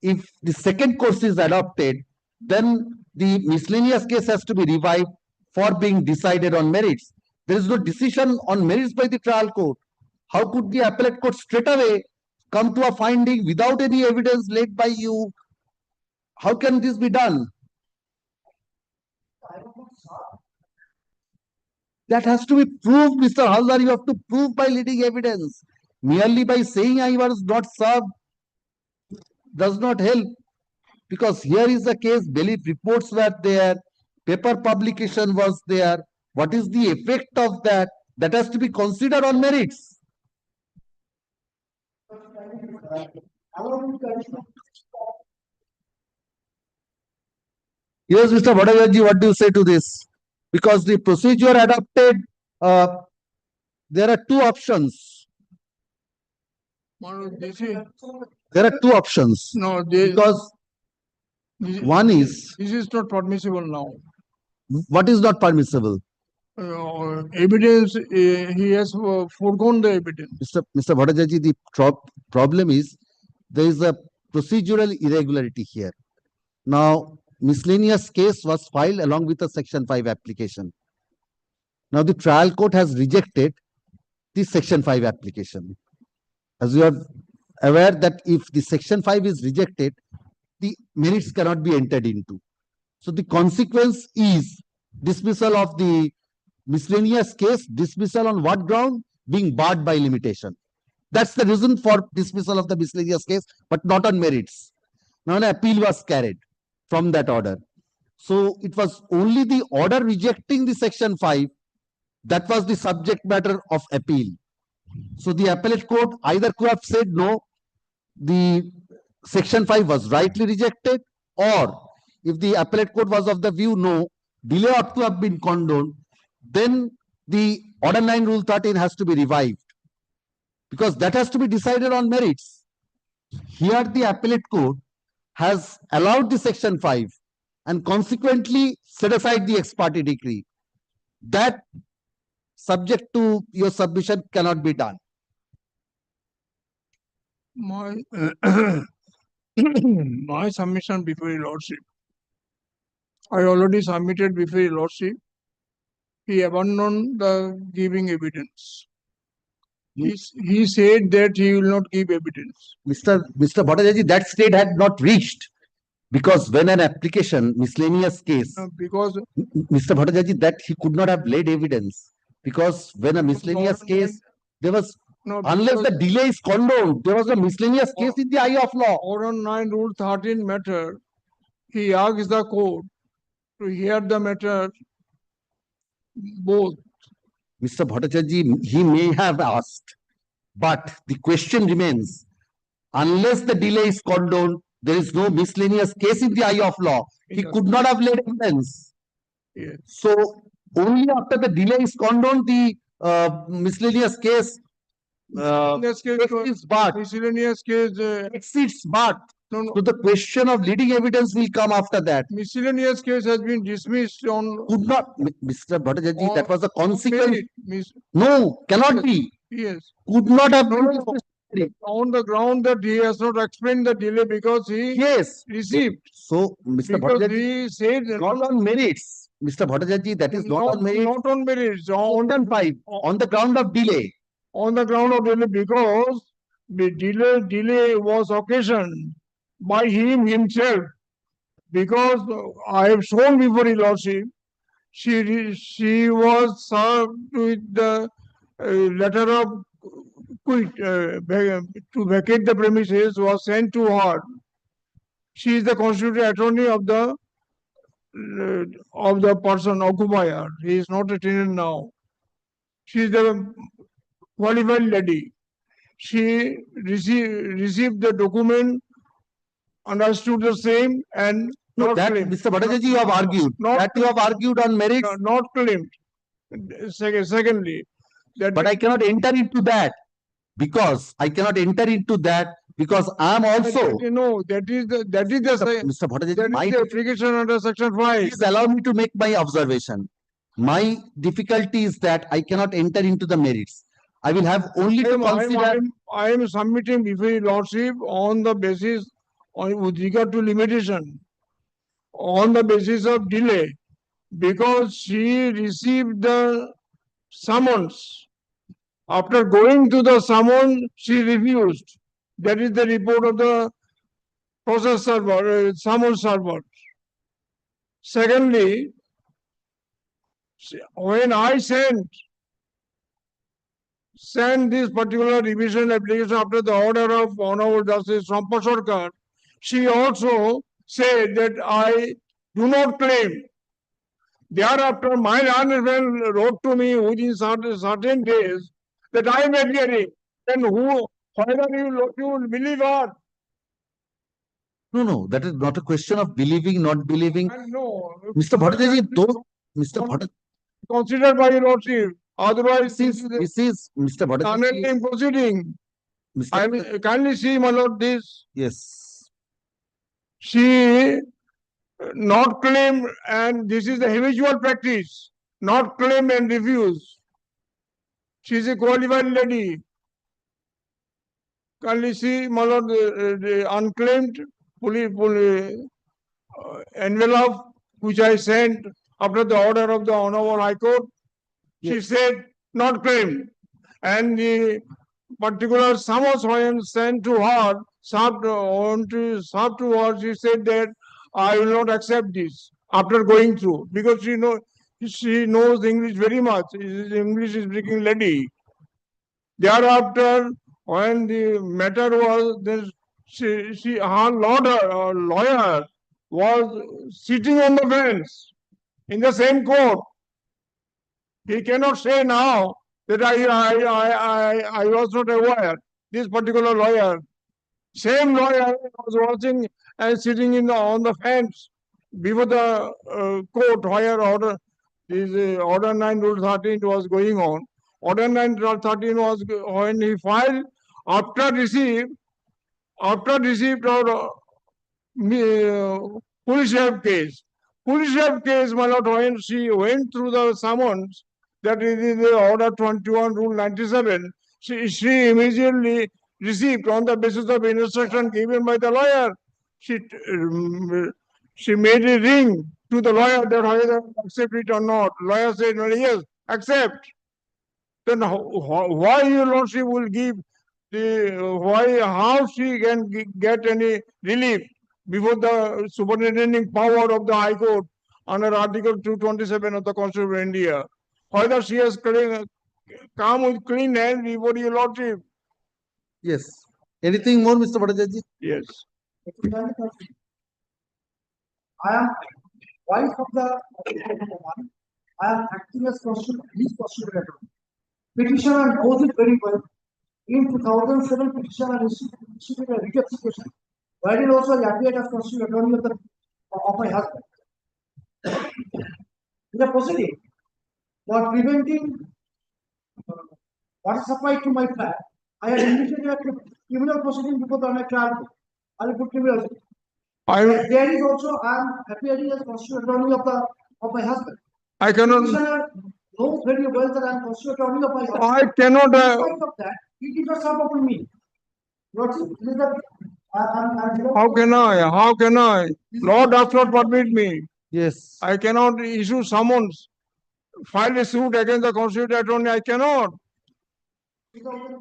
If the second course is adopted, then the miscellaneous case has to be revived for being decided on merits. There is no decision on merits by the trial court. How could the appellate court straight away come to a finding without any evidence laid by you? How can this be done? That has to be proved, Mr. Hallar. You have to prove by leading evidence. Merely by saying I was not served does not help. Because here is the case, belief reports were there, paper publication was there. What is the effect of that? That has to be considered on merits. Yes, Mr. Bhattacharya, what do you say to this? Because the procedure adopted, there are two options. There are two options. No, because one is, this is not permissible now. What is not permissible? Evidence, he has foregone the evidence. Mr. Bhattacharya, the problem is there is a procedural irregularity here. Now, miscellaneous case was filed along with a section 5 application. Now, the trial court has rejected the section 5 application. As you are aware that if the section 5 is rejected, the merits cannot be entered into. So the consequence is dismissal of the miscellaneous case. Dismissal on what ground? Being barred by limitation. That's the reason for dismissal of the miscellaneous case, but not on merits. Now an appeal was carried from that order. So it was only the order rejecting the section 5 that was the subject matter of appeal. So the appellate court either could have said no, the section 5 was rightly rejected, or if the appellate court was of the view no, delay ought to have been condoned, then the order 9 rule 13 has to be revived, because that has to be decided on merits. Here the appellate court has allowed the section 5 and consequently set aside the ex parte decree. That, subject to your submission, cannot be done. My my submission before your lordship, I already submitted before your lordship. He abandoned the giving evidence. He said that he will not give evidence. Mr. Bhattacharya, that state had not reached, because when an application, miscellaneous case, because Mr. Bhattacharya, that he could not have laid evidence, because when a miscellaneous case, there was, unless the delay is condoned, there was a miscellaneous case in the eye of law. Order 9 rule 13 matter, he asked the court to hear the matter both. Mr. Bhattacharya, he may have asked, but the question remains, unless the delay is condoned, There is no miscellaneous case in the eye of law. He could not have laid evidence. Yes. So only after the delay is condoned, the miscellaneous case Miscellaneous case, exceeds bar. miscellaneous case, Exceeds bar. no, no, So the question of leading evidence will come after that. miscellaneous case has been dismissed on. Could not, Mr. Bhattacharya, that was the on consequence. merit, No, cannot be. Yes. Could not have No, been. no, on the ground that he has not explained the delay because he Yes. received. So, Mr. Because Bhattacharya, he said not on merits. Mr. Bhattacharya, that is not on merits. Not on merits, on 5, on the ground of delay. on the ground of delay because the delay was occasioned by him himself. Because I have shown before His Lordship, she was served with the letter of quit to vacate the premises was sent to her. She is the constituted attorney of the person occupier. He is not a tenant now. She is the qualified lady. She received the document, understood the same, and No, not that, claimed. Mr. Bhattacharya, you have argued. That you have argued on merits. Not claimed. Secondly, that But I cannot enter into that because I cannot enter into that because I am also. No, that is the Mr. Bhattacharya, that is the application under section 5. please allow me to make my observation. My difficulty is that I cannot enter into the merits. I will have only to consider. I am submitting before His Lordship on the basis with regard to limitation, on the basis of delay, because she received the summons. After going to the summons, she refused. That is the report of the process server, summons server. Secondly, when I sent this particular revision application after the order of Honorable Justice Rampa Sarkar, she also said that I do not claim. Thereafter, my learned friend wrote to me within certain days that I am appearing. Then whether you will believe her? No, that is not a question of believing, not believing. No. Mr. Bhattacharya, though, Mr. Bhattacharya. Considered by your Lordship. Otherwise, this is Mr. Bhattacharya. Unending proceeding. Kindly see, my lord, this. Yes. She not claim, and this is the habitual practice. Not claim and refuse. She is a qualified lady. Kindly see, my lord, the unclaimed envelope which I sent after the order of the Honorable High Court. She said not claimed, and the particular summons when sent to her, served to her, she said that I will not accept this after going through because she knows English very much. English is speaking lady. Thereafter, when the matter was, her lawyer was sitting on the bench in the same court. He cannot say now that I was not aware. This particular lawyer, same lawyer was watching and sitting on the fence before the court where order 9 rule 13 was going on. Order 9 rule 13 was when he filed after received our police help case. Police help case, my lord, when she went through the summons, that is the order 21 rule 97, she immediately received on the basis of instruction given by the lawyer. She made a ring to the lawyer that whether accept it or not. Lawyer said, well, yes, accept. Then why your lordship will give how she can get any relief before the superintending power of the High Court under Article 227 of the Constitution of India? Whether she has come with clean hands before your lordship? Yes. Anything more, Mr. Bhattacharya? Yes. I am wife of the woman. I am acting as his constituted attorney. Petitioner knows it very well. In 2007, petitioner issued a writ application wherein also I appeared as constitutional attorney of my husband. In the proceeding for preventing water supply to my flat, I had initiated a criminal proceeding before the trial court. I will put criminal. There is also I am appearing as constitutional attorney of my husband. I cannot. Petitioner knows very well that I am constitutional attorney of my husband. I cannot. In spite of that, he did not serve upon me. How can I? How can I? Law does not permit me. Yes. I cannot issue summons, file a suit against the constitutional attorney. I cannot.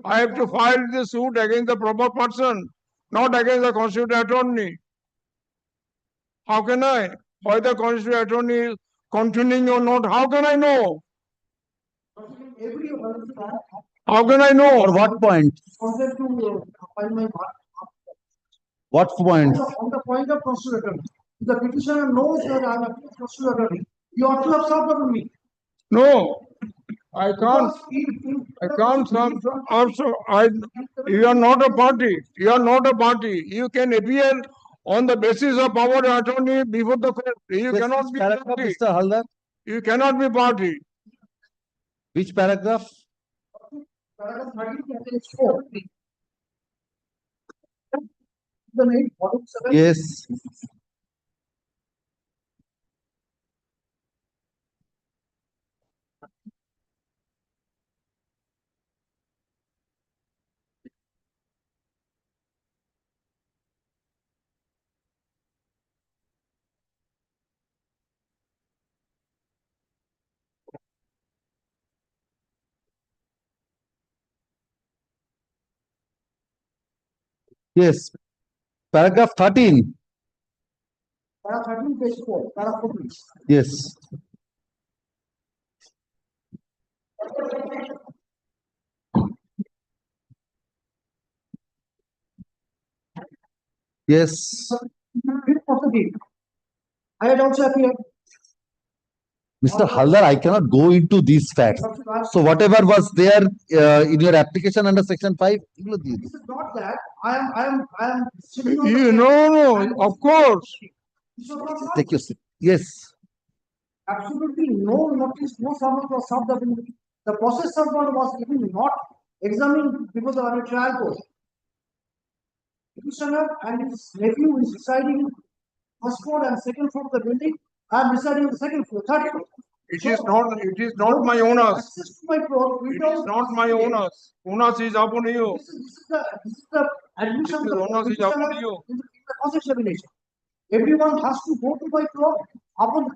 I have to file the suit against the proper person, not against the constitutional attorney. How can I? Whether the constitutional attorney is continuing or not, how can I know? How can I know? For what point? What point? On the point of constitutional attorney. If the petitioner knows that I am a constitutional attorney, you ought to have served upon me. No, I can't. I can't. Also, you are not a party. You are not a party. You can appear on the basis of power of attorney before the court. You Yes, cannot which be paragraph, party. Mr. Haldar? You cannot be party. Which paragraph? Paragraph 13, page 4. The name, volume 7. Yes. Yes. Paragraph 13. Paragraph 13, page 4. Paragraph 4, please. Yes. Yes. I had also appeared. Mr. Haldar, I cannot go into these facts. So whatever was there in your application under section 5, include these. This is not that. I am sitting on the You no, of course. This was not Take your seat. Yes. absolutely no notice, no summons was served upon me. The process server was even not examined because of our trial court. Petitioner and his nephew is residing first floor and second floor of the building. I am residing on the second floor, third floor. It is not my owners. Access to my floor. It is not my owners. Owners is upon you. This is the admission of the Owners is petitioner upon you. in the cross examination. Everyone has to go to my floor upon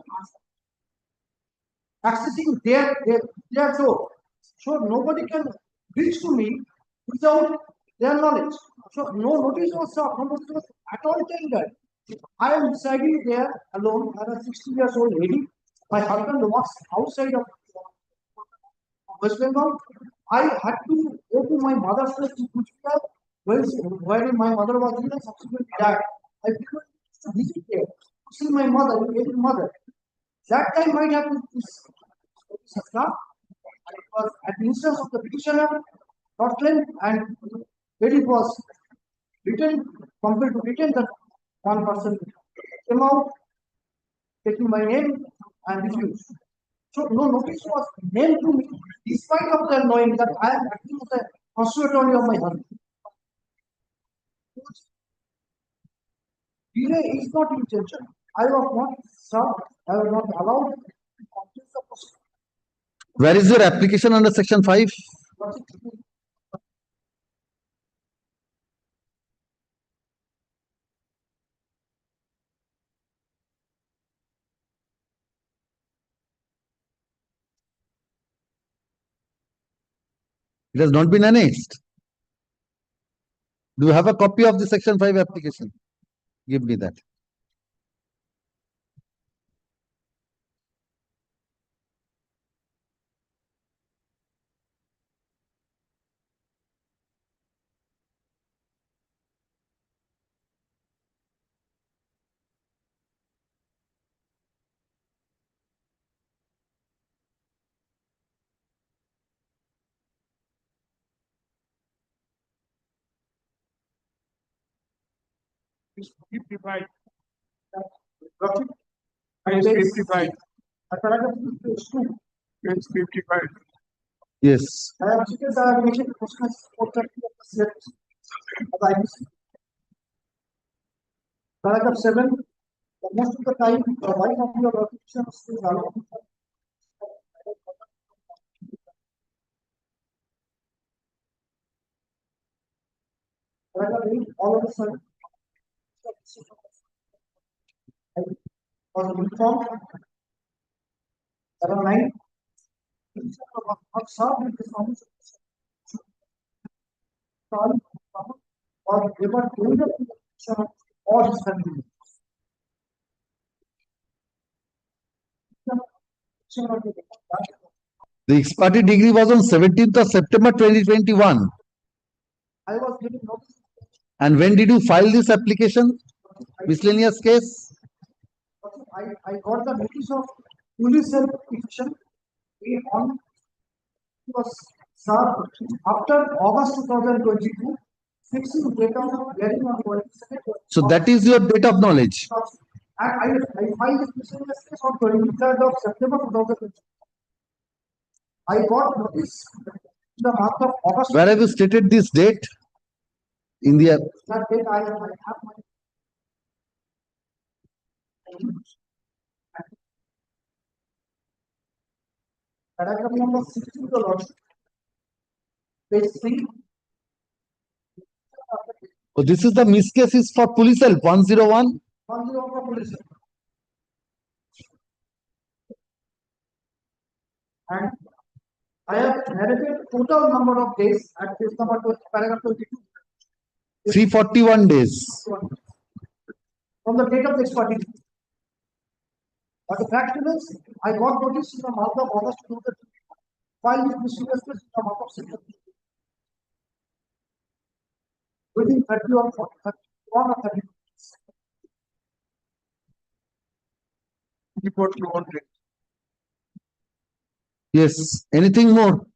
accessing their floor. So nobody can reach to me without their knowledge. So no notice was served, no notice was at all tendered. I am residing there alone. I am a 60 years old lady. My husband works outside of West Bengal. I had to go to my mother's place in Kuchbihar, where my mother was ill and subsequently died. I frequently used to visit there to see my mother, aging mother. That time might have been this staff. It was at the instance of the petitioner, Scotland, and when it was written, compelled to written, that one person came out, taking my name and refused. So no notice was named to me, despite of their knowing that I am acting as a constitutional attorney of my husband. Delay is not intention. I was not served, I was not allowed to complete the process. Where is your application under section 5? It has not been annexed. Do you have a copy of the section 5 application? Give me that. Page 55. Page Page 55. Paragraph page 2. Page 55. Yes. Applicants are making questions for Paragraph 7. The most of the time, the wife of your application is allowed. Paragraph 8. All of a sudden, was informed. Paragraph 9. Or ever doing the or his family. The ex parte degree was on 17th of September 2021. I was giving notice. And when did you file this application? Miscellaneous case? I got the notice of police self-petition on was served after August 2022, fixing date of hearing on 22nd. So that is your date of knowledge. I filed this miscellaneous case on 23rd of September 2022. I got notice in the month of August. Where have you stated this date? In the That date I have my paragraph number 16 to lodge. Page 3. oh, this is the miss case is for police help 101. 101 for police. And I have narrated total number of days at page number 20, paragraph 22. 341 days. From the date of the expiry. But the fact remains, I got notice in the month of August 2022. Filed this miscellaneous case in the month of September. Within 31 or 30 days. Report you wanted. Yes. Anything more?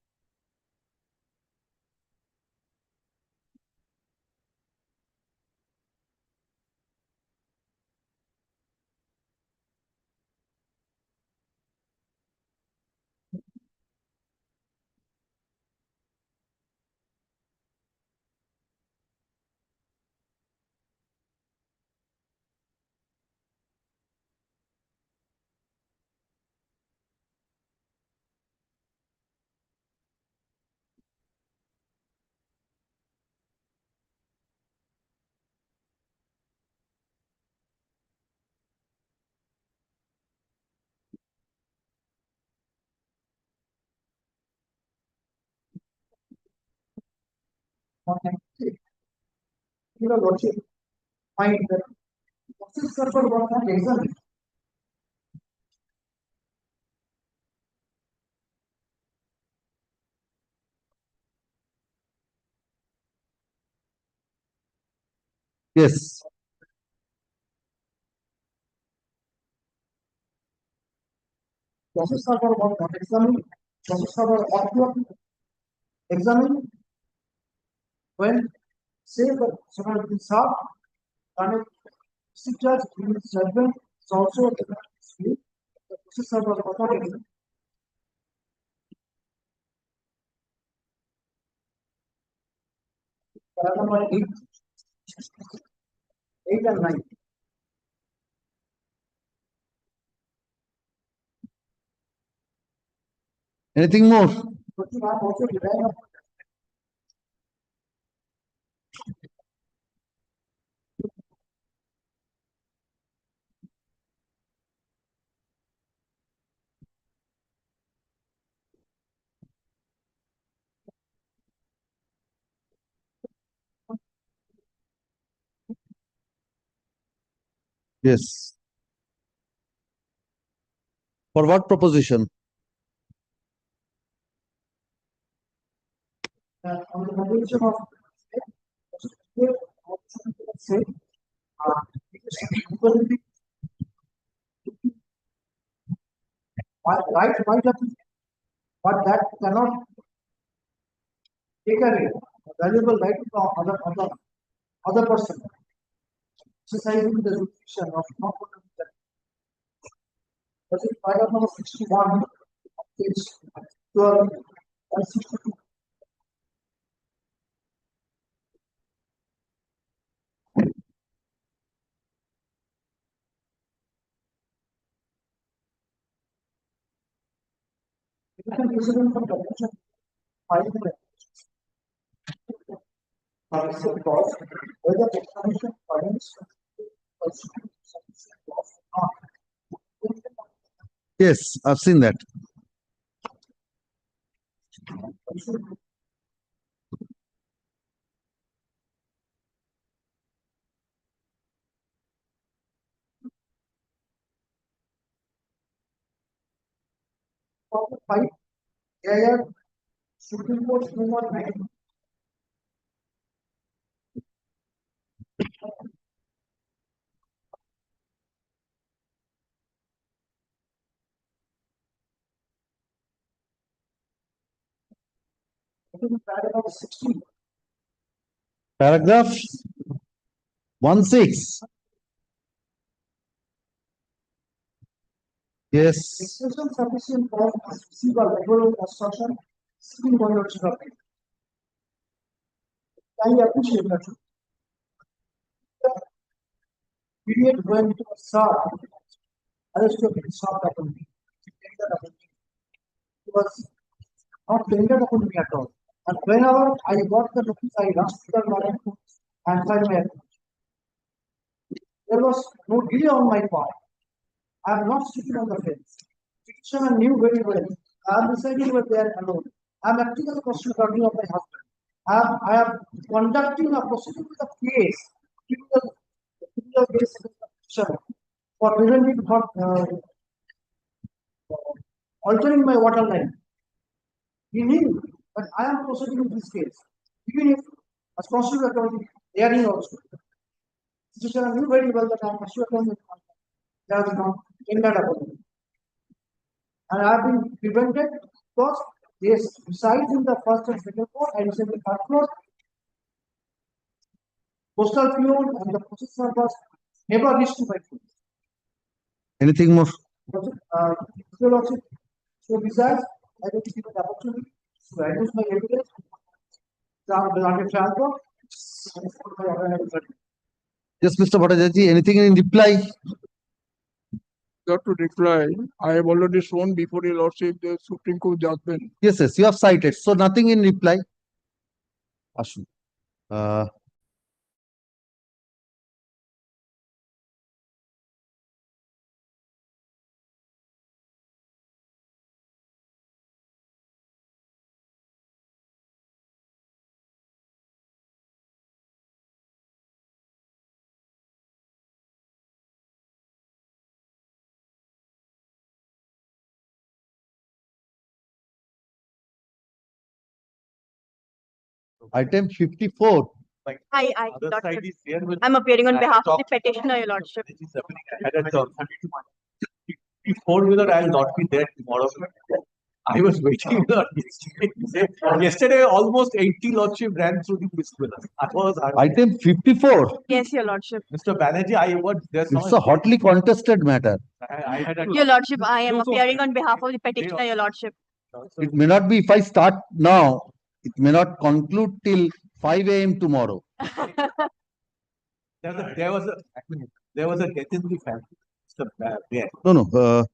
Your Lordship, find that process server was not examined. Yes. Process server was not examined. Process server ought to examine when say the server has been served and district judge in his judgment is also the process server was not examined. Paragraph number 8. 8 and 9. Anything more? But you are also relying upon Yes. For what proposition? on the conclusion of say right judgment, but that cannot take away a valuable right to the other person. exercising the jurisdiction of not only the paragraph number 61 of page 12 and 62. President for Commission filed the clause whether the Commission finds Yes, I've seen that. Five, AIR Supreme Court number 9. Paragraph 16. Paragraph 16. Yes. Expression sufficient for receive a liberal construction scheme on your children. I appreciate that. Period when it was served, arrested and served upon me. It was not tendered upon me at all. And whenever I got the notice, I rushed to the warrant and filed my application. There was no delay on my part. I am not sitting on the fence. Petitioner knew very well. I am residing where they are alone. I am acting as a personal guardian of my husband. I am conducting a proceeding with a case, criminal case against the petitioner for preventing altering my water line. He knew that I am proceeding with this case, even if as constitutional attorney, hearing also. Petitioner knew very well that I am constitutional attorney. That is not tendered upon me. And I have been prevented because this resides in the first and second floor and is in the third floor. Postal fuel and the process servers never reached to my food. Anything more? So besides, I will give the opportunity to reduce my evidence, transport. Yes, Mr. Bhattacharya, anything in reply? Got to reply. I have already shown before your lordship the Supreme Court judgment. Yes, yes, you have cited. So nothing in reply. Ashu. Item 54. Hi, Doctor. I'm appearing on behalf of the petitioner, your lordship. Four-wheeler, I'll not be there tomorrow. I was waiting yesterday. Almost 80 lordship ran through the list with us. Item 54. Yes, your lordship. Mr. Banerjee, It's a hotly contested matter. Your lordship, I am appearing on behalf of the petitioner, your lordship. It may not be if I start now, it may not conclude till 5 a.m. tomorrow. There was a death in the family. No,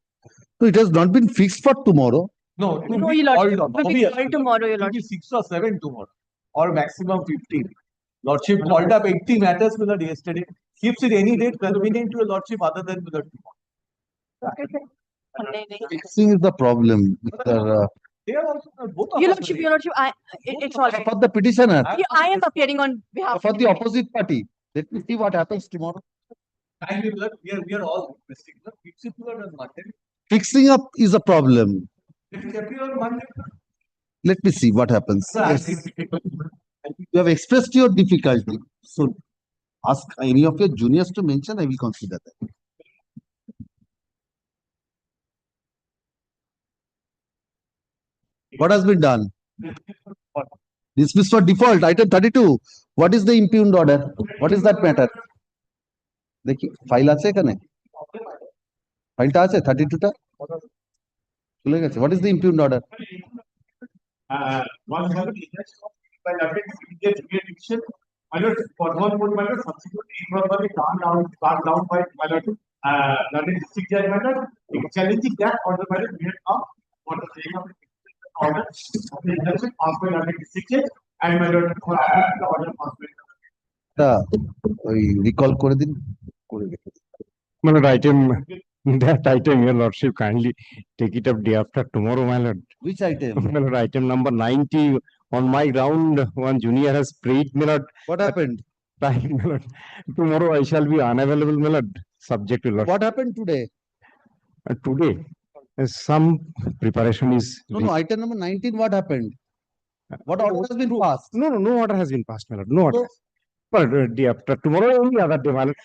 it has not been fixed for tomorrow. No, your lordship. Will be called tomorrow, your lordship. 6 or 7 tomorrow, or maximum 15. Lordship called up 80 matters with yesterday. Keeps it any date convenient to a lordship other than with tomorrow. Fixing is the problem, Mr. Your lordship, it's all right. For the petitioner. I am appearing on behalf For the opposite party. Let me see what happens tomorrow. We are all requesting. Fix it on Monday. Fixing up is a problem. It is appear on Monday. Let me see what happens. Yes. You have expressed your difficulty. So ask any of your juniors to mention, I will consider that. What has been done? Dismissed for default, item 32. What is the impugned order? What is that matter? দেখি file আছে এখানে, ফাইলটা আছে 32টা চলে গেছে। What is the impugned order? One hundred by London immediate eviction. For one more matter, subsequently improperly turned down by London district judge matter. Challenging that order by the period of for the sake of order of the injunction passed by London district judge and the order passed by. ওই recall করে দিন, করে রেখে দিন। My lord, item, that item, your lordship, kindly take it up day after tomorrow, my lord. Which item? My lord, item number 90, on my ground, one junior has prayed, my lord. What happened? Time, my lord. Tomorrow I shall be unavailable, my lord, subject to lord. What happened today? Today, some preparation is. No, item number 19, what happened? What order has been passed? No order has been passed, my lord, no order. But day after tomorrow, only other day, my lord.